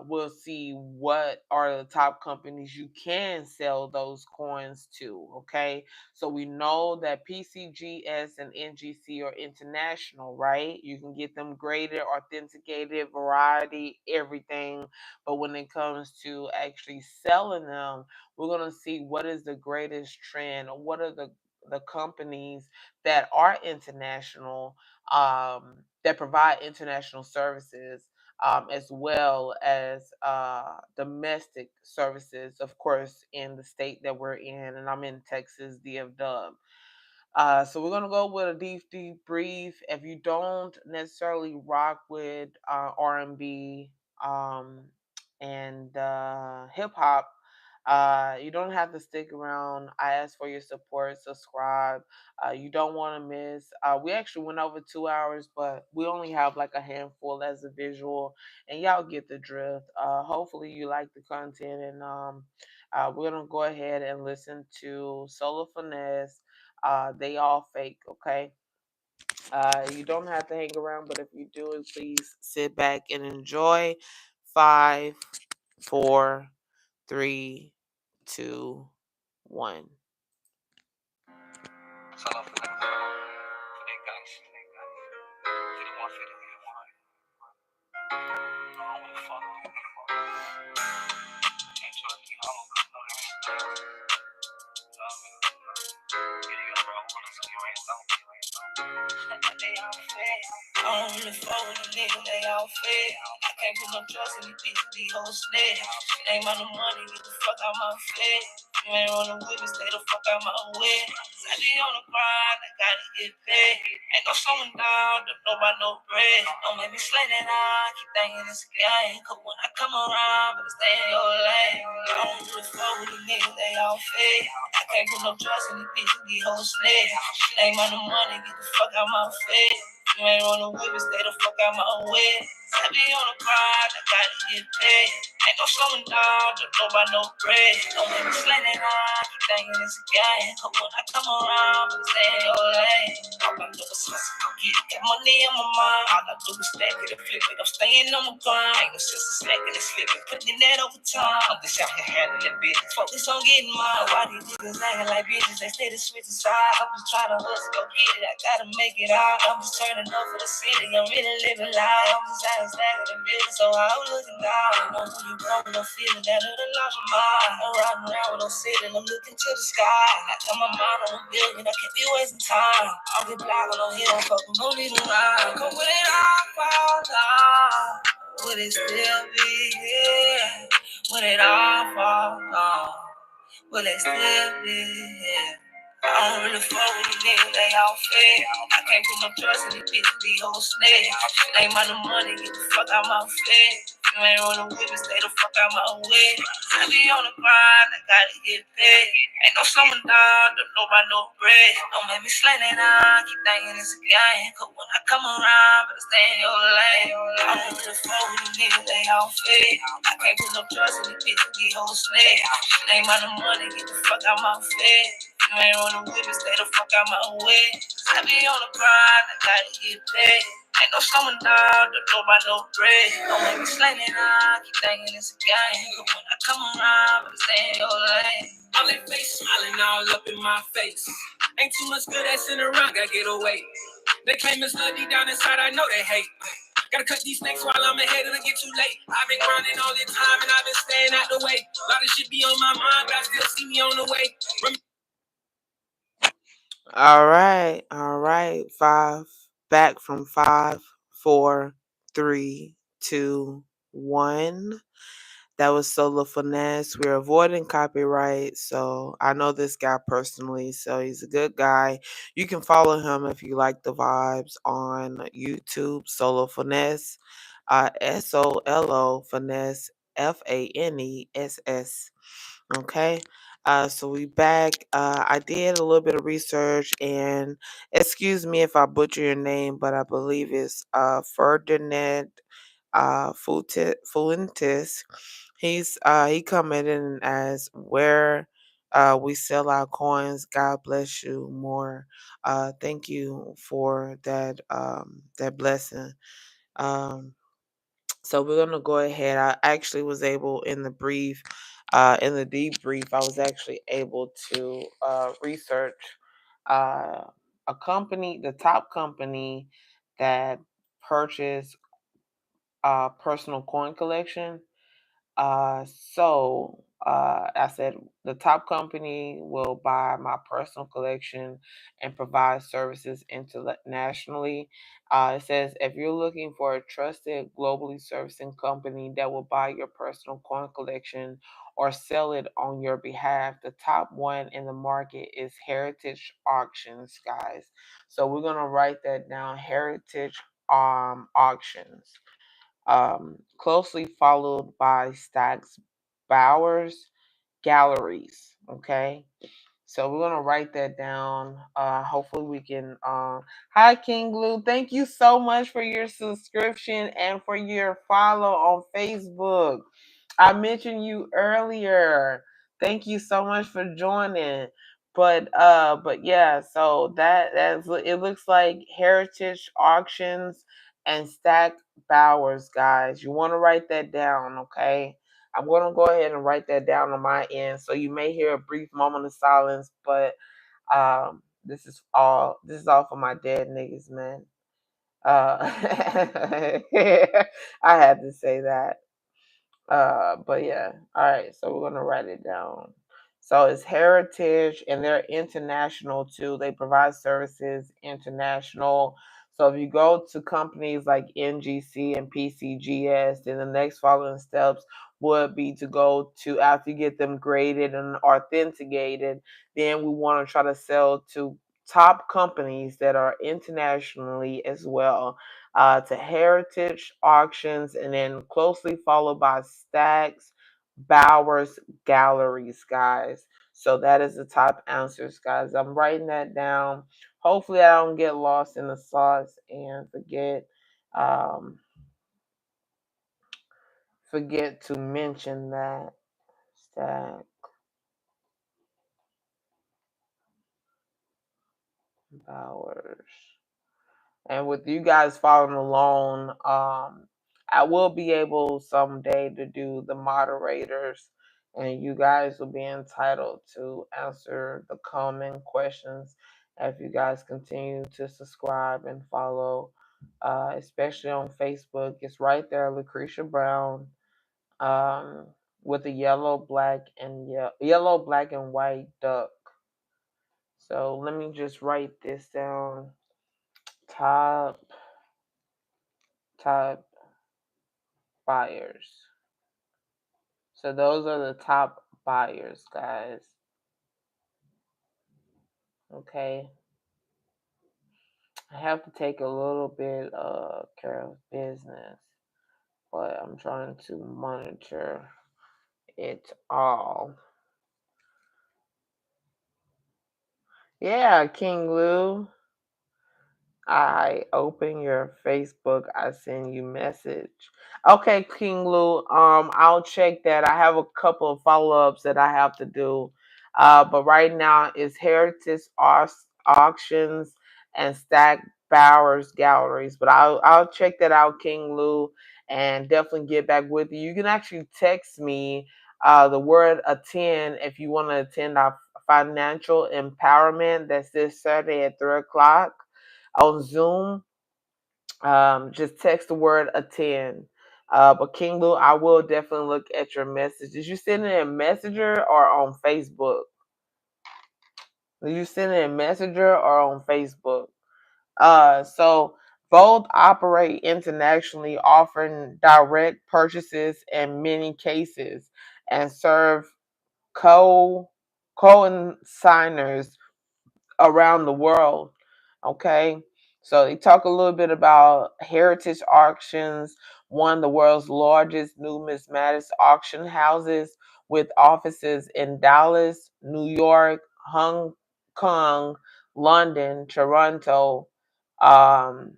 Speaker 1: we'll see what are the top companies you can sell those coins to. Okay, so we know that PCGS and NGC are international, right? You can get them graded, authenticated, variety, everything. But when it comes to actually selling them, we're gonna see what is the greatest trend, or what are the companies that are international, that provide international services, as well as domestic services, of course, in the state that we're in. And I'm in Texas, DFW. So we're gonna go with a deep brief. If you don't necessarily rock with R&B and hip hop, you don't have to stick around. I ask for your support, subscribe. You don't want to miss. We actually went over 2 hours, but we only have like a handful as a visual, and y'all get the drift. Hopefully you like the content, and we're gonna go ahead and listen to Solo Finesse. They all fake, okay? You don't have to hang around, but if you do, please sit back and enjoy. 5, 4, 3, 2, 1. Solo Finesse. Fake guys. You don't want to fit in here, right? No, I'm gonna follow you. Ain't trying to be hollow, but no, really fuck with them niggas, they all fed. I can't put no trust in these bitches, these hoes snare. Shit ain't about no money, get the fuck out my face. You ain't rolling with me, stay the fuck out my way. I be on the grind, I gotta get paid. Ain't no slowing down, don't know about no bread. Don't make me slay that eye, keep thinking it's a game. Cause when I come around, better stay in your lane. I don't really fuck with these niggas, they all fake. I can't put no trust in these bitches, these hoes snare. Shit ain't about no money, get the fuck out my face. You ain't rolling with me, stay the fuck out my way. I be on the grind, I gotta get paid. Ain't no slowing down, don't know about no bread. Don't make me slay that eye, keep thinking it's a game. Cause when I come around, better stay in your lane. All I do is hustle, go get it, got money on my mind. All I do is stack it and flip it, I'm staying on my grind. Ain't no sense in stacking and slipping, putting that over time. I'm just out here handling business, focus on getting mine. Why these niggas acting like bitches, they steady switching sides. I'm just trying to hustle, go get it, I gotta make it out. I'm just turning up for the city, I'm really living life. I'm just out here stacking and building, so I'm looking down. I know who you want, no feeling that other lost my mind. I'm riding around with no ceiling, I'm looking to the sky. I got my mind on a billion, I can't be wasting time. I'll be blind when I'm here, fuck, no need to rhyme. Cause when it all falls down, would it still be here? When it all falls down, will it still be here? I don't really fuck with these niggas, they all fake. I can't put no trust in these bitches, these hoes snake. Ain't about no money, get the fuck out my face. You ain't rolling with me, stay the fuck out my way. I be on the grind, I gotta get paid. Ain't no slowing down, don't know about no bread. Don't make me slay that eye, keep thinking it's a game. Cause when I come around, better stay in your lane. I don't really fuck with these niggas, they all fake. I can't put no trust in these bitches, these hoes snake. Ain't about no money, get the fuck out my face. You ain't rolling with me, stay the fuck out my way. I be on the grind, I gotta get paid. Ain't no slowing down, don't know about no bread. Don't make me slay that eye, keep thinking it's a game. But when I come around, better stay in your lane. All that face smiling all up in my face. Ain't too much good that's in around, gotta get away. They claim it's deep down inside, I know they hate. Gotta cut these snakes while I'm ahead, it'll get too late. I've been grinding all this time and I've been staying out the way. A lot of shit be on my mind, but I still see me on the way. All right. Back from 5, 4, 3, 2, 1. That was solo finesse. We're avoiding copyright. So I know this guy personally. So he's a good guy. You can follow him if you like the vibes on YouTube. Solo finesse. SOLO finesse. FANESS. Okay. So we back. I did a little bit of research, and excuse me if I butcher your name, but I believe it's Ferdinand Fuentes. He commented in as where we sell our coins. God bless you more. Thank you for that blessing. Um, so we're gonna go ahead. I actually was able in the debrief, I was actually able to research uh, a company, the top company that purchased personal coin collection. I said the top company will buy my personal collection and provide services internationally. It says if you're looking for a trusted, globally servicing company that will buy your personal coin collection or sell it on your behalf, the top one in the market is Heritage Auctions, guys. So we're gonna write that down. Heritage Auctions, closely followed by Stacks Bowers Galleries. Okay, so we're gonna write that down. Hopefully we can. Hi King Blue, thank you so much for your subscription and for your follow on Facebook. I mentioned you earlier. Thank you so much for joining. But yeah, so that's it. Looks like Heritage Auctions and Stack Bowers, guys. You want to write that down, okay? I'm going to go ahead and write that down on my end. So you may hear a brief moment of silence, but this is all for my dead niggas, man. I had to say that. But yeah, all right. So we're gonna write it down. So it's Heritage, and they're international too. They provide services international. So if you go to companies like NGC and PCGS, then the next following steps would be to go to, after you get them graded and authenticated, then we want to try to sell to top companies that are internationally as well, to heritage auctions, and then closely followed by stacks, Bowers, galleries, guys. So that is the top answers, guys. I'm writing that down. Hopefully I don't get lost in the sauce and um, forget to mention that. Stack, Bowers. And with you guys following along, I will be able someday to do the moderators, and you guys will be entitled to answer the common questions if you guys continue to subscribe and follow, especially on Facebook. It's right there, Lucretia Brown, um, with a yellow, black, and white duck. So let me just write this down. Top top buyers. So those are the top buyers, guys. Okay. I have to take a little bit of care of business, but I'm trying to monitor it all. Yeah, King Lou. I open your Facebook, I send you message. Okay, King Lou, I'll check that. I have a couple of follow-ups that I have to do. But right now it's Heritage Auctions and Stack Bowers Galleries. But I'll check that out, King Lou, and definitely get back with you. You can actually text me the word attend if you want to attend our financial empowerment. That's this Saturday at 3 o'clock on Zoom. Just text the word attend. But King Lou, I will definitely look at your message. Did you send it in Messenger or on Facebook? Did you send it in Messenger or on Facebook? So both operate internationally, offering direct purchases in many cases, and serve co-consigners around the world. Okay. So they talk a little bit about heritage auctions, one of the world's largest numismatic auction houses with offices in Dallas, New York, Hong Kong, London, Toronto, um,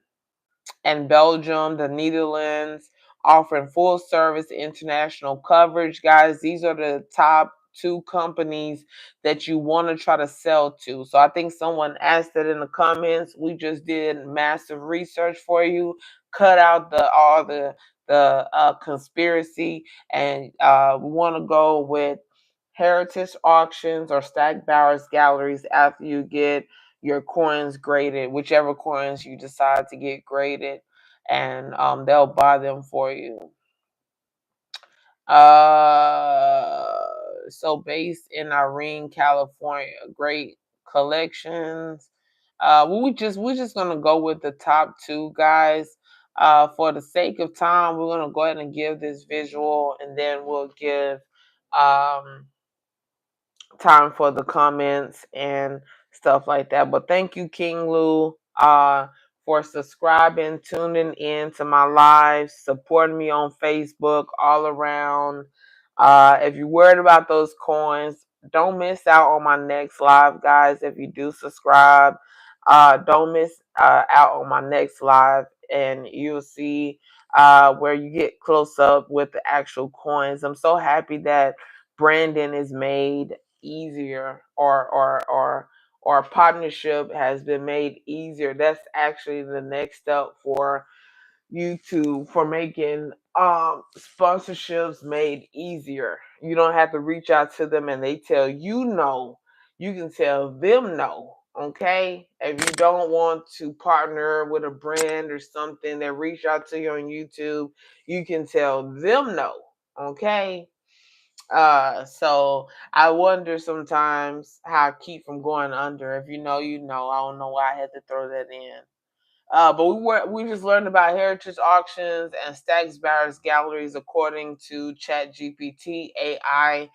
Speaker 1: and Belgium, the Netherlands, offering full service international coverage. Guys, these are the top two companies that you want to try to sell to. So I think someone asked it in the comments. We just did massive research for you, cut out all the conspiracy, and we want to go with heritage auctions or stack bowers galleries after you get your coins graded, whichever coins you decide to get graded, and they'll buy them for you. So based in Irene, California, great collections. We're just gonna go with the top two, guys. For the sake of time, we're gonna go ahead and give this visual, and then we'll give um time for the comments and stuff like that. But thank you, King Lou, for subscribing, tuning in to my lives, supporting me on Facebook all around. If you're worried about those coins, don't miss out on my next live, guys. If you do subscribe, don't miss out on my next live, and you'll see where you get close up with the actual coins. I'm so happy that branding is made easier, or partnership has been made easier. That's actually the next step for YouTube, for making sponsorships made easier. You don't have to reach out to them and they tell you no. You can tell them no. Okay? If you don't want to partner with a brand or something that reach out to you on YouTube, you can tell them no. Okay? So I wonder sometimes how I keep from going under. If you know, you know. I don't know why I had to throw that in. But we just learned about heritage auctions and stacks barracks galleries according to ChatGPT AI.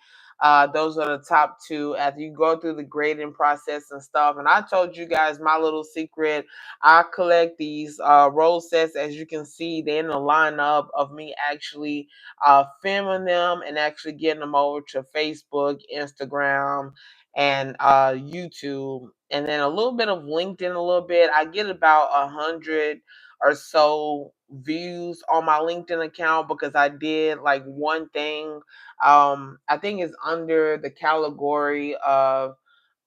Speaker 1: Those are the top two. After you go through the grading process and stuff, and I told you guys my little secret. I collect these roll sets, as you can see. They're in a lineup of me actually filming them and actually getting them over to Facebook, Instagram, and YouTube, and then a little bit of LinkedIn. A little bit. I get about 100 or so views on my LinkedIn account because I did like one thing. I think it's under the category of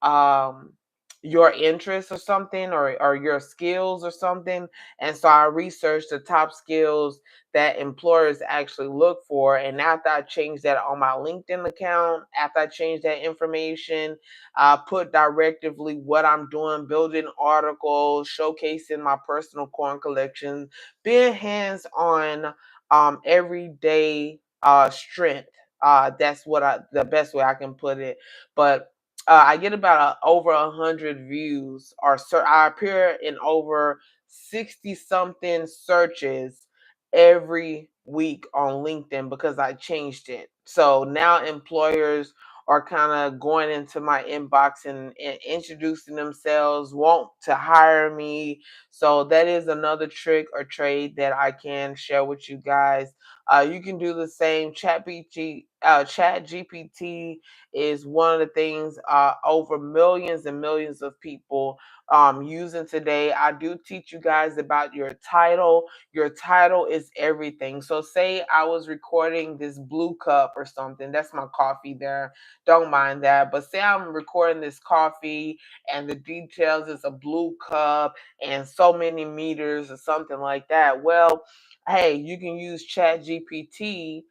Speaker 1: um your interests or something, or your skills or something. And so I researched the top skills that employers actually look for, and after I changed that on my LinkedIn account, after I changed that information, I put directively what I'm doing, building articles, showcasing my personal coin collection, being hands on, everyday strength. That's what I the best way I can put it. But I get about over 100 views, or I appear in over 60 something searches every week on LinkedIn because I changed it. So now employers are kind of going into my inbox and introducing themselves, want to hire me. So that is another trick or trade that I can share with you guys. You can do the same. Chat GPT is one of the things over millions and millions of people using today. I do teach you guys about your title. Your title is everything. So say I was recording this blue cup or something. That's my coffee there. Don't mind that. But say I'm recording this coffee and the details is a blue cup and so many meters or something like that. Well, hey, you can use Chat GPT.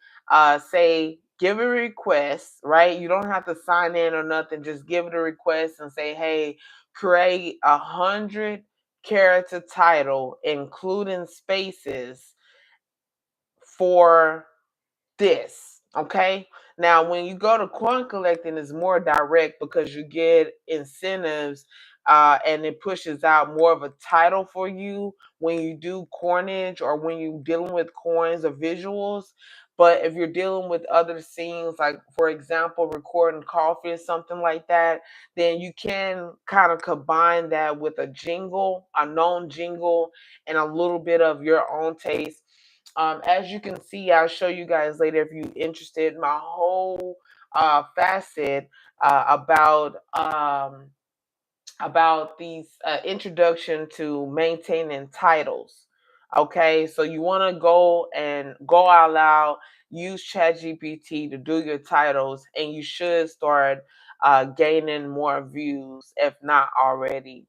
Speaker 1: Say give a request, right? You don't have to sign in or nothing. Just give it a request and say, hey, create 100-character title, including spaces, for this. Okay. Now, when you go to coin collecting, it's more direct because you get incentives, and it pushes out more of a title for you when you do coinage or when you're dealing with coins or visuals. But if you're dealing with other scenes, like for example, recording coffee or something like that, then you can kind of combine that with a jingle, a known jingle, and a little bit of your own taste. As you can see, I'll show you guys later if you're interested. My whole facet about these introduction to maintaining titles. Okay, so you want to go out loud, use ChatGPT to do your titles, and you should start gaining more views, if not already.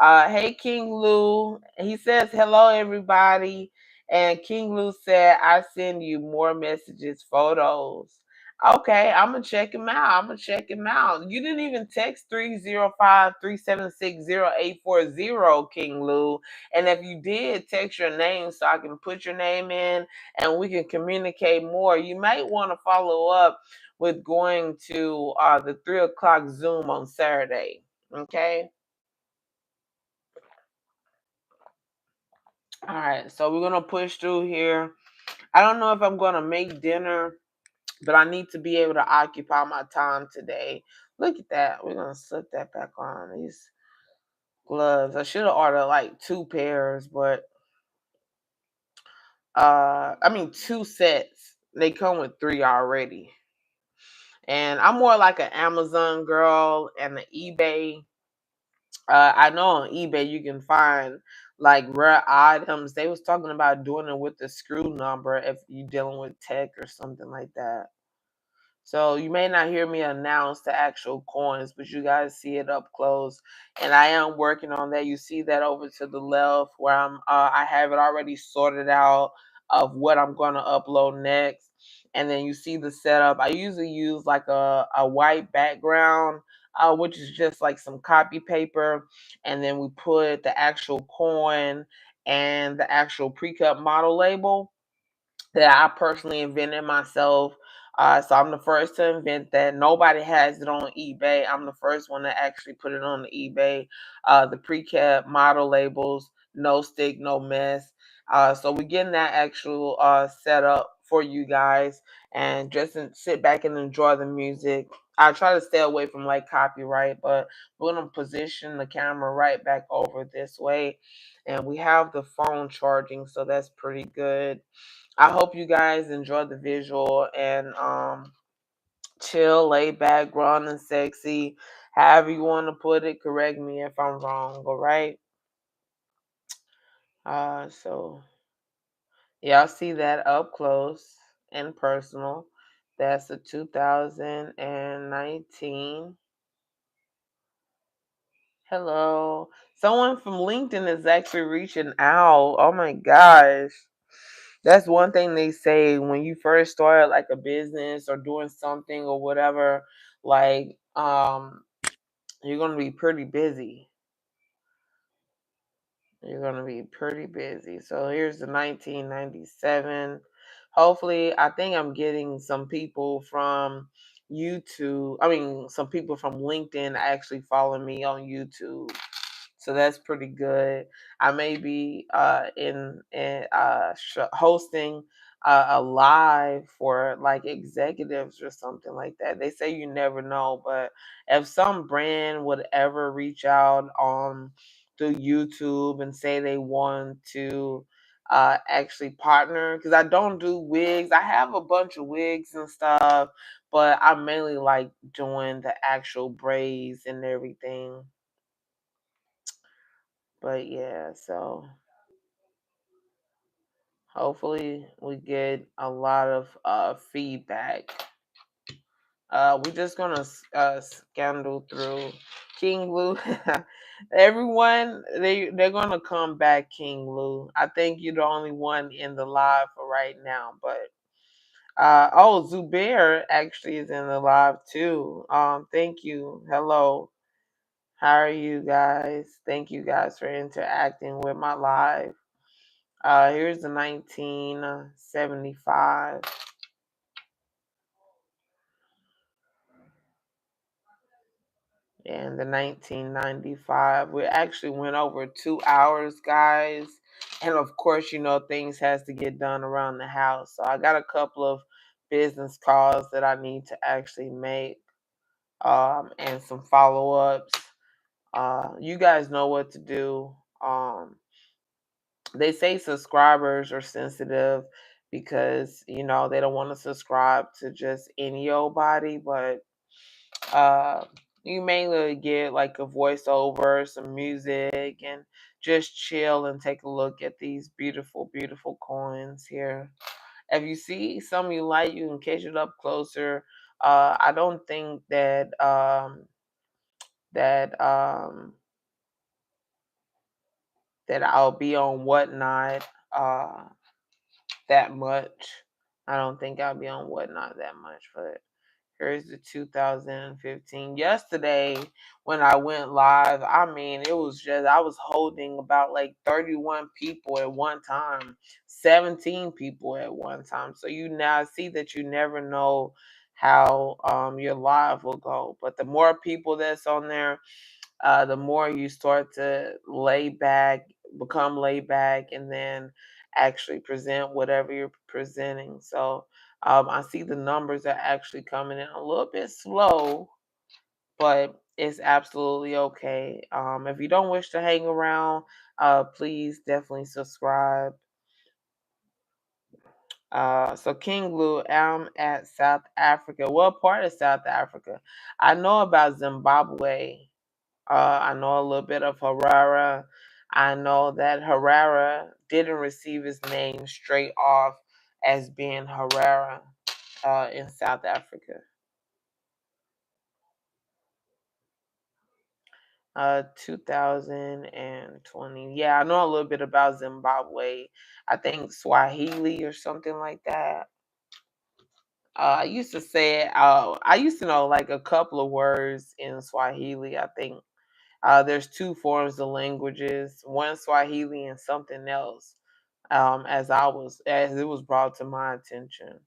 Speaker 1: Hey, King Lou. He says, hello, everybody. And King Lou said, I send you more messages, photos. Okay, I'm going to check him out. I'm going to check him out. You didn't even text 305-376-0840, King Lou. And if you did, text your name so I can put your name in and we can communicate more. You might want to follow up with going to the 3 o'clock Zoom on Saturday. Okay. All right, so we're gonna push through here. I don't know if I'm gonna make dinner, but I need to be able to occupy my time today. Look at that. We're gonna slip that back on. These gloves. I should have ordered like 2 pairs, but I mean 2 sets. They come with 3 already. And I'm more like an Amazon girl and an eBay. I know on eBay you can find like rare items. They was talking about doing it with the screw number if you're dealing with tech or something like that. So you may not hear me announce the actual coins, but you guys see it up close. And I am working on that. You see that over to the left where I have it already sorted out of what I'm gonna upload next. And then you see the setup. I usually use like a white background, which is just like some copy paper, and then we put the actual coin and the actual pre-cut model label that I personally invented myself. So I'm the first to invent that. Nobody has it on eBay. I'm the first one to actually put it on the eBay. The pre-cut model labels. no stick, no mess. So we're getting that actual set up for you guys, and just sit back and enjoy the music. I try to stay away from like copyright, but we're gonna position the camera right back over this way, and we have the phone charging, so that's pretty good. I hope you guys enjoy the visual and chill, lay back, grown and sexy, however you want to put it. Correct me if I'm wrong. All right. So y'all see that up close and personal. That's a 2019. Hello. Someone from LinkedIn is actually reaching out. Oh my gosh. That's one thing they say when you first start like a business or doing something or whatever, like you're gonna be pretty busy. You're gonna be pretty busy. So here's the 1997. Hopefully, I think I'm getting some people from YouTube. I mean, some people from LinkedIn actually follow me on YouTube. So that's pretty good. I may be hosting a live for like executives or something like that. They say you never know, but if some brand would ever reach out on through YouTube and say they want to actually partner, because I don't do wigs. I have a bunch of wigs and stuff, but I mainly like doing the actual braids and everything. But yeah, so hopefully we get a lot of feedback. We're just gonna scandal through King Lou. Everyone, they're gonna come back, King Lou. I think you're the only one in the live for right now. But oh, Zubair actually is in the live too. Thank you. Hello. How are you guys? Thank you guys for interacting with my live. Here's the 1975 and the 1995. We actually went over 2 hours, guys. And of course, you know, things has to get done around the house. So I got a couple of business calls that I need to actually make, and some follow-ups. You guys know what to do. They say subscribers are sensitive because you know they don't want to subscribe to just any old body, but uh you mainly get like a voiceover, some music, and just chill and take a look at these beautiful, beautiful coins here. If you see some you like, you can catch it up closer. I don't think that that I'll be on Whatnot that much. I don't think I'll be on Whatnot that much, but here's the 2015. Yesterday, when I went live, I mean, it was just, I was holding about like 31 people at one time, 17 people at one time. So you now see that you never know how your live will go. But the more people that's on there, the more you start to lay back, become laid back, and then actually present whatever you're presenting. So I see the numbers are actually coming in a little bit slow, but it's absolutely okay. If you don't wish to hang around, please definitely subscribe. So King Blue, I'm at South Africa. What part of South Africa? I know about Zimbabwe. I know a little bit of Harare. I know that Harare didn't receive his name straight off as being Harare in South Africa. 2020. Yeah, I know a little bit about Zimbabwe. I think Swahili or something like that. I used to say it. I used to know like a couple of words in Swahili. I think there's two forms of languages, one Swahili and something else. As it was brought to my attention.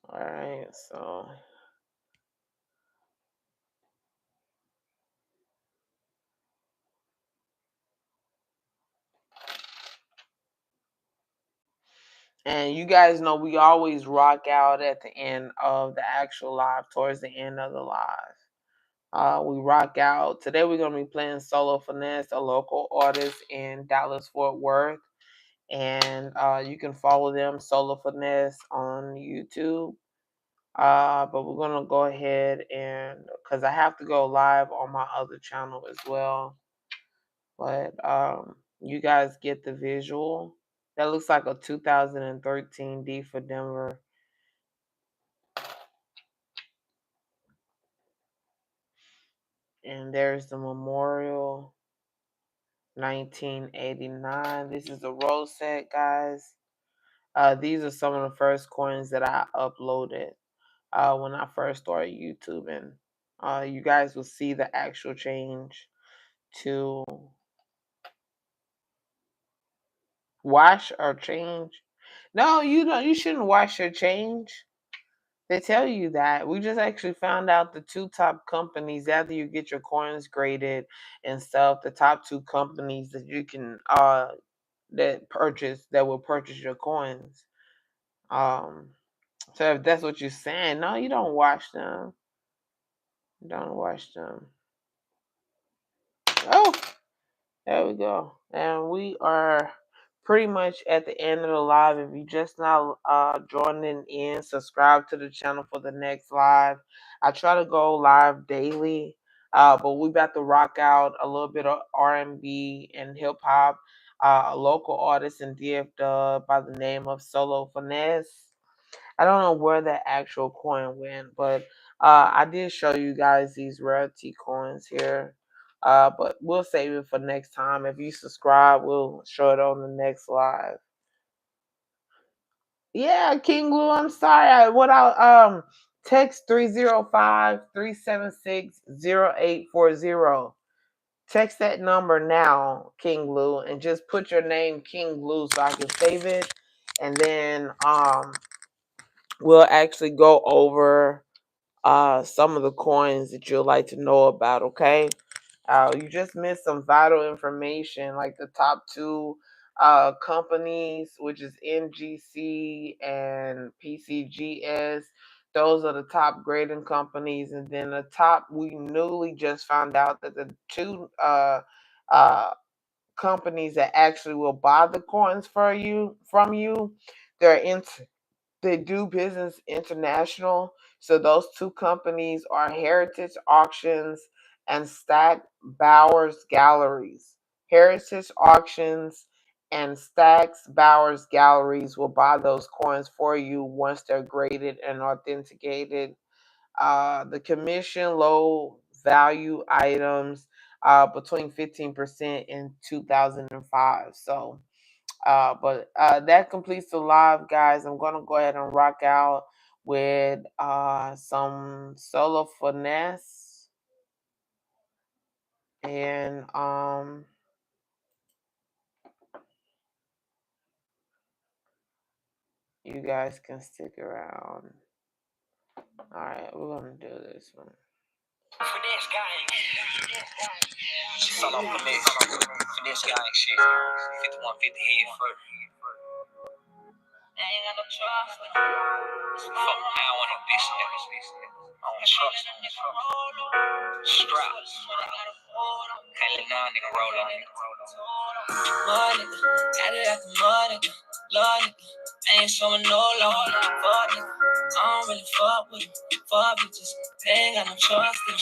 Speaker 1: All right, so And you guys know we always rock out at the end of the actual live, towards the end of the live. We rock out. Today we're going to be playing Solo Finesse, a local artist in Dallas, Fort Worth. And you can follow them, Solo Finesse, on YouTube. But we're going to go ahead and, because I have to go live on my other channel as well. But you guys get the visual. That looks like a 2013 D for Denver. And there's the memorial, 1989. This is a roll set, guys. These are some of the first coins that I uploaded when I first started YouTubing. You guys will see the actual change to wash or change. No, you don't. You shouldn't wash or change. They tell you that. We just actually found out the two top companies after you get your coins graded and stuff. The top two companies that you can that will purchase your coins. So if that's what you're saying, no, you don't wash them. Don't wash them. Oh, there we go. And we are pretty much at the end of the live. If you just now joining in, subscribe to the channel for the next live. I try to go live daily, but we about to rock out a little bit of R&B and hip hop. A local artist in DFW by the name of Solo Finesse. I don't know where the actual coin went, but I did show you guys these rarity coins here. But we'll save it for next time. If you subscribe, we'll show it on the next live. Yeah, King Lou, I'm sorry. Text 305-376-0840. Text that number now, King Lou, and just put your name King Lou so I can save it. And then we'll actually go over some of the coins that you'd like to know about, okay? You just missed some vital information, like the top two companies, which is NGC and PCGS. Those are the top grading companies. And then the top, we newly just found out that the two uh, companies that actually will buy the coins from you, they're they do business international. So those two companies are Heritage Auctions and Stack Bowers Galleries. Heritage Auctions and Stacks Bowers Galleries will buy those coins for you once they're graded and authenticated. The commission low value items between 15% and 2005. So but that completes the live, guys. I'm gonna go ahead and rock out with some Solo Finesse, and you guys can stick around. All right, we're gonna do this one. Finesse gang. Solo Finesse. Finesse gang shit. 5150 head first. I ain't got no trust. Fuck now on this nigga. I don't trust him. Straps. Can't let nah nigga roll on me. Money, got it after money. Love nigga, I ain't showing no love. Fuck nigga, I don't really fuck with him. Fuck bitches, they ain't got no trust in me.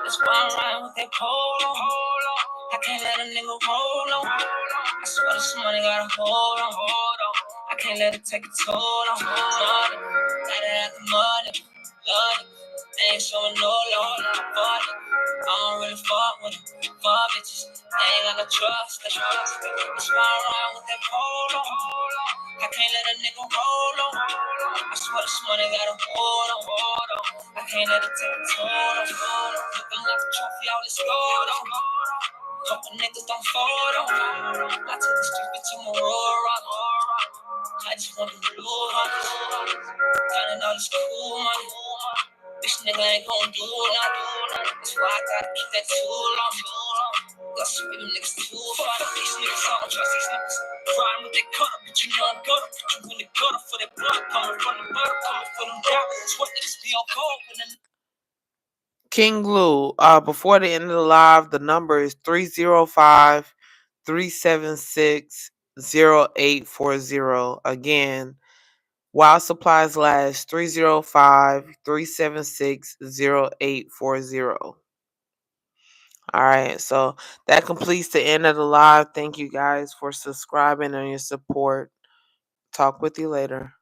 Speaker 1: That's why I'm riding with that polo. I can't let a nigga roll on. I swear this money got a hold on. I can't let it take a toll on. Money, got it after money. Love nigga, I ain't showing no love. Fuck nigga, I don't really fuck with him. Fuck bitches, they ain't got no trust. That's why I'm riding with that polo. I can't let a nigga roll on. I swear this money got a hold on. I can't let it take a toll on. Looking like a trophy, all this gold on. Couple niggas don't fold on. I took the street bitch to my roll on. I just want the blue honey. Counting all this cool money. Bitch nigga ain't gon' do nothing. That's why I gotta keep that tool on me. Got some people niggas too funny. These niggas, I don't trust these niggas. Rhyme with that cutter, but you know I'm gutter. Put you in the gutter for that blood coming from the butter, coming for them dollars. Sweat niggas be on cold when the King Lou, before the end of the live, the number is 305-376-0840. Again, while supplies last, 305-376-0840. All right, so that completes the end of the live. Thank you guys for subscribing and your support. Talk with you later.